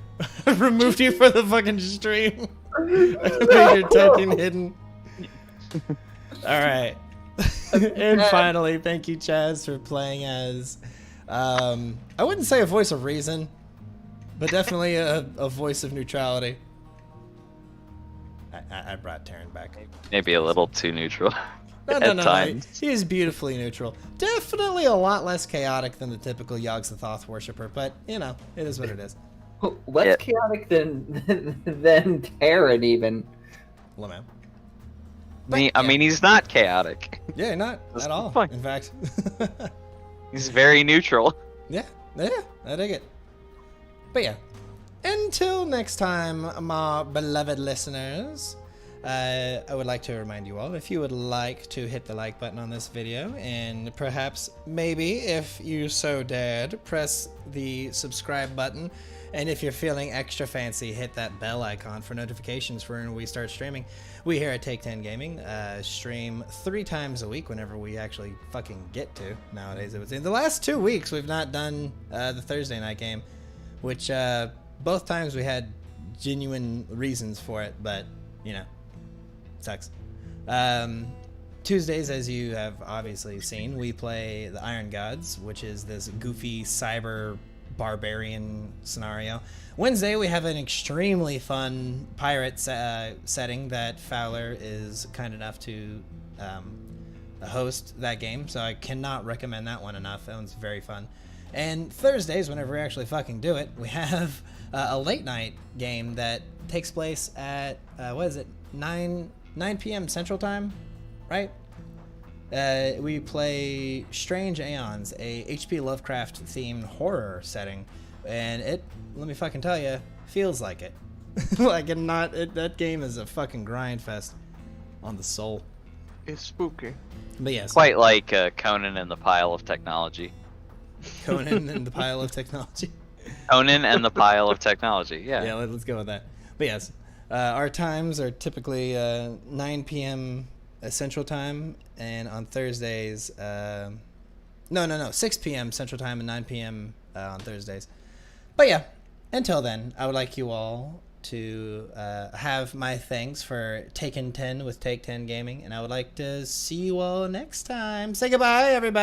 Removed you for the fucking stream. Made your token hidden. Alright. And finally, thank you, Chaz, for playing as, I wouldn't say a voice of reason, but definitely a voice of neutrality. I brought Taryn back. Maybe a little too neutral. No, at times. he is beautifully neutral. Definitely a lot less chaotic than the typical Yogg Sothoth worshiper, but, you know, it is what it is. Less Yeah. chaotic than Taryn even. Lamau. I mean, he's not chaotic. Yeah, not That's at all, fine. in fact. He's very neutral. Yeah, I dig it. But yeah, until next time, my beloved listeners, I would like to remind you all, if you would like to hit the like button on this video, and perhaps, maybe, if you so dared, press the subscribe button, and if you're feeling extra fancy, hit that bell icon for notifications for when we start streaming. We here at Take 10 Gaming stream 3 times a week whenever we actually fucking get to nowadays. It was in the last 2 weeks we've not done the Thursday night game, which both times we had genuine reasons for it, but you know, sucks. Tuesdays, as you have obviously seen, we play the Iron Gods, which is this goofy cyber barbarian scenario. Wednesday, we have an extremely fun pirate setting that Fowler is kind enough to host that game, so I cannot recommend that one enough. That one's very fun. And Thursdays, whenever we actually fucking do it, we have a late night game that takes place at, what is it, 9 p.m. Central Time, right? We I Strange Aeons, a H.P. Lovecraft themed horror setting, and it, let me fucking tell you, feels like it. Like, that game is a fucking grind fest on the soul. It's spooky. But yes, Quite like Conan and the Pile of Technology. Conan and the Pile of Technology. Conan and the Pile of Technology, yeah. Yeah, let's go with that. But yes, our times are typically 9 p.m. Central Time, and on Thursdays, 6 p.m. Central Time and 9 p.m. On Thursdays. But yeah, until then, I would like you all to have my thanks for taking 10 with Take 10 Gaming, and I would like to see you all next time. Say goodbye, everybody.